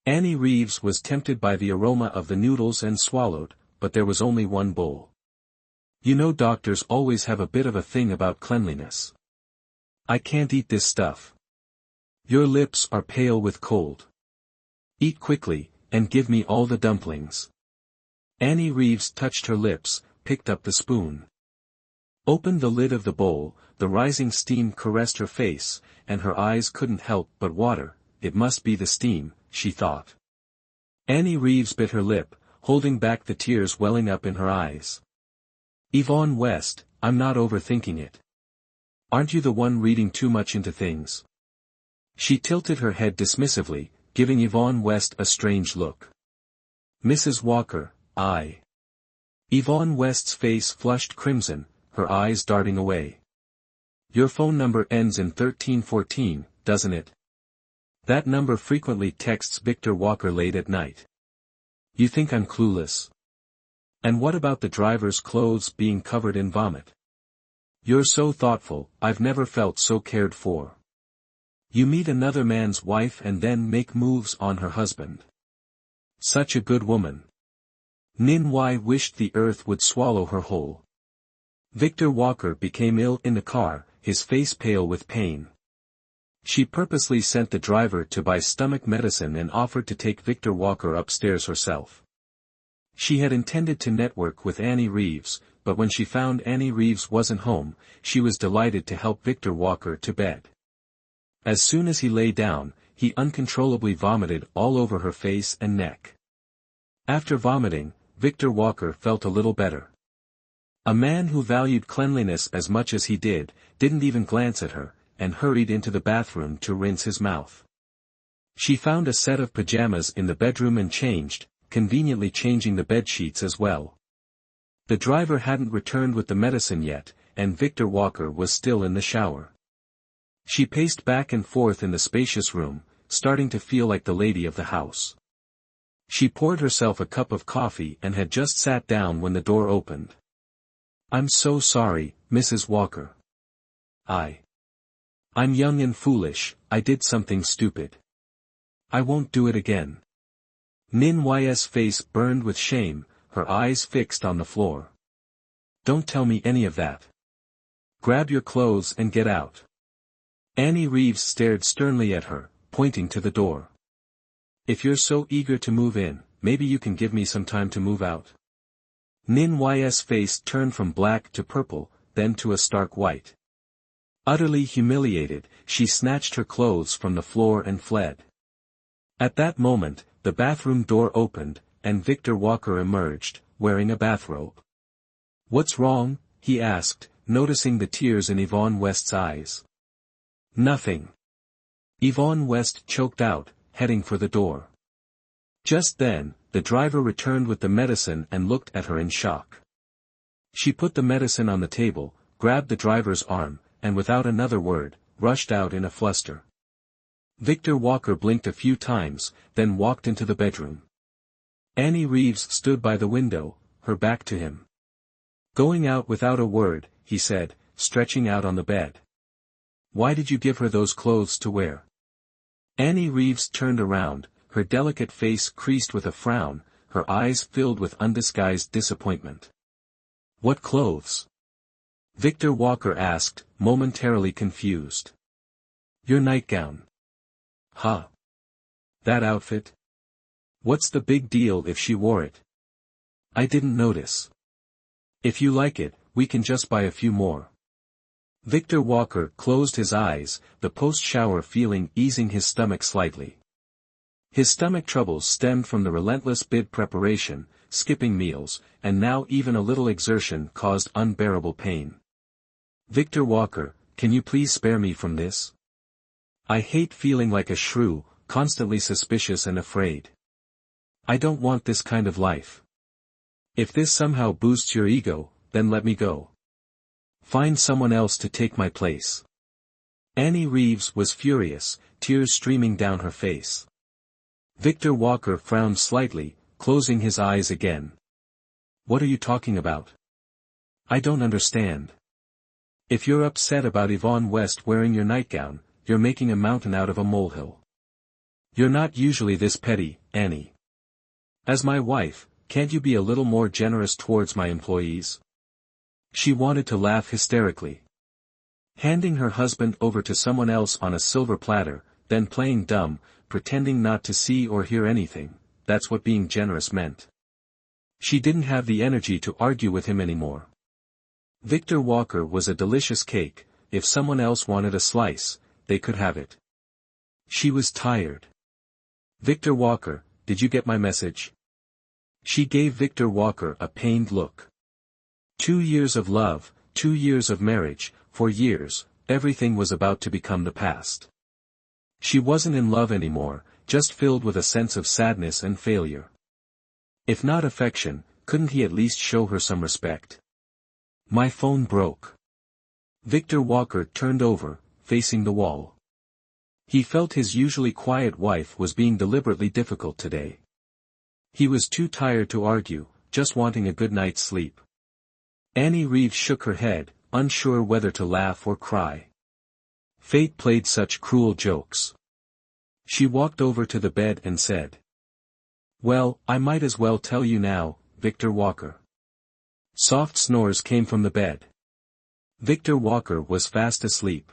Annie Reeves was tempted by the aroma of the noodles and swallowed, but there was only one bowl. You know, doctors always have a bit of a thing about cleanliness. I can't eat this stuff. Your lips are pale with cold. Eat quickly, and give me all the dumplings. Annie Reeves touched her lips, picked up the spoon. Opened the lid of the bowl, the rising steam caressed her face, and her eyes couldn't help but water. It must be the steam, she thought. Annie Reeves bit her lip, holding back the tears welling up in her eyes. Yvonne West, I'm not overthinking it. Aren't you the one reading too much into things? She tilted her head dismissively, giving Yvonne West a strange look. Mrs. Walker, I. Yvonne West's face flushed crimson, her eyes darting away. Your phone number ends in 1314, doesn't it? That number frequently texts Victor Walker late at night. You think I'm clueless? And what about the driver's clothes being covered in vomit? You're so thoughtful, I've never felt so cared for. You meet another man's wife and then make moves on her husband. Such a good woman. Manhwa wished the earth would swallow her whole. Victor Walker became ill in the car, his face pale with pain. She purposely sent the driver to buy stomach medicine and offered to take Victor Walker upstairs herself. She had intended to network with Annie Reeves, but when she found Annie Reeves wasn't home, she was delighted to help Victor Walker to bed. As soon as he lay down, he uncontrollably vomited all over her face and neck. After vomiting, Victor Walker felt a little better. A man who valued cleanliness as much as he didn't even glance at her, and hurried into the bathroom to rinse his mouth. She found a set of pajamas in the bedroom and changed, conveniently changing the bedsheets as well. The driver hadn't returned with the medicine yet, and Victor Walker was still in the shower. She paced back and forth in the spacious room, starting to feel like the lady of the house. She poured herself a cup of coffee and had just sat down when the door opened. I'm so sorry, Mrs. Walker. I'm young and foolish, I did something stupid. I won't do it again. Nin's face burned with shame, her eyes fixed on the floor. Don't tell me any of that. Grab your clothes and get out. Annie Reeves stared sternly at her, pointing to the door. If you're so eager to move in, maybe you can give me some time to move out. Nin's face turned from black to purple, then to a stark white. Utterly humiliated, she snatched her clothes from the floor and fled. At that moment, the bathroom door opened, and Victor Walker emerged, wearing a bathrobe. What's wrong? He asked, noticing the tears in Yvonne West's eyes. Nothing. Yvonne West choked out, heading for the door. Just then, the driver returned with the medicine and looked at her in shock. She put the medicine on the table, grabbed the driver's arm, and without another word, rushed out in a fluster. Victor Walker blinked a few times, then walked into the bedroom. Annie Reeves stood by the window, her back to him. Going out without a word, he said, stretching out on the bed. Why did you give her those clothes to wear? Annie Reeves turned around, her delicate face creased with a frown, her eyes filled with undisguised disappointment. What clothes? Victor Walker asked, momentarily confused. Your nightgown. Huh? That outfit? What's the big deal if she wore it? I didn't notice. If you like it, we can just buy a few more. Victor Walker closed his eyes, the post-shower feeling easing his stomach slightly. His stomach troubles stemmed from the relentless bid preparation, skipping meals, and now even a little exertion caused unbearable pain. Victor Walker, can you please spare me from this? I hate feeling like a shrew, constantly suspicious and afraid. I don't want this kind of life. If this somehow boosts your ego, then let me go. Find someone else to take my place. Annie Reeves was furious, tears streaming down her face. Victor Walker frowned slightly, closing his eyes again. What are you talking about? I don't understand. If you're upset about Yvonne West wearing your nightgown, you're making a mountain out of a molehill. You're not usually this petty, Annie. As my wife, can't you be a little more generous towards my employees? She wanted to laugh hysterically. Handing her husband over to someone else on a silver platter, then playing dumb, pretending not to see or hear anything, that's what being generous meant. She didn't have the energy to argue with him anymore. Victor Walker was a delicious cake, if someone else wanted a slice, they could have it. She was tired. Victor Walker, did you get my message? She gave Victor Walker a pained look. 2 years of love, 2 years of marriage, for years, everything was about to become the past. She wasn't in love anymore, just filled with a sense of sadness and failure. If not affection, couldn't he at least show her some respect? My phone broke. Victor Walker turned over, facing the wall. He felt his usually quiet wife was being deliberately difficult today. He was too tired to argue, just wanting a good night's sleep. Annie Reeves shook her head, unsure whether to laugh or cry. Fate played such cruel jokes. She walked over to the bed and said. Well, I might as well tell you now, Victor Walker. Soft snores came from the bed. Victor Walker was fast asleep.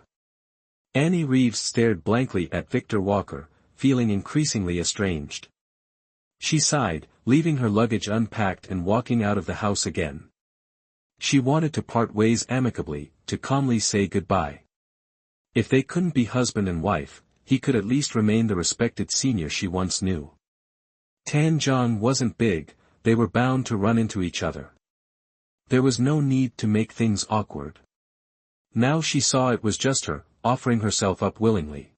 Annie Reeves stared blankly at Victor Walker, feeling increasingly estranged. She sighed, leaving her luggage unpacked and walking out of the house again. She wanted to part ways amicably, to calmly say goodbye. If they couldn't be husband and wife, he could at least remain the respected senior she once knew. Tanjong wasn't big, they were bound to run into each other. There was no need to make things awkward. Now she saw it was just her, offering herself up willingly.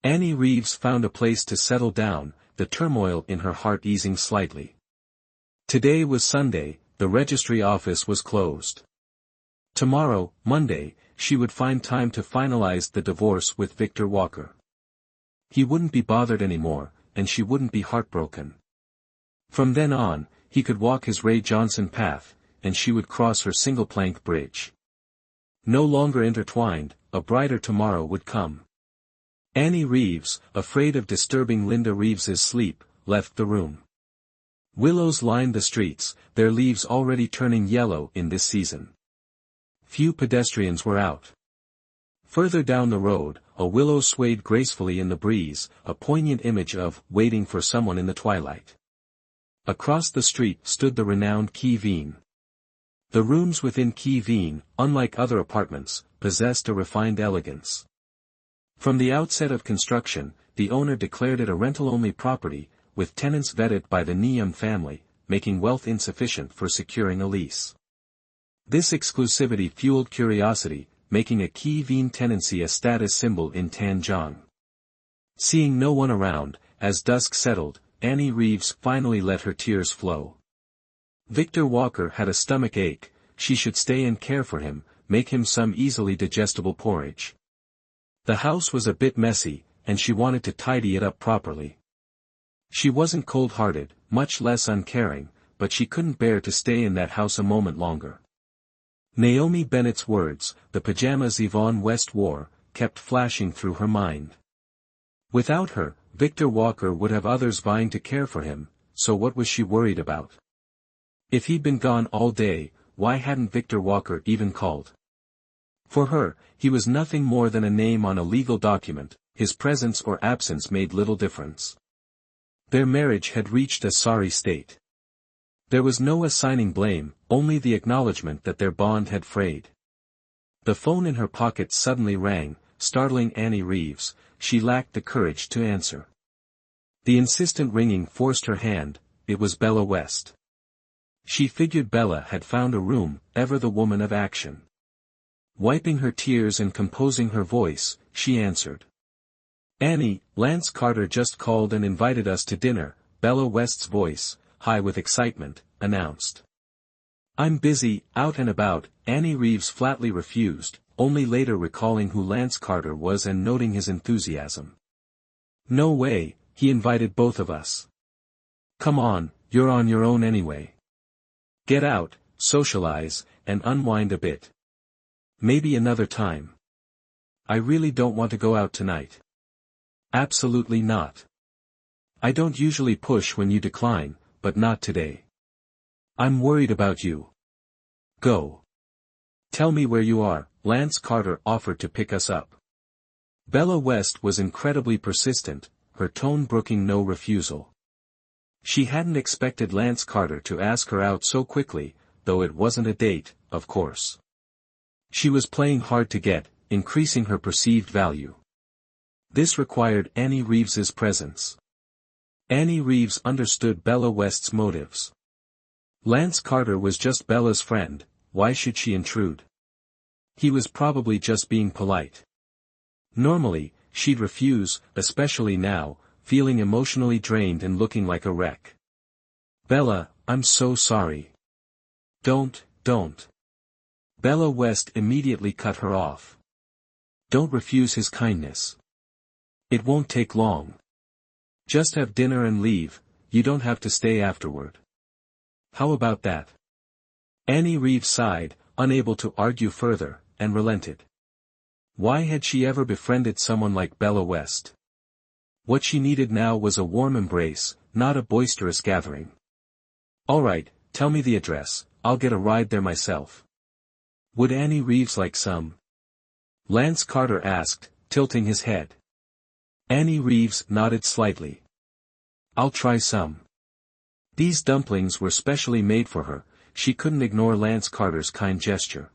Annie Reeves found a place to settle down, the turmoil in her heart easing slightly. Today was Sunday, the registry office was closed. Tomorrow, Monday, she would find time to finalize the divorce with Victor Walker. He wouldn't be bothered anymore, and she wouldn't be heartbroken. From then on, he could walk his Ray Johnson path, and she would cross her single-plank bridge. No longer intertwined, a brighter tomorrow would come. Annie Reeves, afraid of disturbing Linda Reeves's sleep, left the room. Willows lined the streets, their leaves already turning yellow in this season. Few pedestrians were out. Further down the road, a willow swayed gracefully in the breeze, a poignant image of waiting for someone in the twilight. Across the street stood the renowned Chieu Tieu. The rooms within Chieu Tieu, unlike other apartments, possessed a refined elegance. From the outset of construction, the owner declared it a rental-only property, with tenants vetted by the Neum family, making wealth insufficient for securing a lease. This exclusivity fueled curiosity, making a Chieu Tieu tenancy a status symbol in Tanjong. Seeing no one around, as dusk settled, Annie Reeves finally let her tears flow. Victor Walker had a stomach ache, she should stay and care for him, make him some easily digestible porridge. The house was a bit messy, and she wanted to tidy it up properly. She wasn't cold-hearted, much less uncaring, but she couldn't bear to stay in that house a moment longer. Naomi Bennett's words, the pajamas Yvonne West wore, kept flashing through her mind. Without her, Victor Walker would have others vying to care for him, so what was she worried about? If he'd been gone all day, why hadn't Victor Walker even called? For her, he was nothing more than a name on a legal document, his presence or absence made little difference. Their marriage had reached a sorry state. There was no assigning blame, only the acknowledgement that their bond had frayed. The phone in her pocket suddenly rang, startling Annie Reeves. She lacked the courage to answer. The insistent ringing forced her hand. It was Bella West. She figured Bella had found a room, ever the woman of action. Wiping her tears and composing her voice, she answered. "Annie, Lance Carter just called and invited us to dinner," Bella West's voice, high with excitement, announced. "I'm busy, out and about," Annie Reeves flatly refused, only later recalling who Lance Carter was and noting his enthusiasm. "No way, he invited both of us. Come on, you're on your own anyway. Get out, socialize, and unwind a bit. Maybe another time. I really don't want to go out tonight." "Absolutely not. I don't usually push when you decline, but not today. I'm worried about you. Go. Tell me where you are." Lance Carter offered to pick us up. Bella West was incredibly persistent, her tone brooking no refusal. She hadn't expected Lance Carter to ask her out so quickly, though it wasn't a date, of course. She was playing hard to get, increasing her perceived value. This required Annie Reeves's presence. Annie Reeves understood Bella West's motives. Lance Carter was just Bella's friend, why should she intrude? He was probably just being polite. Normally, she'd refuse, especially now, feeling emotionally drained and looking like a wreck. "Bella, I'm so sorry." Don't. Bella West immediately cut her off. "Don't refuse his kindness. It won't take long. Just have dinner and leave, you don't have to stay afterward. How about that?" Annie Reeves sighed, unable to argue further, and relented. Why had she ever befriended someone like Bella West? What she needed now was a warm embrace, not a boisterous gathering. "All right, tell me the address, I'll get a ride there myself." "Would Annie Reeves like some?" Lance Carter asked, tilting his head. Annie Reeves nodded slightly. "I'll try some." These dumplings were specially made for her, she couldn't ignore Lance Carter's kind gesture.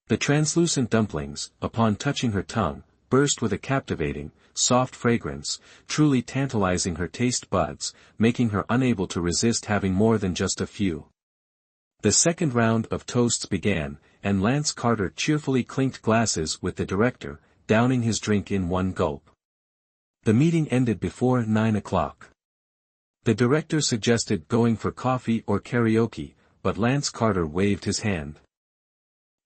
The translucent dumplings, upon touching her tongue, burst with a captivating, soft fragrance, truly tantalizing her taste buds, making her unable to resist having more than just a few. The second round of toasts began, and Lance Carter cheerfully clinked glasses with the director, downing his drink in one gulp. The meeting ended before 9 o'clock. The director suggested going for coffee or karaoke, but Lance Carter waved his hand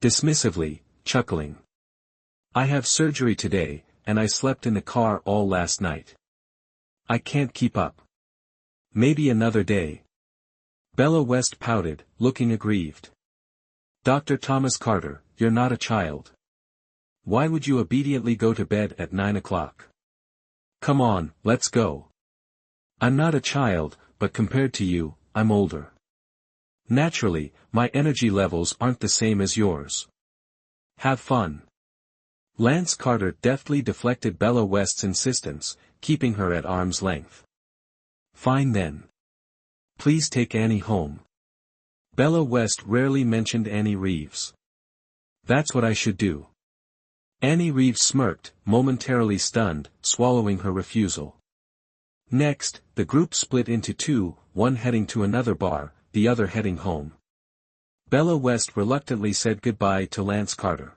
dismissively, chuckling. "I have surgery today, and I slept in the car all last night. I can't keep up. Maybe another day." Bella West pouted, looking aggrieved. "Dr. Thomas Carter, you're not a child. Why would you obediently go to bed at 9 o'clock? Come on, let's go. I'm not a child, but compared to you, I'm older. Naturally, my energy levels aren't the same as yours. Have fun. Lance Carter deftly deflected Bella West's insistence, keeping her at arm's length. Fine then. Please take Annie home. Bella West rarely mentioned Annie Reeves. That's what I should do. Annie Reeves smirked, momentarily stunned, swallowing her refusal. Next, the group split into two, one heading to another bar, the other heading home. Bella West reluctantly said goodbye to Lance Carter.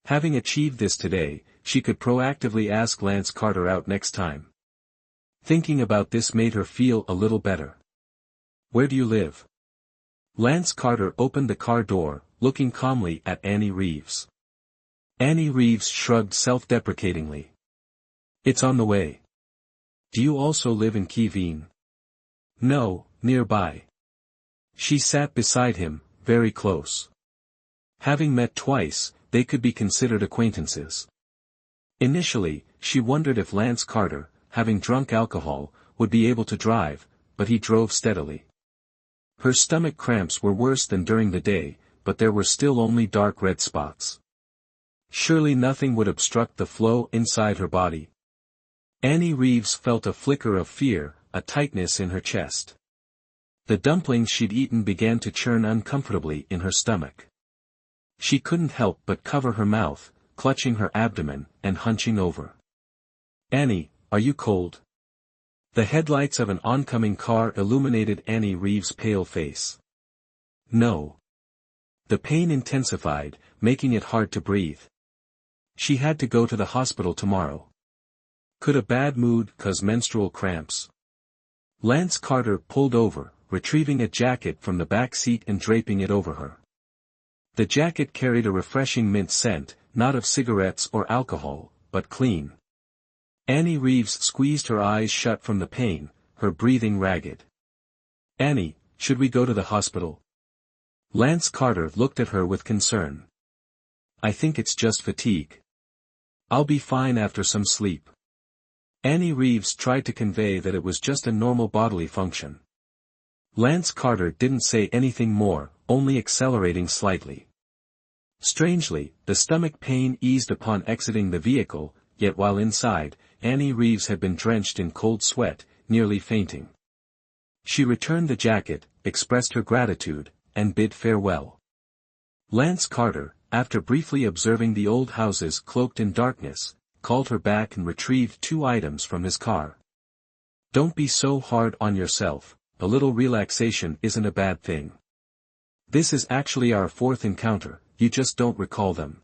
Having achieved this today, she could proactively ask Lance Carter out next time. Thinking about this made her feel a little better. Where do you live? Lance Carter opened the car door, looking calmly at Annie Reeves. Annie Reeves shrugged self-deprecatingly. It's on the way. Do you also live in Kevin? No, nearby. She sat beside him, very close. Having met twice, they could be considered acquaintances. Initially, she wondered if Lance Carter, having drunk alcohol, would be able to drive, but he drove steadily. Her stomach cramps were worse than during the day, but there were still only dark red spots. Surely nothing would obstruct the flow inside her body. Annie Reeves felt a flicker of fear, a tightness in her chest. The dumplings she'd eaten began to churn uncomfortably in her stomach. She couldn't help but cover her mouth, clutching her abdomen, and hunching over. Annie, are you cold? The headlights of an oncoming car illuminated Annie Reeves' pale face. No. The pain intensified, making it hard to breathe. She had to go to the hospital tomorrow. Could a bad mood cause menstrual cramps? Lance Carter pulled over, retrieving a jacket from the back seat and draping it over her. The jacket carried a refreshing mint scent, not of cigarettes or alcohol, but clean. Annie Reeves squeezed her eyes shut from the pain, her breathing ragged. Annie, should we go to the hospital? Lance Carter looked at her with concern. I think it's just fatigue. I'll be fine after some sleep. Annie Reeves tried to convey that it was just a normal bodily function. Lance Carter didn't say anything more, only accelerating slightly. Strangely, the stomach pain eased upon exiting the vehicle, yet while inside, Annie Reeves had been drenched in cold sweat, nearly fainting. She returned the jacket, expressed her gratitude, and bid farewell. Lance Carter, after briefly observing the old houses cloaked in darkness, called her back and retrieved 2 items from his car. Don't be so hard on yourself, a little relaxation isn't a bad thing. This is actually our 4th encounter, you just don't recall them.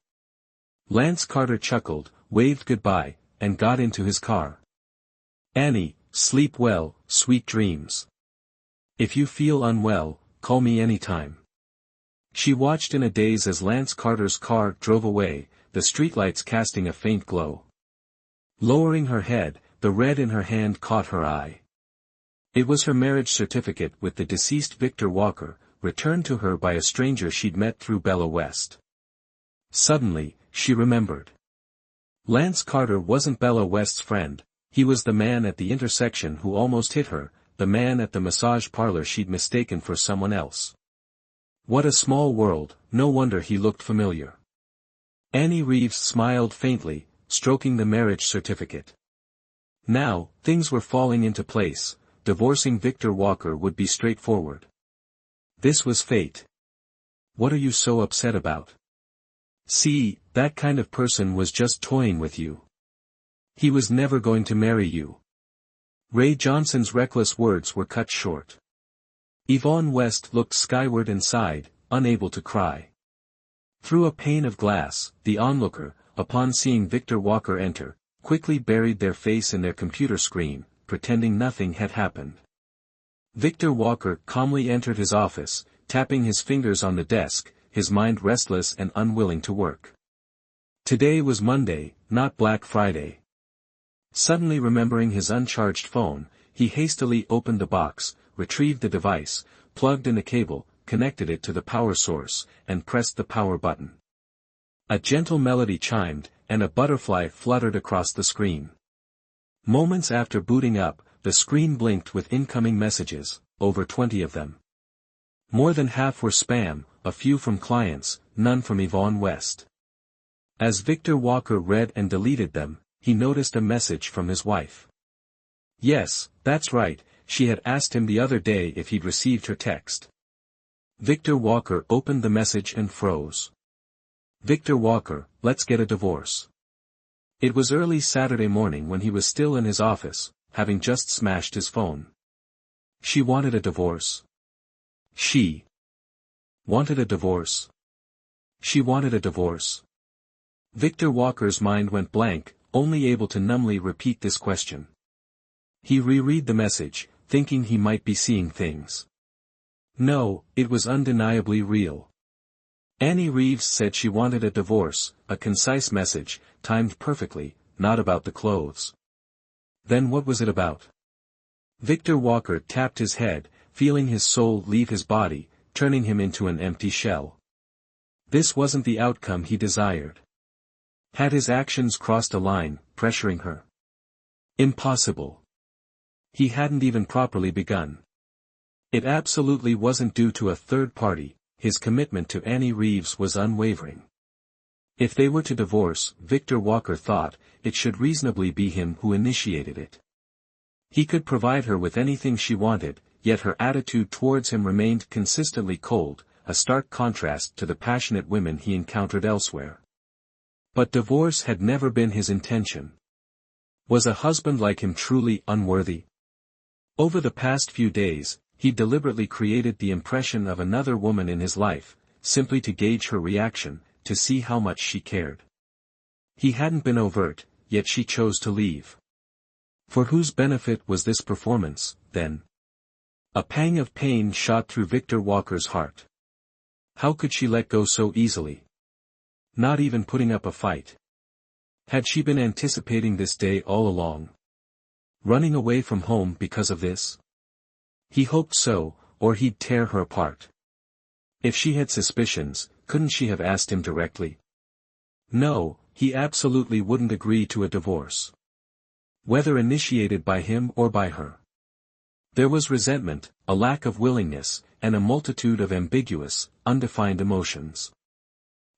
Lance Carter chuckled, waved goodbye, and got into his car. Annie, sleep well, sweet dreams. If you feel unwell, call me anytime. She watched in a daze as Lance Carter's car drove away, the streetlights casting a faint glow. Lowering her head, the red in her hand caught her eye. It was her marriage certificate with the deceased Victor Walker, returned to her by a stranger she'd met through Bella West. Suddenly, she remembered. Lance Carter wasn't Bella West's friend, he was the man at the intersection who almost hit her, the man at the massage parlor she'd mistaken for someone else. What a small world, no wonder he looked familiar. Annie Reeves smiled faintly, stroking the marriage certificate. Now, things were falling into place, divorcing Victor Walker would be straightforward. This was fate. What are you so upset about? See, that kind of person was just toying with you. He was never going to marry you. Ray Johnson's reckless words were cut short. Yvonne West looked skyward and sighed, unable to cry. Through a pane of glass, the onlooker, upon seeing Victor Walker enter, quickly buried their face in their computer screen, pretending nothing had happened. Victor Walker calmly entered his office, tapping his fingers on the desk, his mind restless and unwilling to work. Today was Monday, not Black Friday. Suddenly remembering his uncharged phone, he hastily opened the box, retrieved the device, plugged in the cable, connected it to the power source, and pressed the power button. A gentle melody chimed, and a butterfly fluttered across the screen. Moments after booting up, the screen blinked with incoming messages, over 20 of them. More than half were spam, a few from clients, none from Yvonne West. As Victor Walker read and deleted them, he noticed a message from his wife. Yes, that's right, she had asked him the other day if he'd received her text. Victor Walker opened the message and froze. Victor Walker, let's get a divorce. It was early Saturday morning when he was still in his office, having just smashed his phone. She wanted a divorce. She wanted a divorce. She wanted a divorce. Victor Walker's mind went blank, only able to numbly repeat this question. He reread the message, thinking he might be seeing things. No, it was undeniably real. Annie Reeves said she wanted a divorce, a concise message, timed perfectly, not about the clothes. Then what was it about? Victor Walker tapped his head, feeling his soul leave his body, turning him into an empty shell. This wasn't the outcome he desired. Had his actions crossed a line, pressuring her? Impossible. He hadn't even properly begun. It absolutely wasn't due to a third party, his commitment to Annie Reeves was unwavering. If they were to divorce, Victor Walker thought, it should reasonably be him who initiated it. He could provide her with anything she wanted, yet her attitude towards him remained consistently cold, a stark contrast to the passionate women he encountered elsewhere. But divorce had never been his intention. Was a husband like him truly unworthy? Over the past few days, he deliberately created the impression of another woman in his life, simply to gauge her reaction, to see how much she cared. He hadn't been overt, yet she chose to leave. For whose benefit was this performance, then? A pang of pain shot through Victor Walker's heart. How could she let go so easily? Not even putting up a fight. Had she been anticipating this day all along? Running away from home because of this? He hoped so, or he'd tear her apart. If she had suspicions, couldn't she have asked him directly? No, he absolutely wouldn't agree to a divorce. Whether initiated by him or by her. There was resentment, a lack of willingness, and a multitude of ambiguous, undefined emotions.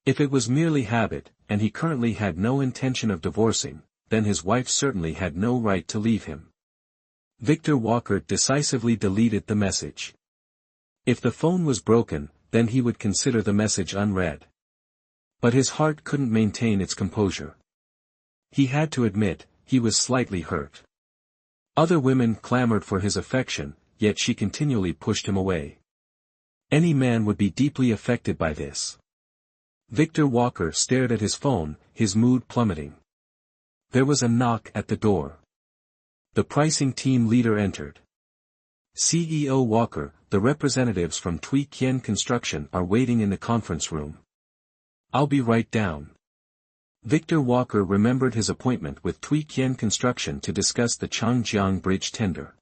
If it was merely habit, and he currently had no intention of divorcing, then his wife certainly had no right to leave him. Victor Walker decisively deleted the message. If the phone was broken, then he would consider the message unread. But his heart couldn't maintain its composure. He had to admit, he was slightly hurt. Other women clamored for his affection, yet she continually pushed him away. Any man would be deeply affected by this. Victor Walker stared at his phone, his mood plummeting. There was a knock at the door. The pricing team leader entered. CEO Walker, the representatives from Tuyen Construction are waiting in the conference room. I'll be right down. Victor Walker remembered his appointment with Tuyen Construction to discuss the Changjiang Bridge tender.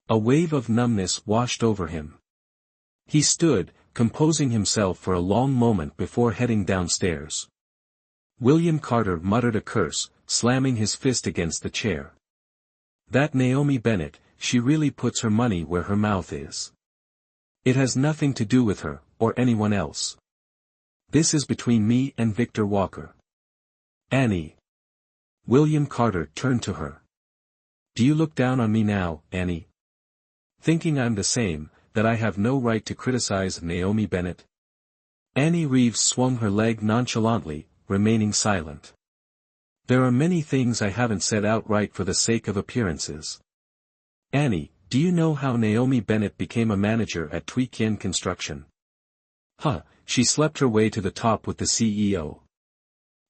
A wave of numbness washed over him. He stood, composing himself for a long moment before heading downstairs. William Carter muttered a curse, slamming his fist against the chair. That Naomi Bennett, she really puts her money where her mouth is. It has nothing to do with her, or anyone else. This is between me and Victor Walker. Annie. William Carter turned to her. Do you look down on me now, Annie? Thinking I'm the same, that I have no right to criticize Naomi Bennett? Annie Reeves swung her leg nonchalantly, remaining silent. There are many things I haven't said outright for the sake of appearances. Annie, do you know how Naomi Bennett became a manager at Tuyen Construction? She slept her way to the top with the CEO.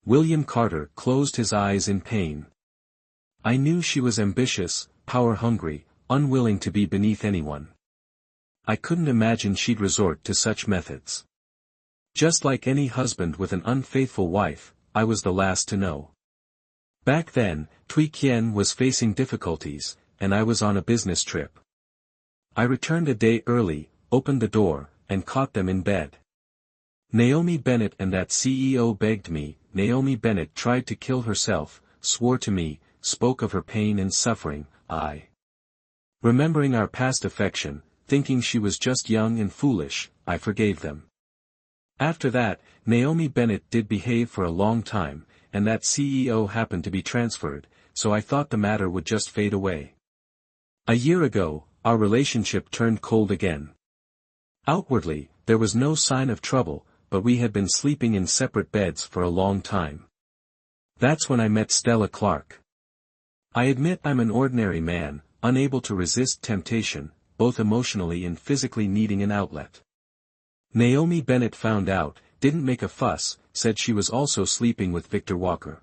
William Carter closed his eyes in pain. I knew she was ambitious, power-hungry, unwilling to be beneath anyone. I couldn't imagine she'd resort to such methods. Just like any husband with an unfaithful wife, I was the last to know. Back then, Tuyen was facing difficulties, and I was on a business trip. I returned a day early, opened the door, and caught them in bed. Naomi Bennett and that CEO begged me. Naomi Bennett tried to kill herself, swore to me, spoke of her pain and suffering, remembering our past affection, thinking she was just young and foolish, I forgave them. After that, Naomi Bennett did behave for a long time, and that CEO happened to be transferred, so I thought the matter would just fade away. A year ago, our relationship turned cold again. Outwardly, there was no sign of trouble, but we had been sleeping in separate beds for a long time. That's when I met Stella Clark. I admit I'm an ordinary man, unable to resist temptation, both emotionally and physically needing an outlet. Naomi Bennett found out, didn't make a fuss, said she was also sleeping with Victor Walker.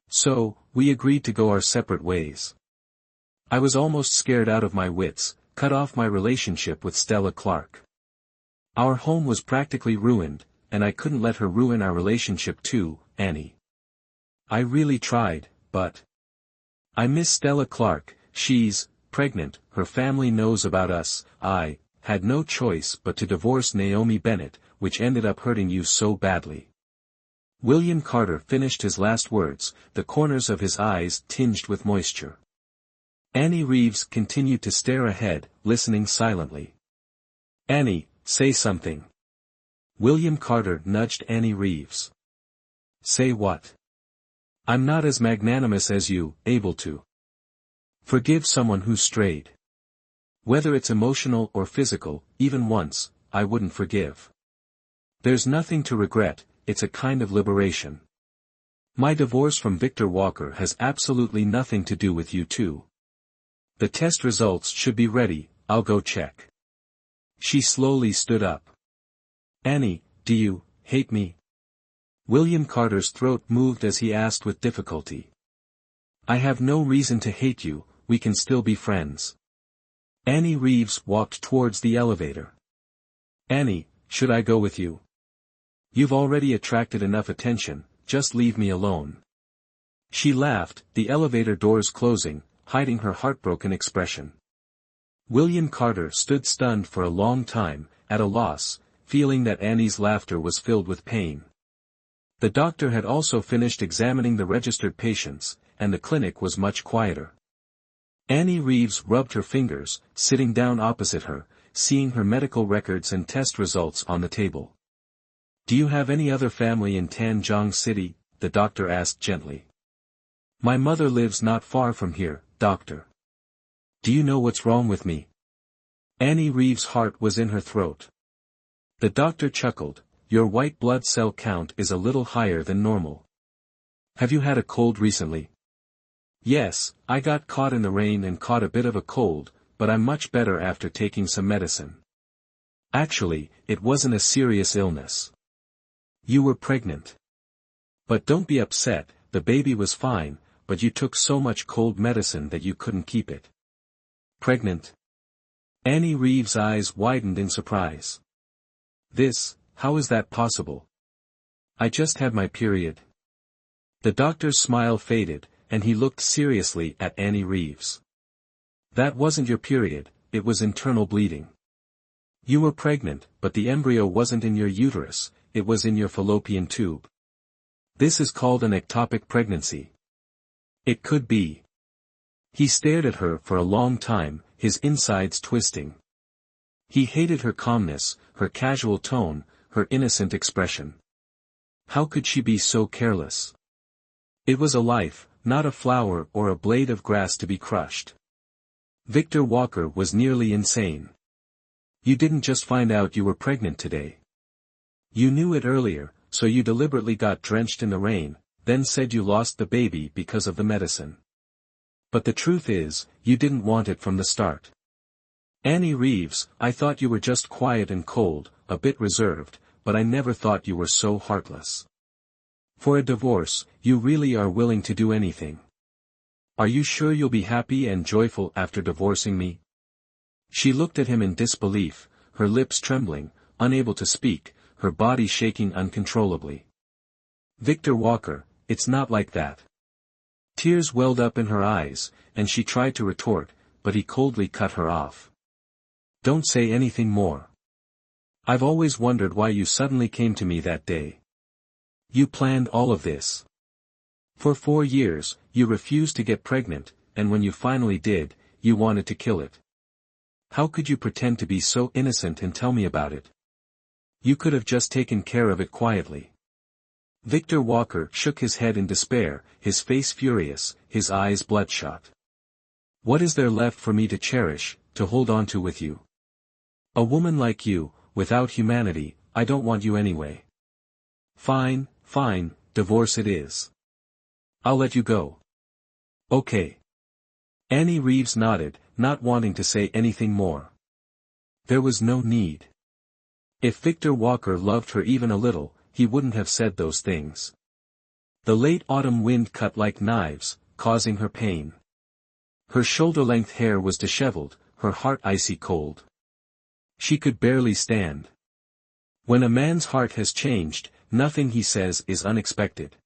So, we agreed to go our separate ways. I was almost scared out of my wits, cut off my relationship with Stella Clark. Our home was practically ruined, and I couldn't let her ruin our relationship too, Annie. I really tried, but I miss Stella Clark. She's pregnant, her family knows about us. I had no choice but to divorce Naomi Bennett, which ended up hurting you so badly. William Carter finished his last words, the corners of his eyes tinged with moisture. Annie Reeves continued to stare ahead, listening silently. Annie, say something. William Carter nudged Annie Reeves. Say what? I'm not as magnanimous as you, able to forgive someone who strayed. Whether it's emotional or physical, even once, I wouldn't forgive. There's nothing to regret, it's a kind of liberation. My divorce from Victor Walker has absolutely nothing to do with you two. The test results should be ready, I'll go check. She slowly stood up. Annie, do you hate me? William Carter's throat moved as he asked with difficulty. I have no reason to hate you, we can still be friends. Annie Reeves walked towards the elevator. Annie, should I go with you? You've already attracted enough attention, just leave me alone. She laughed, the elevator doors closing, hiding her heartbroken expression. William Carter stood stunned for a long time, at a loss, feeling that Annie's laughter was filled with pain. The doctor had also finished examining the registered patients, and the clinic was much quieter. Annie Reeves rubbed her fingers, sitting down opposite her, seeing her medical records and test results on the table. Do you have any other family in Tanjong City? The doctor asked gently. My mother lives not far from here, doctor. Do you know what's wrong with me? Annie Reeves' heart was in her throat. The doctor chuckled, your white blood cell count is a little higher than normal. Have you had a cold recently? Yes, I got caught in the rain and caught a bit of a cold, but I'm much better after taking some medicine. Actually, it wasn't a serious illness. You were pregnant. But don't be upset, the baby was fine, but you took so much cold medicine that you couldn't keep it. Pregnant? Annie Reeves' eyes widened in surprise. How is that possible? I just had my period. The doctor's smile faded, and he looked seriously at Annie Reeves. That wasn't your period, it was internal bleeding. You were pregnant, but the embryo wasn't in your uterus, it was in your fallopian tube. This is called an ectopic pregnancy. It could be. He stared at her for a long time, his insides twisting. He hated her calmness, her casual tone, her innocent expression. How could she be so careless? It was a life, not a flower or a blade of grass to be crushed. Victor Walker was nearly insane. You didn't just find out you were pregnant today. You knew it earlier, so you deliberately got drenched in the rain, then said you lost the baby because of the medicine. But the truth is, you didn't want it from the start. Annie Reeves, I thought you were just quiet and cold, a bit reserved, but I never thought you were so heartless. For a divorce, you really are willing to do anything. Are you sure you'll be happy and joyful after divorcing me? She looked at him in disbelief, her lips trembling, unable to speak, her body shaking uncontrollably. Victor Walker, it's not like that. Tears welled up in her eyes, and she tried to retort, but he coldly cut her off. Don't say anything more. I've always wondered why you suddenly came to me that day. You planned all of this. For 4 years, you refused to get pregnant, and when you finally did, you wanted to kill it. How could you pretend to be so innocent and tell me about it? You could have just taken care of it quietly. Victor Walker shook his head in despair, his face furious, his eyes bloodshot. What is there left for me to cherish, to hold on to with you? A woman like you, without humanity, I don't want you anyway. Fine, fine, divorce it is. I'll let you go. Okay. Annie Reeves nodded, not wanting to say anything more. There was no need. If Victor Walker loved her even a little, he wouldn't have said those things. The late autumn wind cut like knives, causing her pain. Her shoulder-length hair was disheveled, her heart icy cold. She could barely stand. When a man's heart has changed, nothing he says is unexpected.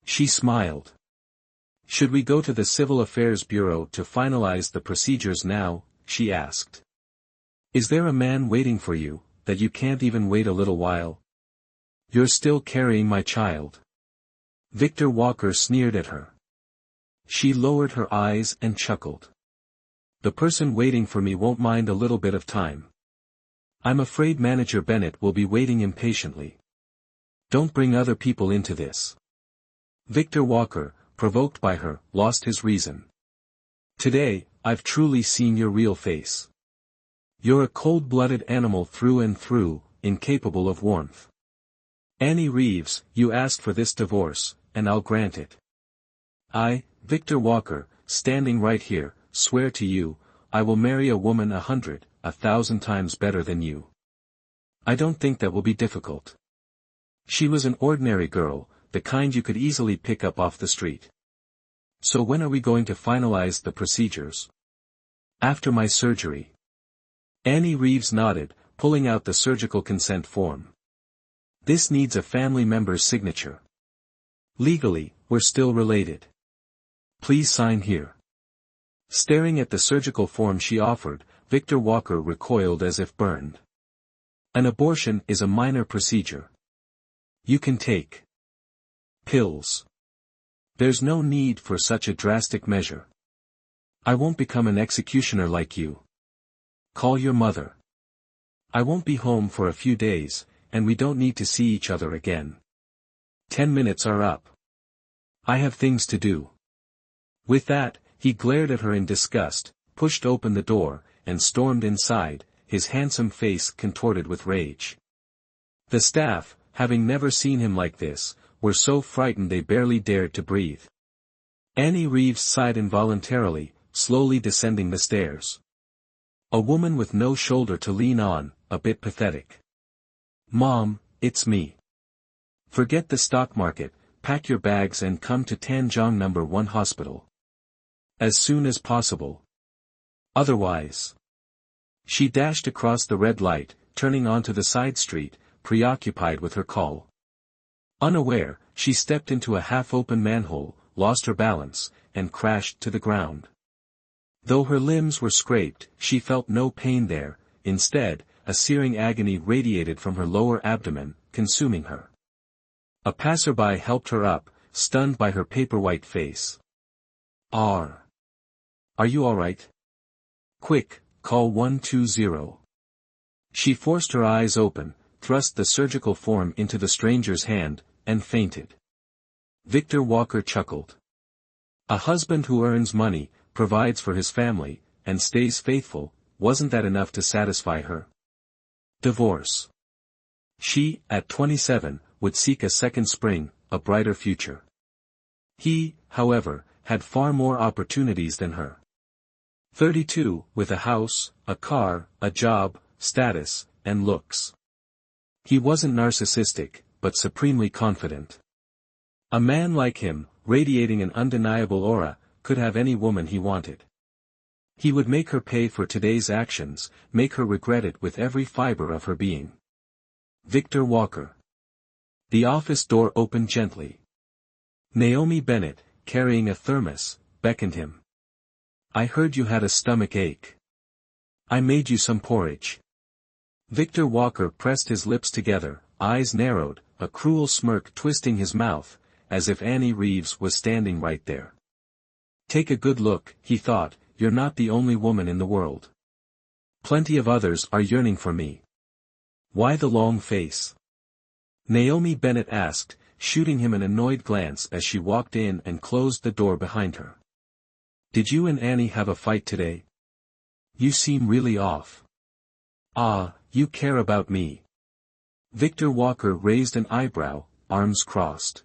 She smiled. Should we go to the Civil Affairs Bureau to finalize the procedures now? She asked. Is there a man waiting for you, that you can't even wait a little while? You're still carrying my child. Victor Walker sneered at her. She lowered her eyes and chuckled. The person waiting for me won't mind a little bit of time. I'm afraid Manager Bennett will be waiting impatiently. Don't bring other people into this. Victor Walker, provoked by her, lost his reason. Today, I've truly seen your real face. You're a cold-blooded animal through and through, incapable of warmth. Annie Reeves, you asked for this divorce, and I'll grant it. I, Victor Walker, standing right here, swear to you, I will marry a woman 100, 1,000 times better than you. I don't think that will be difficult. She was an ordinary girl, the kind you could easily pick up off the street. So when are we going to finalize the procedures? After my surgery. Annie Reeves nodded, pulling out the surgical consent form. This needs a family member's signature. Legally, we're still related. Please sign here. Staring at the surgical form she offered, Victor Walker recoiled as if burned. An abortion is a minor procedure. You can take pills. There's no need for such a drastic measure. I won't become an executioner like you. Call your mother. I won't be home for a few days, and we don't need to see each other again. 10 minutes are up. I have things to do. With that, he glared at her in disgust, pushed open the door, and stormed inside, his handsome face contorted with rage. The staff, having never seen him like this, were so frightened they barely dared to breathe. Annie Reeves sighed involuntarily, slowly descending the stairs. A woman with no shoulder to lean on, a bit pathetic. Mom, it's me. Forget the stock market, pack your bags and come to Tanjong No. 1 hospital. As soon as possible. Otherwise. She dashed across the red light, turning onto the side street, preoccupied with her call. Unaware, she stepped into a half-open manhole, lost her balance, and crashed to the ground. Though her limbs were scraped, she felt no pain there. Instead, a searing agony radiated from her lower abdomen, consuming her. A passerby helped her up, stunned by her paper-white face. Are you alright? Quick, call 120. She forced her eyes open, thrust the surgical form into the stranger's hand, and fainted. Victor Walker chuckled. A husband who earns money, provides for his family, and stays faithful, wasn't that enough to satisfy her? Divorce. She, at 27, would seek a second spring, a brighter future. He, however, had far more opportunities than her. 32, with a house, a car, a job, status, and looks. He wasn't narcissistic, but supremely confident. A man like him, radiating an undeniable aura, could have any woman he wanted. He would make her pay for today's actions, make her regret it with every fiber of her being. Victor Walker. The office door opened gently. Naomi Bennett, carrying a thermos, beckoned him. I heard you had a stomach ache. I made you some porridge. Victor Walker pressed his lips together, eyes narrowed, a cruel smirk twisting his mouth, as if Annie Reeves was standing right there. Take a good look, he thought, you're not the only woman in the world. Plenty of others are yearning for me. Why the long face? Naomi Bennett asked, shooting him an annoyed glance as she walked in and closed the door behind her. Did you and Annie have a fight today? You seem really off. Ah, you care about me. Victor Walker raised an eyebrow, arms crossed.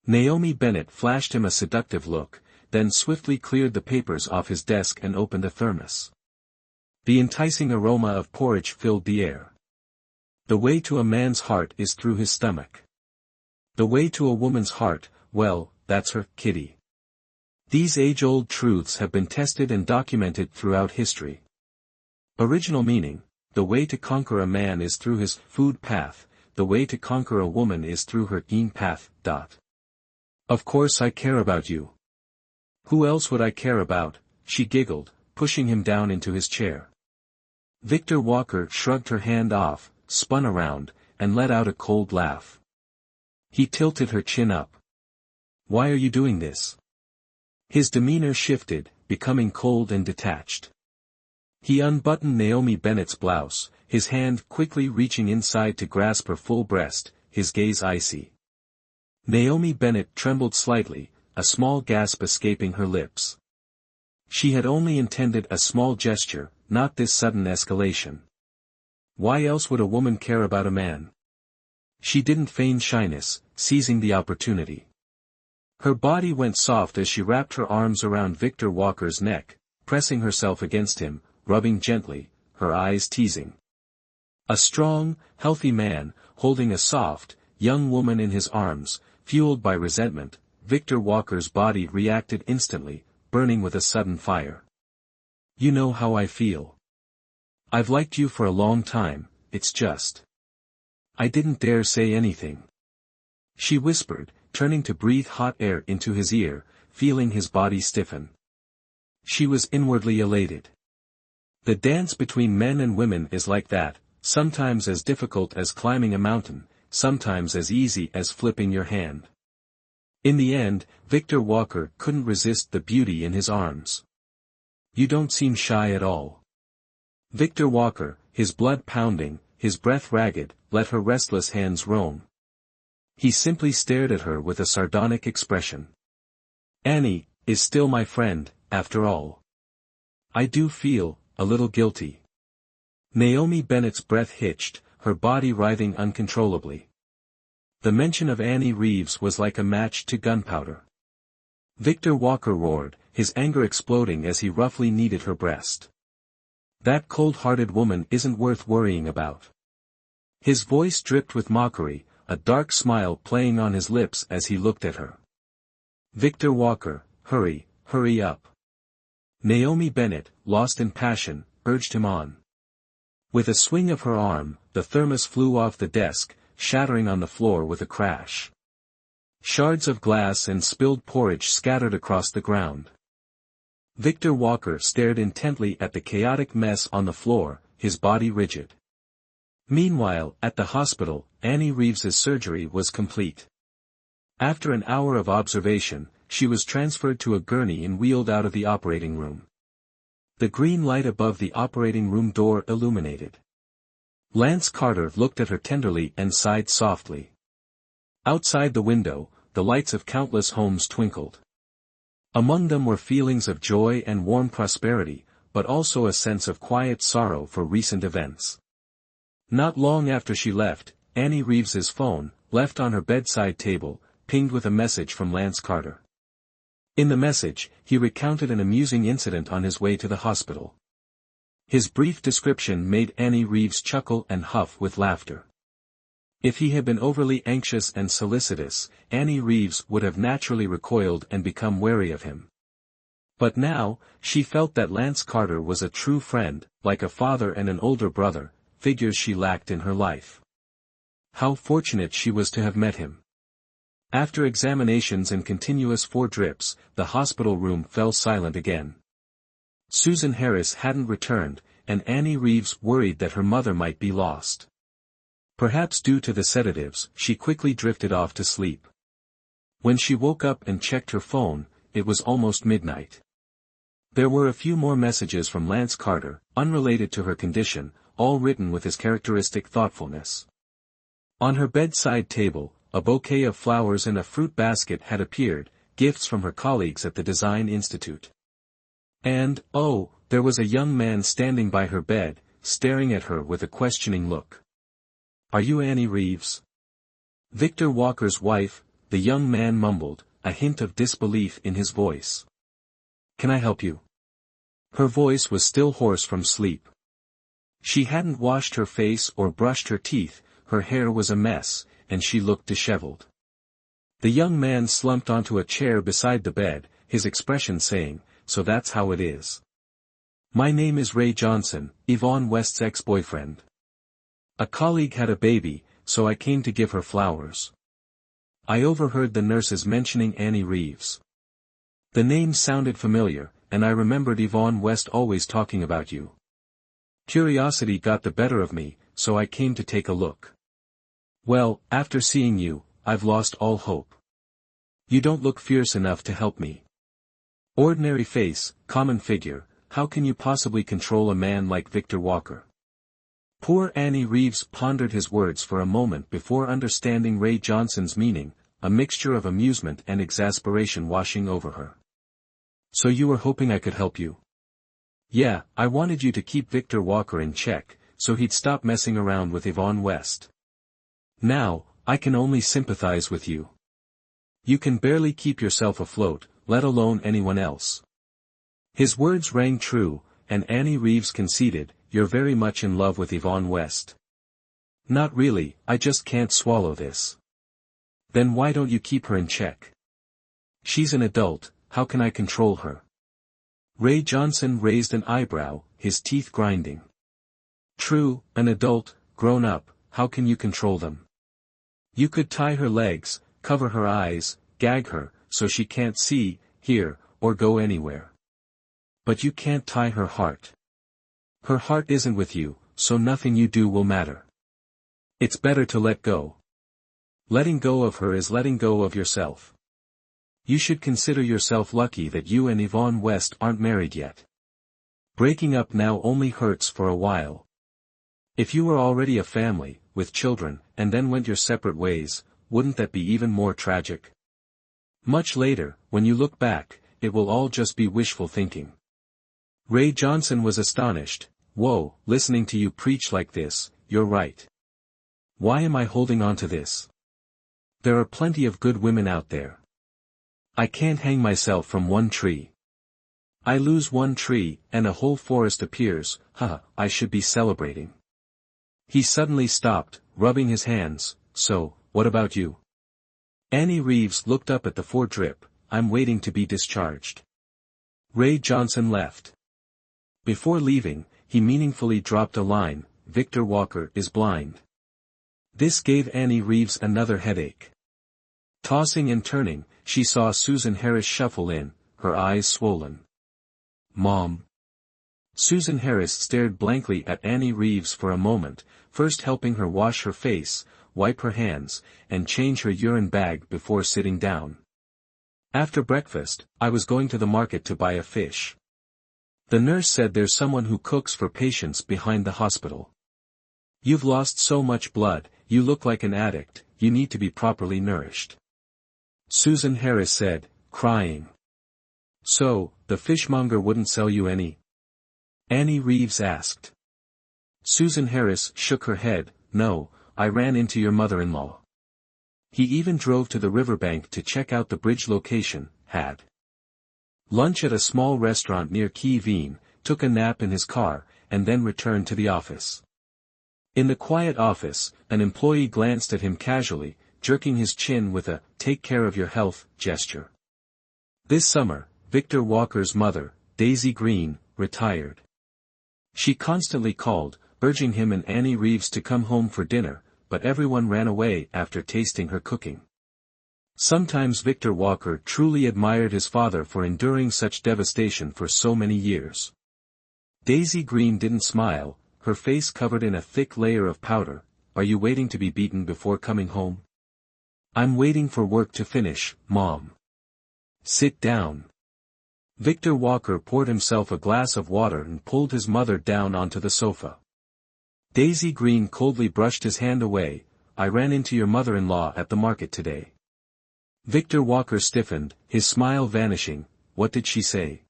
Naomi Bennett flashed him a seductive look, then swiftly cleared the papers off his desk and opened a thermos. The enticing aroma of porridge filled the air. The way to a man's heart is through his stomach. The way to a woman's heart, well, that's her, kitty. These age-old truths have been tested and documented throughout history. Original meaning: the way to conquer a man is through his food path, the way to conquer a woman is through her ean path. Of course I care about you. Who else would I care about? She giggled, pushing him down into his chair. Victor Walker shrugged her hand off, spun around, and let out a cold laugh. He tilted her chin up. Why are you doing this? His demeanor shifted, becoming cold and detached. He unbuttoned Naomi Bennett's blouse, his hand quickly reaching inside to grasp her full breast, his gaze icy. Naomi Bennett trembled slightly, a small gasp escaping her lips. She had only intended a small gesture, not this sudden escalation. Why else would a woman care about a man? She didn't feign shyness, seizing the opportunity. Her body went soft as she wrapped her arms around Victor Walker's neck, pressing herself against him, rubbing gently, her eyes teasing. A strong, healthy man, holding a soft, young woman in his arms, fueled by resentment, Victor Walker's body reacted instantly, burning with a sudden fire. You know how I feel. I've liked you for a long time, it's just. I didn't dare say anything. She whispered, turning to breathe hot air into his ear, feeling his body stiffen. She was inwardly elated. The dance between men and women is like that, sometimes as difficult as climbing a mountain, sometimes as easy as flipping your hand. In the end, Victor Walker couldn't resist the beauty in his arms. You don't seem shy at all. Victor Walker, his blood pounding, his breath ragged, let her restless hands roam. He simply stared at her with a sardonic expression. Annie is still my friend, after all. I do feel a little guilty. Naomi Bennett's breath hitched, her body writhing uncontrollably. The mention of Annie Reeves was like a match to gunpowder. Victor Walker roared, his anger exploding as he roughly kneaded her breast. That cold-hearted woman isn't worth worrying about. His voice dripped with mockery, a dark smile playing on his lips as he looked at her. Victor Walker, hurry up. Naomi Bennett, lost in passion, urged him on. With a swing of her arm, the thermos flew off the desk, shattering on the floor with a crash. Shards of glass and spilled porridge scattered across the ground. Victor Walker stared intently at the chaotic mess on the floor, his body rigid. Meanwhile, at the hospital, Annie Reeves's surgery was complete. After an hour of observation, she was transferred to a gurney and wheeled out of the operating room. The green light above the operating room door illuminated. Lance Carter looked at her tenderly and sighed softly. Outside the window, the lights of countless homes twinkled. Among them were feelings of joy and warm prosperity, but also a sense of quiet sorrow for recent events. Not long after she left, Annie Reeves's phone, left on her bedside table, pinged with a message from Lance Carter. In the message, he recounted an amusing incident on his way to the hospital. His brief description made Annie Reeves chuckle and huff with laughter. If he had been overly anxious and solicitous, Annie Reeves would have naturally recoiled and become wary of him. But now, she felt that Lance Carter was a true friend, like a father and an older brother, figures she lacked in her life. How fortunate she was to have met him. After examinations and continuous 4 drips, the hospital room fell silent again. Susan Harris hadn't returned, and Annie Reeves worried that her mother might be lost. Perhaps due to the sedatives, she quickly drifted off to sleep. When she woke up and checked her phone, it was almost midnight. There were a few more messages from Lance Carter, unrelated to her condition, all written with his characteristic thoughtfulness. On her bedside table, a bouquet of flowers and a fruit basket had appeared, gifts from her colleagues at the Design Institute. And, oh, there was a young man standing by her bed, staring at her with a questioning look. "Are you Annie Reeves?" "Victor Walker's wife," the young man mumbled, a hint of disbelief in his voice. "Can I help you?" Her voice was still hoarse from sleep. She hadn't washed her face or brushed her teeth, her hair was a mess, and she looked disheveled. The young man slumped onto a chair beside the bed, his expression saying, "So that's how it is. My name is Ray Johnson, Yvonne West's ex-boyfriend. A colleague had a baby, so I came to give her flowers. I overheard the nurses mentioning Annie Reeves. The name sounded familiar, and I remembered Yvonne West always talking about you. Curiosity got the better of me, so I came to take a look. Well, after seeing you, I've lost all hope. You don't look fierce enough to help me. Ordinary face, common figure, how can you possibly control a man like Victor Walker?" Poor Annie Reeves pondered his words for a moment before understanding Ray Johnson's meaning, a mixture of amusement and exasperation washing over her. "So you were hoping I could help you?" "Yeah, I wanted you to keep Victor Walker in check, so he'd stop messing around with Yvonne West. Now, I can only sympathize with you. You can barely keep yourself afloat, let alone anyone else." His words rang true, and Annie Reeves conceded, "You're very much in love with Yvonne West." "Not really, I just can't swallow this." "Then why don't you keep her in check? She's an adult, how can I control her?" Ray Johnson raised an eyebrow, his teeth grinding. "True, an adult, grown up, how can you control them? You could tie her legs, cover her eyes, gag her, so she can't see, hear, or go anywhere. But you can't tie her heart. Her heart isn't with you, so nothing you do will matter. It's better to let go. Letting go of her is letting go of yourself. You should consider yourself lucky that you and Yvonne West aren't married yet. Breaking up now only hurts for a while. If you were already a family, with children, and then went your separate ways, wouldn't that be even more tragic? Much later, when you look back, it will all just be wishful thinking." Ray Johnson was astonished. "Whoa, listening to you preach like this, you're right. Why am I holding on to this? There are plenty of good women out there. I can't hang myself from one tree. I lose one tree, and a whole forest appears, haha, I should be celebrating." He suddenly stopped, rubbing his hands. "So, what about you?" Annie Reeves looked up at the four-drip, "I'm waiting to be discharged." Ray Johnson left. Before leaving, he meaningfully dropped a line, "Victor Walker is blind." This gave Annie Reeves another headache. Tossing and turning, she saw Susan Harris shuffle in, her eyes swollen. "Mom." Susan Harris stared blankly at Annie Reeves for a moment, first helping her wash her face, wipe her hands, and change her urine bag before sitting down. "After breakfast, I was going to the market to buy a fish. The nurse said there's someone who cooks for patients behind the hospital. You've lost so much blood, you look like an addict, you need to be properly nourished." Susan Harris said, crying. "So, the fishmonger wouldn't sell you any?" Annie Reeves asked. Susan Harris shook her head, "No, I ran into your mother-in-law. He even drove to the riverbank to check out the bridge location, had lunch at a small restaurant near Key Veen, took a nap in his car, and then returned to the office." In the quiet office, an employee glanced at him casually, jerking his chin with a "take care of your health" gesture. This summer, Victor Walker's mother, Daisy Green, retired. She constantly called, urging him and Annie Reeves to come home for dinner, but everyone ran away after tasting her cooking. Sometimes Victor Walker truly admired his father for enduring such devastation for so many years. Daisy Green didn't smile, her face covered in a thick layer of powder. "Are you waiting to be beaten before coming home?" I'm waiting for work to finish, Mom. Sit down. Victor Walker poured himself a glass of water and pulled his mother down onto the sofa. Daisy Green coldly brushed his hand away. I ran into your mother-in-law at the market today. Victor Walker stiffened, his smile vanishing. What did she say?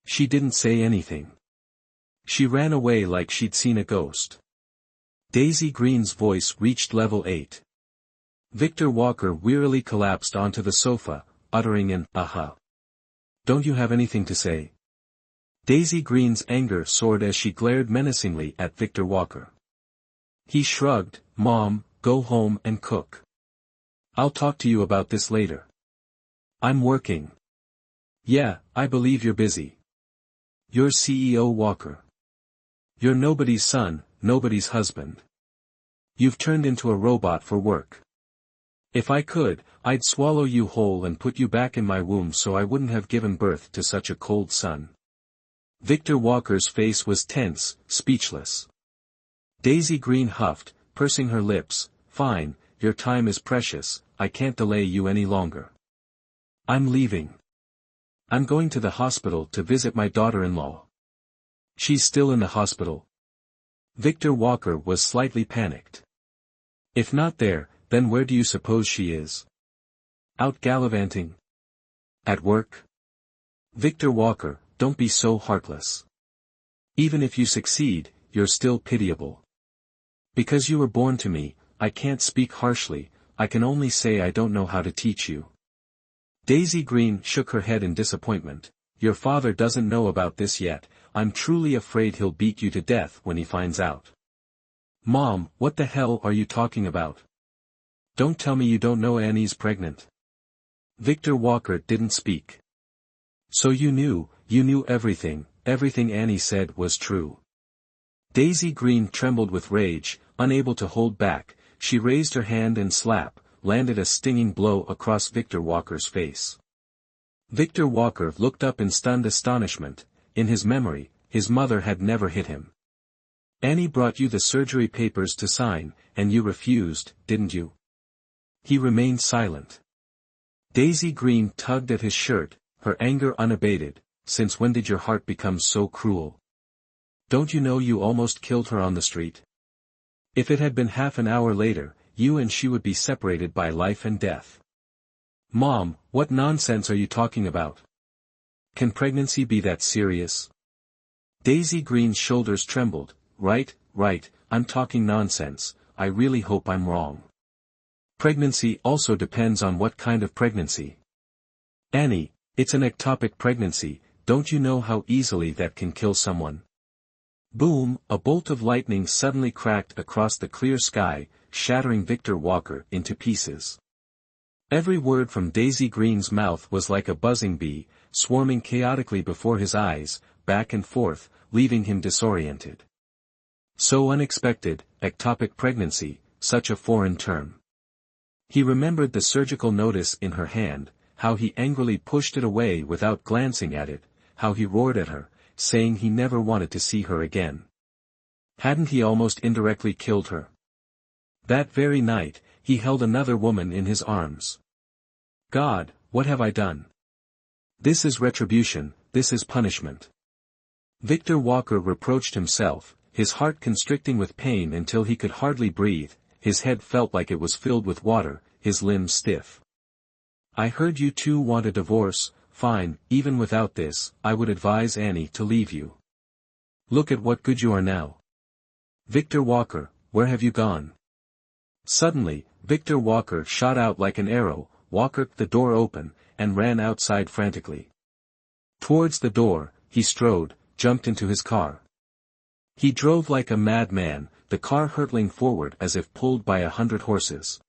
She didn't say anything. She ran away like she'd seen a ghost. Daisy Green's voice reached level 8. Victor Walker wearily collapsed onto the sofa, uttering an aha. Don't you have anything to say? Daisy Green's anger soared as she glared menacingly at Victor Walker. He shrugged. Mom, go home and cook. I'll talk to you about this later. I'm working. Yeah, I believe you're busy. You're CEO Walker. You're nobody's son, nobody's husband. You've turned into a robot for work. If I could, I'd swallow you whole and put you back in my womb so I wouldn't have given birth to such a cold son. Victor Walker's face was tense, speechless. Daisy Green huffed, pursing her lips. Fine, your time is precious, I can't delay you any longer. I'm leaving. I'm going to the hospital to visit my daughter-in-law. She's still in the hospital. Victor Walker was slightly panicked. If not there, then where do you suppose she is? Out gallivanting? At work? Victor Walker, don't be so heartless. Even if you succeed, you're still pitiable. Because you were born to me, I can't speak harshly, I can only say I don't know how to teach you. Daisy Green shook her head in disappointment. Your father doesn't know about this yet, I'm truly afraid he'll beat you to death when he finds out. Mom, what the hell are you talking about? Don't tell me you don't know Annie's pregnant. Victor Walker didn't speak. So you knew everything Annie said was true. Daisy Green trembled with rage, unable to hold back, she raised her hand and landed a stinging blow across Victor Walker's face. Victor Walker looked up in stunned astonishment. In his memory, his mother had never hit him. Annie brought you the surgery papers to sign, and you refused, didn't you? He remained silent. Daisy Green tugged at his shirt, her anger unabated. Since when did your heart become so cruel? Don't you know you almost killed her on the street? If it had been half an hour later, you and she would be separated by life and death. Mom, what nonsense are you talking about? Can pregnancy be that serious? Daisy Green's shoulders trembled. Right, I'm talking nonsense, I really hope I'm wrong. Pregnancy also depends on what kind of pregnancy. Annie, it's an ectopic pregnancy, don't you know how easily that can kill someone? Boom, a bolt of lightning suddenly cracked across the clear sky, shattering Victor Walker into pieces. Every word from Daisy Green's mouth was like a buzzing bee, swarming chaotically before his eyes, back and forth, leaving him disoriented. So unexpected, ectopic pregnancy, such a foreign term. He remembered the surgical notice in her hand, how he angrily pushed it away without glancing at it, how he roared at her, saying he never wanted to see her again. Hadn't he almost indirectly killed her? That very night, he held another woman in his arms. God, what have I done? This is retribution, this is punishment. Victor Walker reproached himself, his heart constricting with pain until he could hardly breathe, his head felt like it was filled with water, his limbs stiff. I heard you two want a divorce. Fine, even without this, I would advise Annie to leave you. Look at what good you are now. Victor Walker, where have you gone? Suddenly, Victor Walker shot out like an arrow, walked the door open, and ran outside frantically. Towards the door, he strode, jumped into his car. He drove like a madman, the car hurtling forward as if pulled by 100 horses.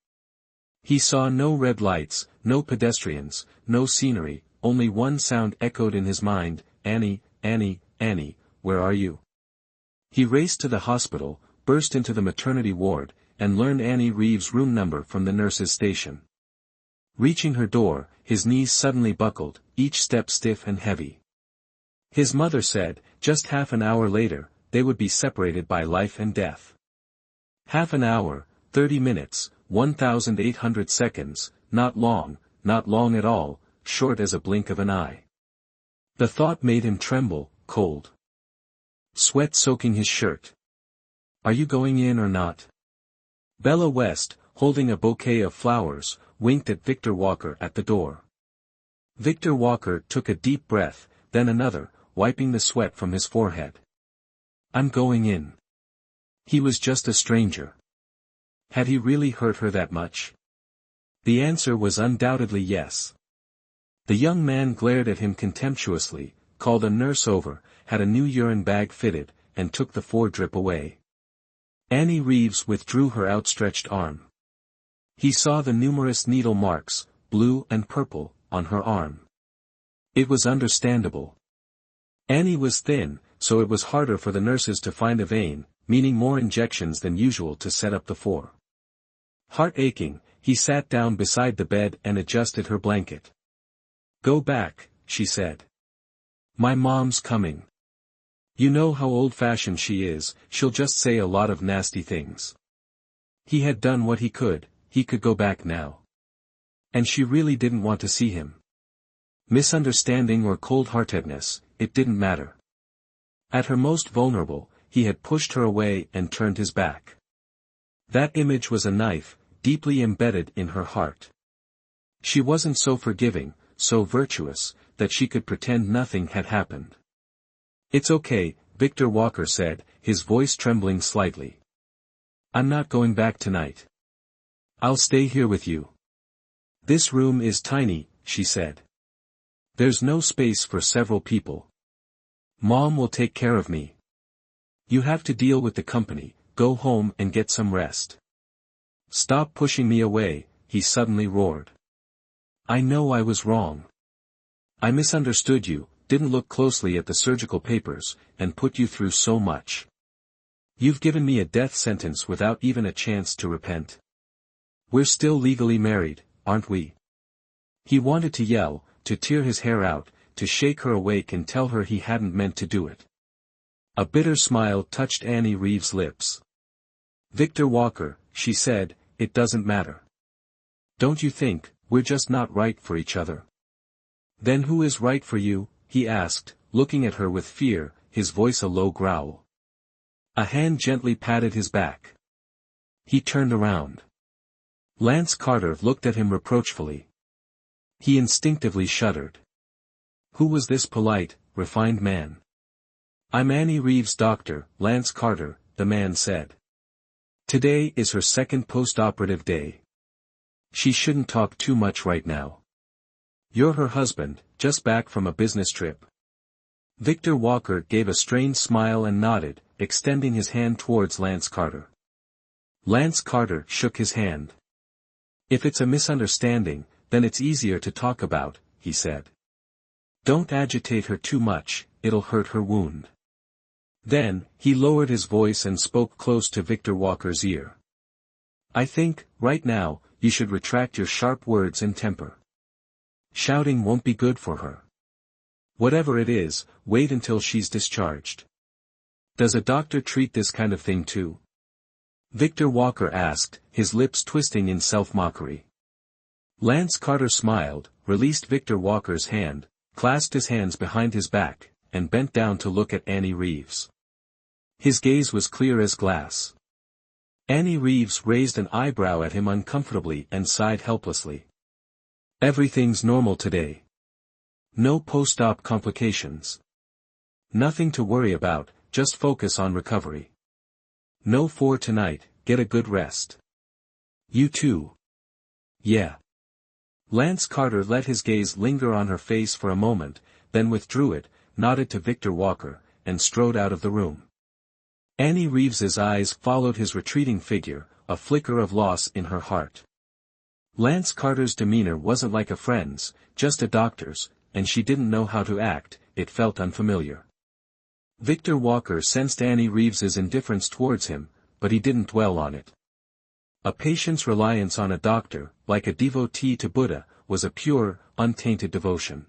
He saw no red lights, no pedestrians, no scenery, only one sound echoed in his mind, Annie, Annie, Annie, where are you? He raced to the hospital, burst into the maternity ward, and learned Annie Reeves' room number from the nurse's station. Reaching her door, his knees suddenly buckled, each step stiff and heavy. His mother said, just half an hour later, they would be separated by life and death. Half an hour, 30 minutes, 1,800 seconds, not long at all, short as a blink of an eye. The thought made him tremble, cold sweat soaking his shirt. Are you going in or not? Bella West, holding a bouquet of flowers, winked at Victor Walker at the door. Victor Walker took a deep breath, then another, wiping the sweat from his forehead. I'm going in. He was just a stranger. Had he really hurt her that much? The answer was undoubtedly yes. The young man glared at him contemptuously, called a nurse over, had a new urine bag fitted, and took the 4-drip away. Annie Reeves withdrew her outstretched arm. He saw the numerous needle marks, blue and purple, on her arm. It was understandable. Annie was thin, so it was harder for the nurses to find a vein, meaning more injections than usual to set up the 4. Heart aching, he sat down beside the bed and adjusted her blanket. Go back, she said. My mom's coming. You know how old-fashioned she is, she'll just say a lot of nasty things. He had done what he could go back now. And she really didn't want to see him. Misunderstanding or cold-heartedness, it didn't matter. At her most vulnerable, he had pushed her away and turned his back. That image was a knife, deeply embedded in her heart. She wasn't so forgiving, so virtuous, that she could pretend nothing had happened. It's okay, Victor Walker said, his voice trembling slightly. I'm not going back tonight. I'll stay here with you. This room is tiny, she said. There's no space for several people. Mom will take care of me. You have to deal with the company, go home and get some rest. Stop pushing me away, he suddenly roared. I know I was wrong. I misunderstood you, didn't look closely at the surgical papers, and put you through so much. You've given me a death sentence without even a chance to repent. We're still legally married, aren't we? He wanted to yell, to tear his hair out, to shake her awake and tell her he hadn't meant to do it. A bitter smile touched Annie Reeves' lips. Victor Walker, she said, it doesn't matter. Don't you think, we're just not right for each other? Then who is right for you? He asked, looking at her with fear, his voice a low growl. A hand gently patted his back. He turned around. Lance Carter looked at him reproachfully. He instinctively shuddered. Who was this polite, refined man? I'm Annie Reeves' doctor, Lance Carter, the man said. Today is her second post-operative day. She shouldn't talk too much right now. You're her husband, just back from a business trip. Victor Walker gave a strained smile and nodded, extending his hand towards Lance Carter. Lance Carter shook his hand. If it's a misunderstanding, then it's easier to talk about, he said. Don't agitate her too much, it'll hurt her wound. Then, he lowered his voice and spoke close to Victor Walker's ear. I think, right now, you should retract your sharp words and temper. Shouting won't be good for her. Whatever it is, wait until she's discharged. Does a doctor treat this kind of thing too? Victor Walker asked, his lips twisting in self-mockery. Lance Carter smiled, released Victor Walker's hand, clasped his hands behind his back, and bent down to look at Annie Reeves. His gaze was clear as glass. Annie Reeves raised an eyebrow at him uncomfortably and sighed helplessly. Everything's normal today. No post-op complications. Nothing to worry about, just focus on recovery. No 4 tonight, get a good rest. You too. Yeah. Lance Carter let his gaze linger on her face for a moment, then withdrew it, nodded to Victor Walker, and strode out of the room. Annie Reeves's eyes followed his retreating figure, a flicker of loss in her heart. Lance Carter's demeanor wasn't like a friend's, just a doctor's, and she didn't know how to act, it felt unfamiliar. Victor Walker sensed Annie Reeves's indifference towards him, but he didn't dwell on it. A patient's reliance on a doctor, like a devotee to Buddha, was a pure, untainted devotion.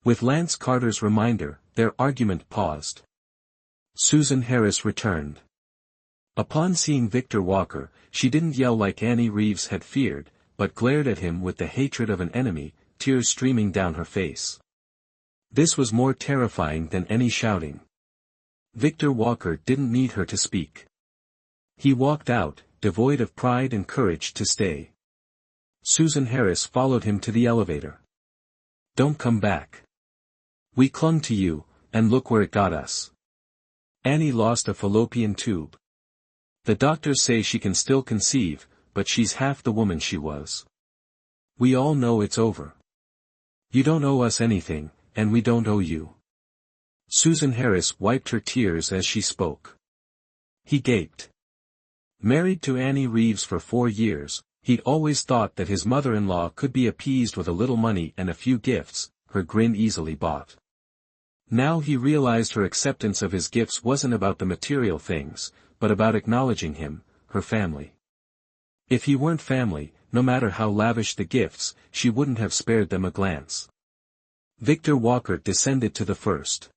With Lance Carter's reminder, their argument paused. Susan Harris returned. Upon seeing Victor Walker, she didn't yell like Annie Reeves had feared, but glared at him with the hatred of an enemy, tears streaming down her face. This was more terrifying than any shouting. Victor Walker didn't need her to speak. He walked out, devoid of pride and courage to stay. Susan Harris followed him to the elevator. "Don't come back. We clung to you, and look where it got us. Annie lost a fallopian tube. The doctors say she can still conceive, but she's half the woman she was. We all know it's over. You don't owe us anything, and we don't owe you." Susan Harris wiped her tears as she spoke. He gaped. Married to Annie Reeves for 4 years, he'd always thought that his mother-in-law could be appeased with a little money and a few gifts, her grin easily bought. Now he realized her acceptance of his gifts wasn't about the material things, but about acknowledging him, her family. If he weren't family, no matter how lavish the gifts, she wouldn't have spared them a glance. Victor Walker descended to the first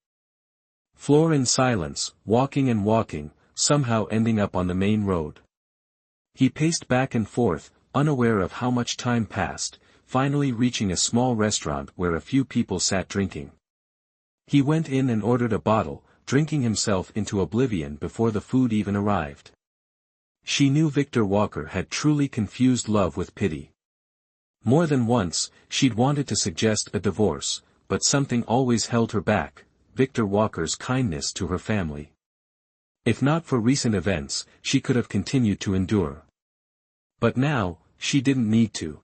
floor in silence, walking and walking, somehow ending up on the main road. He paced back and forth, unaware of how much time passed, finally reaching a small restaurant where a few people sat drinking. He went in and ordered a bottle, drinking himself into oblivion before the food even arrived. She knew Victor Walker had truly confused love with pity. More than once, she'd wanted to suggest a divorce, but something always held her back, Victor Walker's kindness to her family. If not for recent events, she could have continued to endure. But now, she didn't need to.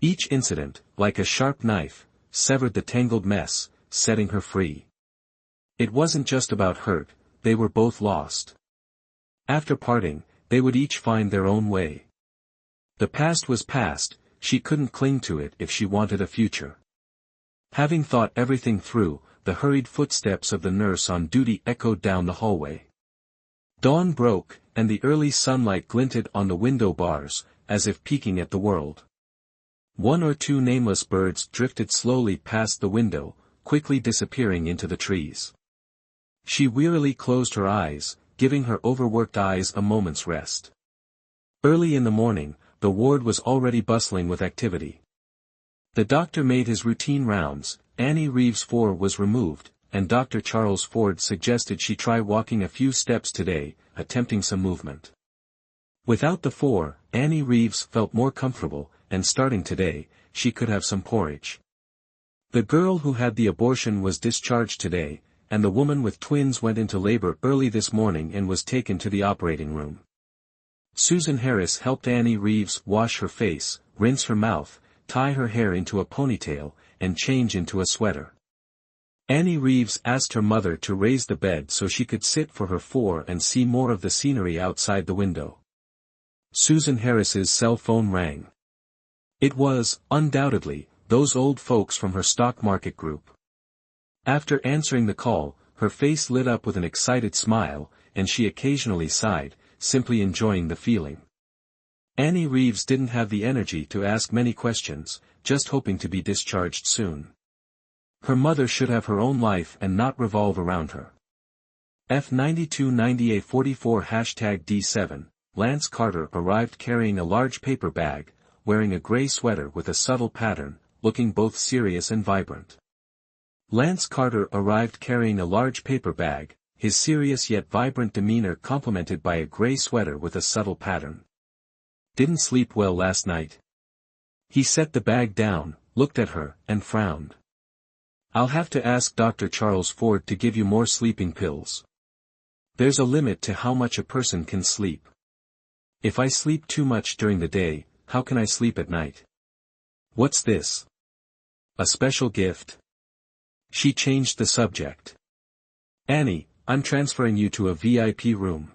Each incident, like a sharp knife, severed the tangled mess, setting her free. It wasn't just about hurt, they were both lost. After parting, they would each find their own way. The past was past, she couldn't cling to it if she wanted a future. Having thought everything through, the hurried footsteps of the nurse on duty echoed down the hallway. Dawn broke, and the early sunlight glinted on the window bars, as if peeking at the world. 1 or 2 nameless birds drifted slowly past the window, quickly disappearing into the trees. She wearily closed her eyes, giving her overworked eyes a moment's rest. Early in the morning, the ward was already bustling with activity. The doctor made his routine rounds, Annie Reeves' 4 was removed, and Dr. Charles Ford suggested she try walking a few steps today, attempting some movement. Without the 4, Annie Reeves felt more comfortable, and starting today, she could have some porridge. The girl who had the abortion was discharged today, and the woman with twins went into labor early this morning and was taken to the operating room. Susan Harris helped Annie Reeves wash her face, rinse her mouth, tie her hair into a ponytail, and change into a sweater. Annie Reeves asked her mother to raise the bed so she could sit for her 4 and see more of the scenery outside the window. Susan Harris's cell phone rang. It was, undoubtedly, those old folks from her stock market group. After answering the call, her face lit up with an excited smile, and she occasionally sighed, simply enjoying the feeling. Annie Reeves didn't have the energy to ask many questions, just hoping to be discharged soon. Her mother should have her own life and not revolve around her. F929844 #D7, Lance Carter arrived carrying a large paper bag, wearing a gray sweater with a subtle pattern, looking both serious and vibrant. Lance Carter arrived carrying a large paper bag, his serious yet vibrant demeanor complemented by a gray sweater with a subtle pattern. "Didn't sleep well last night?" He set the bag down, looked at her, and frowned. "I'll have to ask Dr. Charles Ford to give you more sleeping pills. There's a limit to how much a person can sleep. If I sleep too much during the day, how can I sleep at night? What's this? A special gift?" She changed the subject. "Annie, I'm transferring you to a VIP room.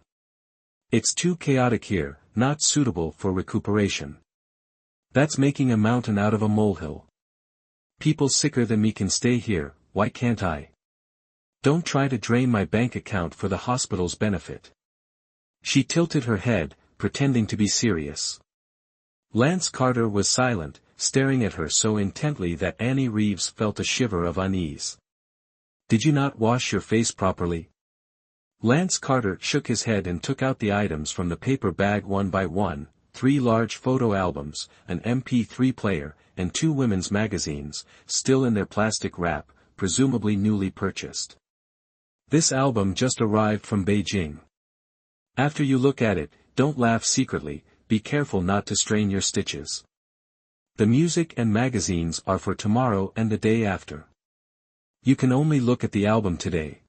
It's too chaotic here, not suitable for recuperation. That's making a mountain out of a molehill. People sicker than me can stay here, why can't I? Don't try to drain my bank account for the hospital's benefit." She tilted her head, pretending to be serious. Lance Carter was silent, staring at her so intently that Annie Reeves felt a shiver of unease. "Did you not wash your face properly?" Lance Carter shook his head and took out the items from the paper bag one by one: 3 large photo albums, an MP3 player, and 2 women's magazines, still in their plastic wrap, presumably newly purchased. This album just arrived from Beijing. After you look at it, don't laugh secretly, be careful not to strain your stitches. The music and magazines are for tomorrow and the day after. You can only look at the album today.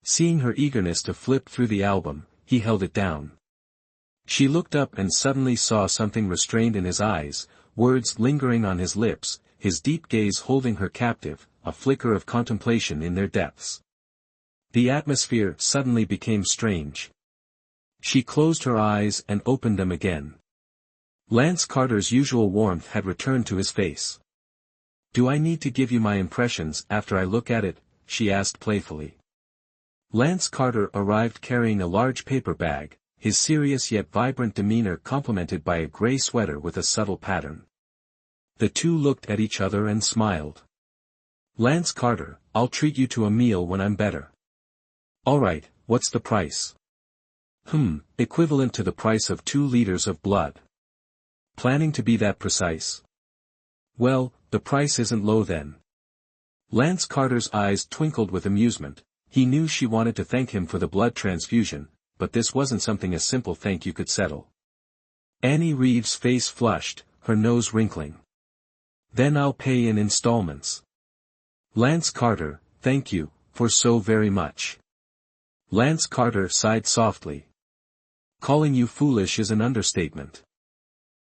Seeing her eagerness to flip through the album, he held it down. She looked up and suddenly saw something restrained in his eyes, words lingering on his lips, his deep gaze holding her captive, a flicker of contemplation in their depths. The atmosphere suddenly became strange. She closed her eyes and opened them again. Lance Carter's usual warmth had returned to his face. "Do I need to give you my impressions after I look at it?" she asked playfully. Lance Carter arrived carrying a large paper bag, his serious yet vibrant demeanor complemented by a gray sweater with a subtle pattern. The two looked at each other and smiled. "Lance Carter, I'll treat you to a meal when I'm better." "All right, what's the price?" Equivalent to the price of 2 liters of blood." "Planning to be that precise?" "Well, the price isn't low then." Lance Carter's eyes twinkled with amusement. He knew she wanted to thank him for the blood transfusion, but this wasn't something a simple thank you could settle. Annie Reeves' face flushed, her nose wrinkling. "Then I'll pay in installments." "Lance Carter, thank you, for so very much." Lance Carter sighed softly. "Calling you foolish is an understatement.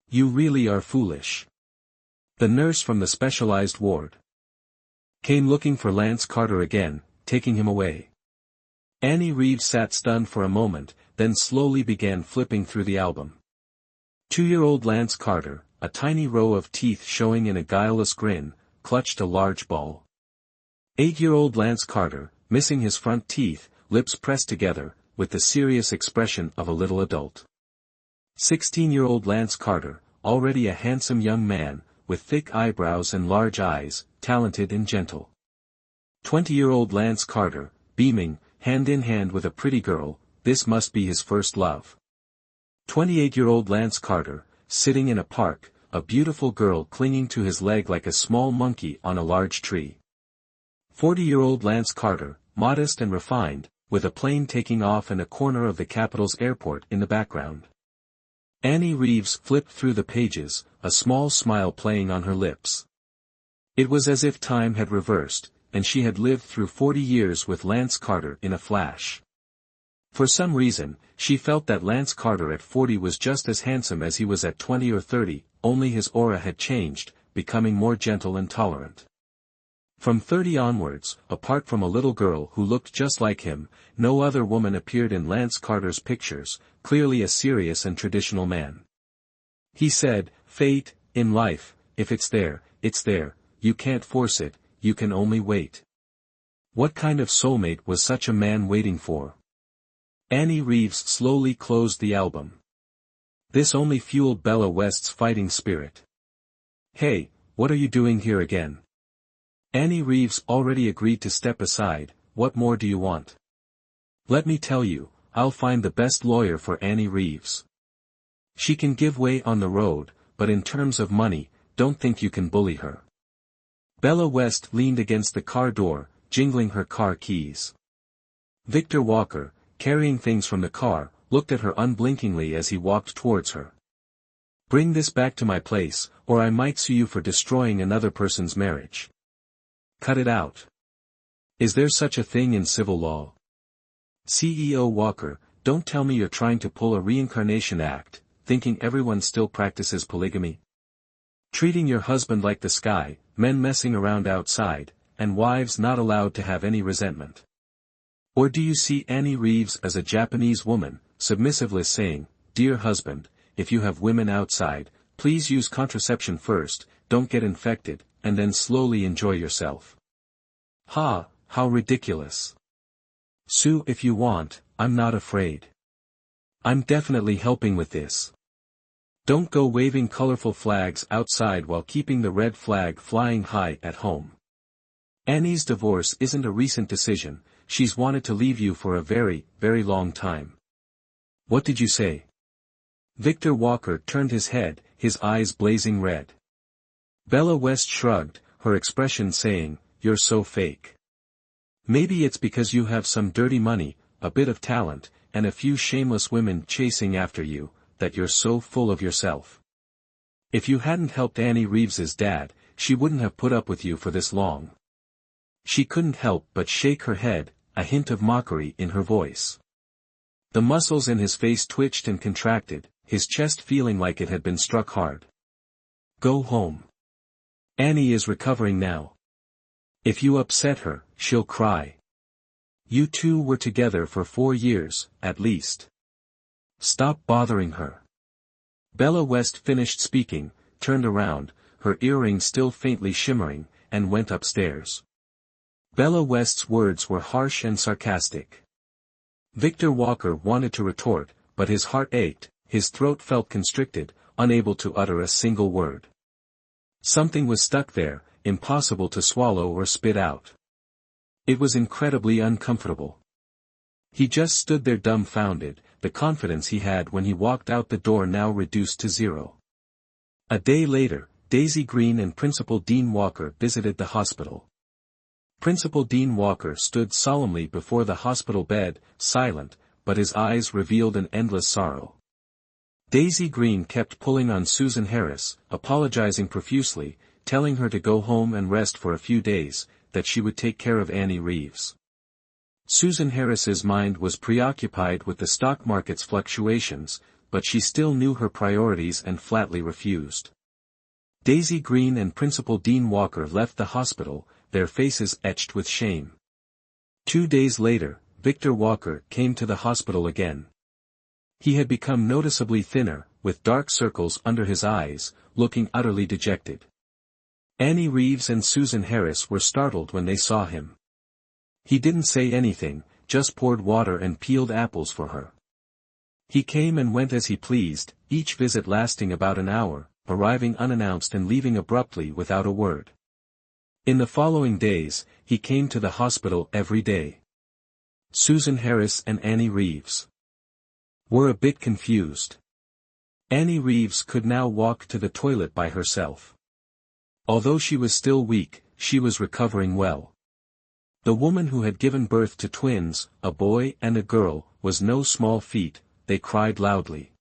You really are foolish." The nurse from the specialized ward came looking for Lance Carter again, taking him away. Annie Reeves sat stunned for a moment, then slowly began flipping through the album. 2-year-old Lance Carter, a tiny row of teeth showing in a guileless grin, clutched a large ball. 8-year-old Lance Carter, missing his front teeth, lips pressed together, with the serious expression of a little adult. 16-year-old Lance Carter, already a handsome young man, with thick eyebrows and large eyes, talented and gentle. 20-year-old Lance Carter, beaming, hand in hand with a pretty girl, this must be his first love. 28-year-old Lance Carter, sitting in a park, a beautiful girl clinging to his leg like a small monkey on a large tree. 40-year-old Lance Carter, modest and refined, with a plane taking off and a corner of the capital's airport in the background. Annie Reeves flipped through the pages, a small smile playing on her lips. It was as if time had reversed, and she had lived through 40 years with Lance Carter in a flash. For some reason, she felt that Lance Carter at 40 was just as handsome as he was at 20 or 30, only his aura had changed, becoming more gentle and tolerant. From 30 onwards, apart from a little girl who looked just like him, no other woman appeared in Lance Carter's pictures, clearly a serious and traditional man. He said, "Fate, in life, if it's there, you can't force it, you can only wait." What kind of soulmate was such a man waiting for? Annie Reeves slowly closed the album. This only fueled Bella West's fighting spirit. "Hey, what are you doing here again?" Annie Reeves already agreed to step aside. "What more do you want?" "Let me tell you, I'll find the best lawyer for Annie Reeves. She can give way on the road, but in terms of money, don't think you can bully her." Bella West leaned against the car door, jingling her car keys. Victor Walker, carrying things from the car, looked at her unblinkingly as he walked towards her. "Bring this back to my place, or I might sue you for destroying another person's marriage." "Cut it out. Is there such a thing in civil law?" CEO Walker, don't tell me you're trying to pull a reincarnation act, thinking everyone still practices polygamy? Treating your husband like the sky, men messing around outside, and wives not allowed to have any resentment. Or do you see Annie Reeves as a Japanese woman, submissively saying, "Dear husband, if you have women outside, please use contraception first, don't get infected, and then slowly enjoy yourself." Ha, how ridiculous. Sue if you want, I'm not afraid. I'm definitely helping with this. Don't go waving colorful flags outside while keeping the red flag flying high at home. Annie's divorce isn't a recent decision, she's wanted to leave you for a very, very long time. What did you say? Victor Walker turned his head, his eyes blazing red. Bella West shrugged, her expression saying, "You're so fake. Maybe it's because you have some dirty money, a bit of talent, and a few shameless women chasing after you, that you're so full of yourself. If you hadn't helped Annie Reeves's dad, she wouldn't have put up with you for this long." She couldn't help but shake her head, a hint of mockery in her voice. The muscles in his face twitched and contracted, his chest feeling like it had been struck hard. "Go home. Annie is recovering now. If you upset her, she'll cry. You two were together for 4 years, at least. Stop bothering her." Bella West finished speaking, turned around, her earring still faintly shimmering, and went upstairs. Bella West's words were harsh and sarcastic. Victor Walker wanted to retort, but his heart ached, his throat felt constricted, unable to utter a single word. Something was stuck there, impossible to swallow or spit out. It was incredibly uncomfortable. He just stood there dumbfounded, the confidence he had when he walked out the door now reduced to zero. A day later, Daisy Green and Principal Dean Walker visited the hospital. Principal Dean Walker stood solemnly before the hospital bed, silent, but his eyes revealed an endless sorrow. Daisy Green kept pulling on Susan Harris, apologizing profusely, telling her to go home and rest for a few days, that she would take care of Annie Reeves. Susan Harris's mind was preoccupied with the stock market's fluctuations, but she still knew her priorities and flatly refused. Daisy Green and Principal Dean Walker left the hospital, their faces etched with shame. 2 days later, Victor Walker came to the hospital again. He had become noticeably thinner, with dark circles under his eyes, looking utterly dejected. Annie Reeves and Susan Harris were startled when they saw him. He didn't say anything, just poured water and peeled apples for her. He came and went as he pleased, each visit lasting about an hour, arriving unannounced and leaving abruptly without a word. In the following days, he came to the hospital every day. Susan Harris and Annie Reeves were a bit confused. Annie Reeves could now walk to the toilet by herself. Although she was still weak, she was recovering well. The woman who had given birth to twins, a boy and a girl, was no small feat, they cried loudly.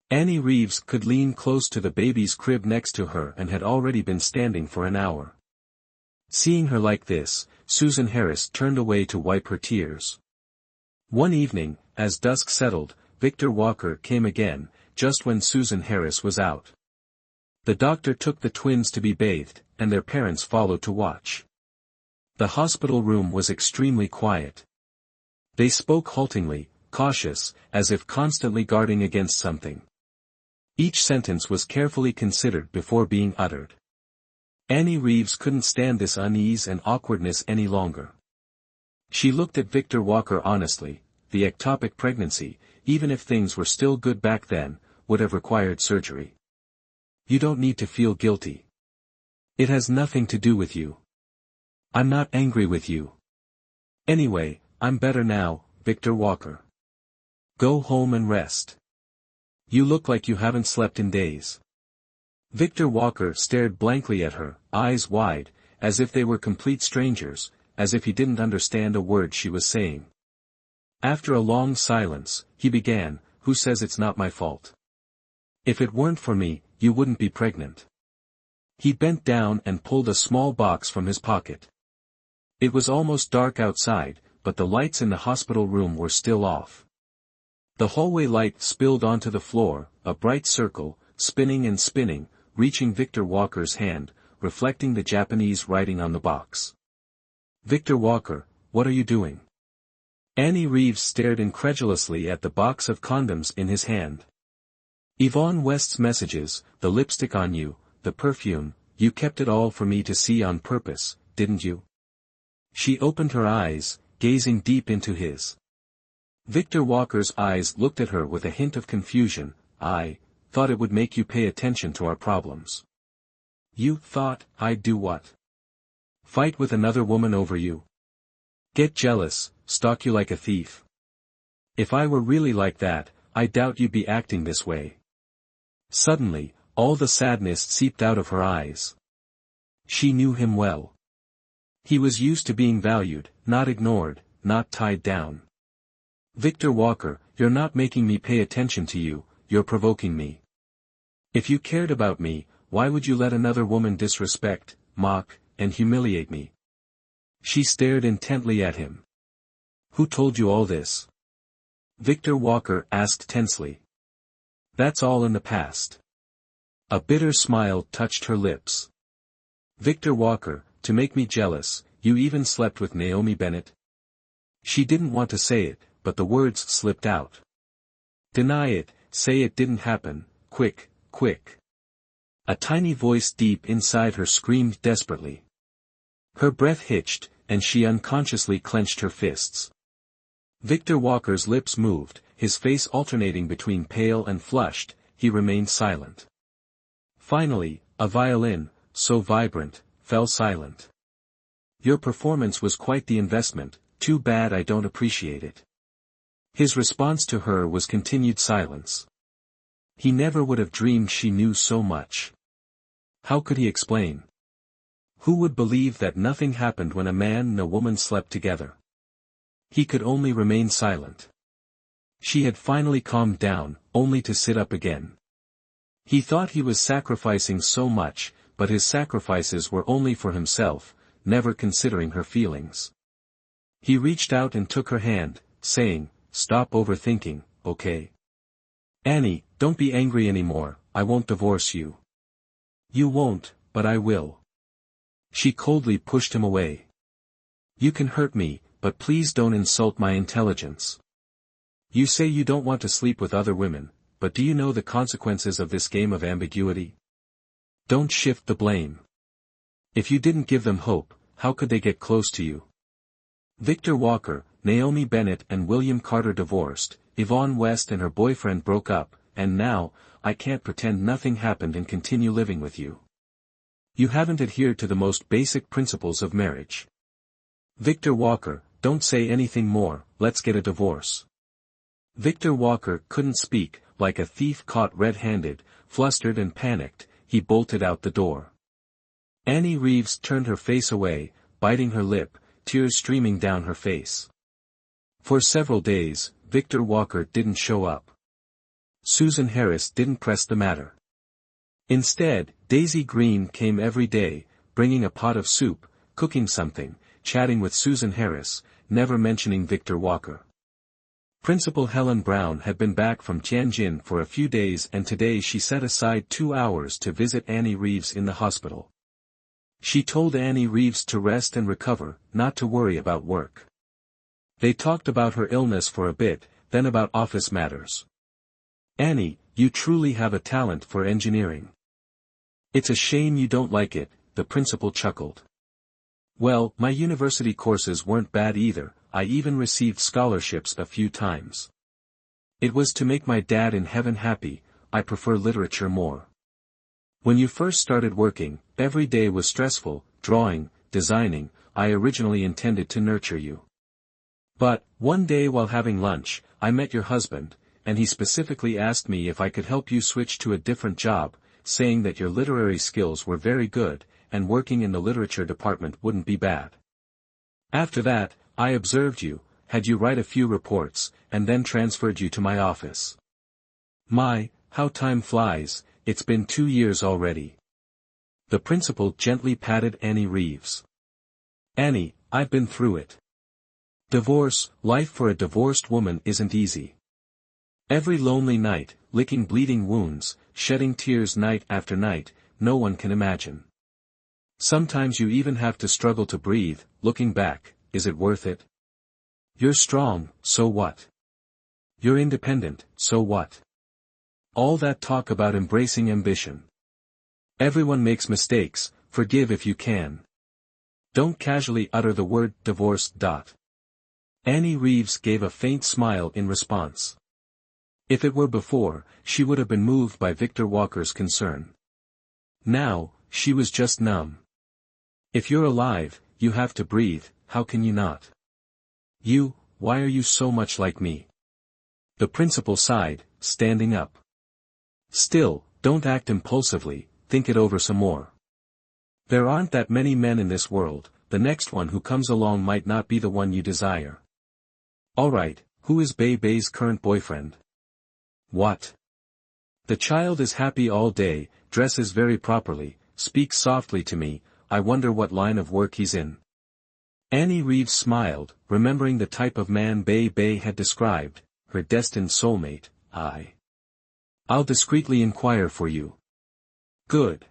Annie Reeves could lean close to the baby's crib next to her and had already been standing for an hour. Seeing her like this, Susan Harris turned away to wipe her tears. One evening, as dusk settled, Victor Walker came again, just when Susan Harris was out. The doctor took the twins to be bathed, and their parents followed to watch. The hospital room was extremely quiet. They spoke haltingly, cautious, as if constantly guarding against something. Each sentence was carefully considered before being uttered. Annie Reeves couldn't stand this unease and awkwardness any longer. She looked at Victor Walker honestly. The ectopic pregnancy, even if things were still good back then, would have required surgery. You don't need to feel guilty. It has nothing to do with you. I'm not angry with you. Anyway, I'm better now, Victor Walker. Go home and rest. You look like you haven't slept in days. Victor Walker stared blankly at her, eyes wide, as if they were complete strangers, as if he didn't understand a word she was saying. After a long silence, he began, "Who says it's not my fault? If it weren't for me, you wouldn't be pregnant." He bent down and pulled a small box from his pocket. It was almost dark outside, but the lights in the hospital room were still off. The hallway light spilled onto the floor, a bright circle, spinning and spinning, reaching Victor Walker's hand, reflecting the Japanese writing on the box. "Victor Walker, what are you doing?" Annie Reeves stared incredulously at the box of condoms in his hand. "Yvonne West's messages, the lipstick on you, the perfume, you kept it all for me to see on purpose, didn't you?" She opened her eyes, gazing deep into his. Victor Walker's eyes looked at her with a hint of confusion. "I thought it would make you pay attention to our problems." "You thought I'd do what? Fight with another woman over you?" Get jealous, stalk you like a thief. If I were really like that, I doubt you'd be acting this way. Suddenly, all the sadness seeped out of her eyes. She knew him well. He was used to being valued, not ignored, not tied down. Victor Walker, you're not making me pay attention to you, you're provoking me. If you cared about me, why would you let another woman disrespect, mock, and humiliate me? She stared intently at him. Who told you all this? Victor Walker asked tensely. That's all in the past. A bitter smile touched her lips. Victor Walker, to make me jealous, you even slept with Naomi Bennett? She didn't want to say it, but the words slipped out. Deny it, say it didn't happen, quick, quick. A tiny voice deep inside her screamed desperately. Her breath hitched, and she unconsciously clenched her fists. Victor Walker's lips moved, his face alternating between pale and flushed, he remained silent. Finally, a violin, so vibrant, fell silent. Your performance was quite the investment, too bad I don't appreciate it. His response to her was continued silence. He never would have dreamed she knew so much. How could he explain? Who would believe that nothing happened when a man and a woman slept together? He could only remain silent. She had finally calmed down, only to sit up again. He thought he was sacrificing so much, but his sacrifices were only for himself, never considering her feelings. He reached out and took her hand, saying, "Stop overthinking, okay? Annie, don't be angry anymore, I won't divorce you." "You won't, but I will." She coldly pushed him away. "You can hurt me, but please don't insult my intelligence. You say you don't want to sleep with other women, but do you know the consequences of this game of ambiguity? Don't shift the blame. If you didn't give them hope, how could they get close to you? Victor Walker, Naomi Bennett and William Carter divorced, Yvonne West and her boyfriend broke up, and now, I can't pretend nothing happened and continue living with you. You haven't adhered to the most basic principles of marriage. Victor Walker, don't say anything more, let's get a divorce." Victor Walker couldn't speak, like a thief caught red-handed, flustered and panicked, he bolted out the door. Annie Reeves turned her face away, biting her lip, tears streaming down her face. For several days, Victor Walker didn't show up. Susan Harris didn't press the matter. Instead, Daisy Green came every day, bringing a pot of soup, cooking something, chatting with Susan Harris, never mentioning Victor Walker. Principal Helen Brown had been back from Tianjin for a few days and today she set aside 2 hours to visit Annie Reeves in the hospital. She told Annie Reeves to rest and recover, not to worry about work. They talked about her illness for a bit, then about office matters. "Annie, you truly have a talent for engineering. It's a shame you don't like it," the principal chuckled. "Well, my university courses weren't bad either, I even received scholarships a few times. It was to make my dad in heaven happy, I prefer literature more. When you first started working, every day was stressful, drawing, designing, I originally intended to nurture you. But, one day while having lunch, I met your husband, and he specifically asked me if I could help you switch to a different job, saying that your literary skills were very good, and working in the literature department wouldn't be bad. After that, I observed you, had you write a few reports, and then transferred you to my office. My, how time flies, it's been 2 years already." The principal gently patted Annie Reeves. "Annie, I've been through it. Divorce, life for a divorced woman isn't easy. Every lonely night, licking bleeding wounds, shedding tears night after night, no one can imagine. Sometimes you even have to struggle to breathe, looking back, is it worth it? You're strong, so what? You're independent, so what? All that talk about embracing ambition. Everyone makes mistakes, forgive if you can. Don't casually utter the word divorce. Annie Reeves gave a faint smile in response. If it were before, she would have been moved by Victor Walker's concern. Now, she was just numb. If you're alive, you have to breathe, how can you not? Why are you so much like me? The principal sighed, standing up. Still, don't act impulsively, think it over some more. There aren't that many men in this world, the next one who comes along might not be the one you desire. Alright, who is Bei Bei's current boyfriend? What? The child is happy all day, dresses very properly, speaks softly to me, I wonder what line of work he's in. Annie Reeves smiled, remembering the type of man Bei Bei had described, her destined soulmate. I'll discreetly inquire for you. Good.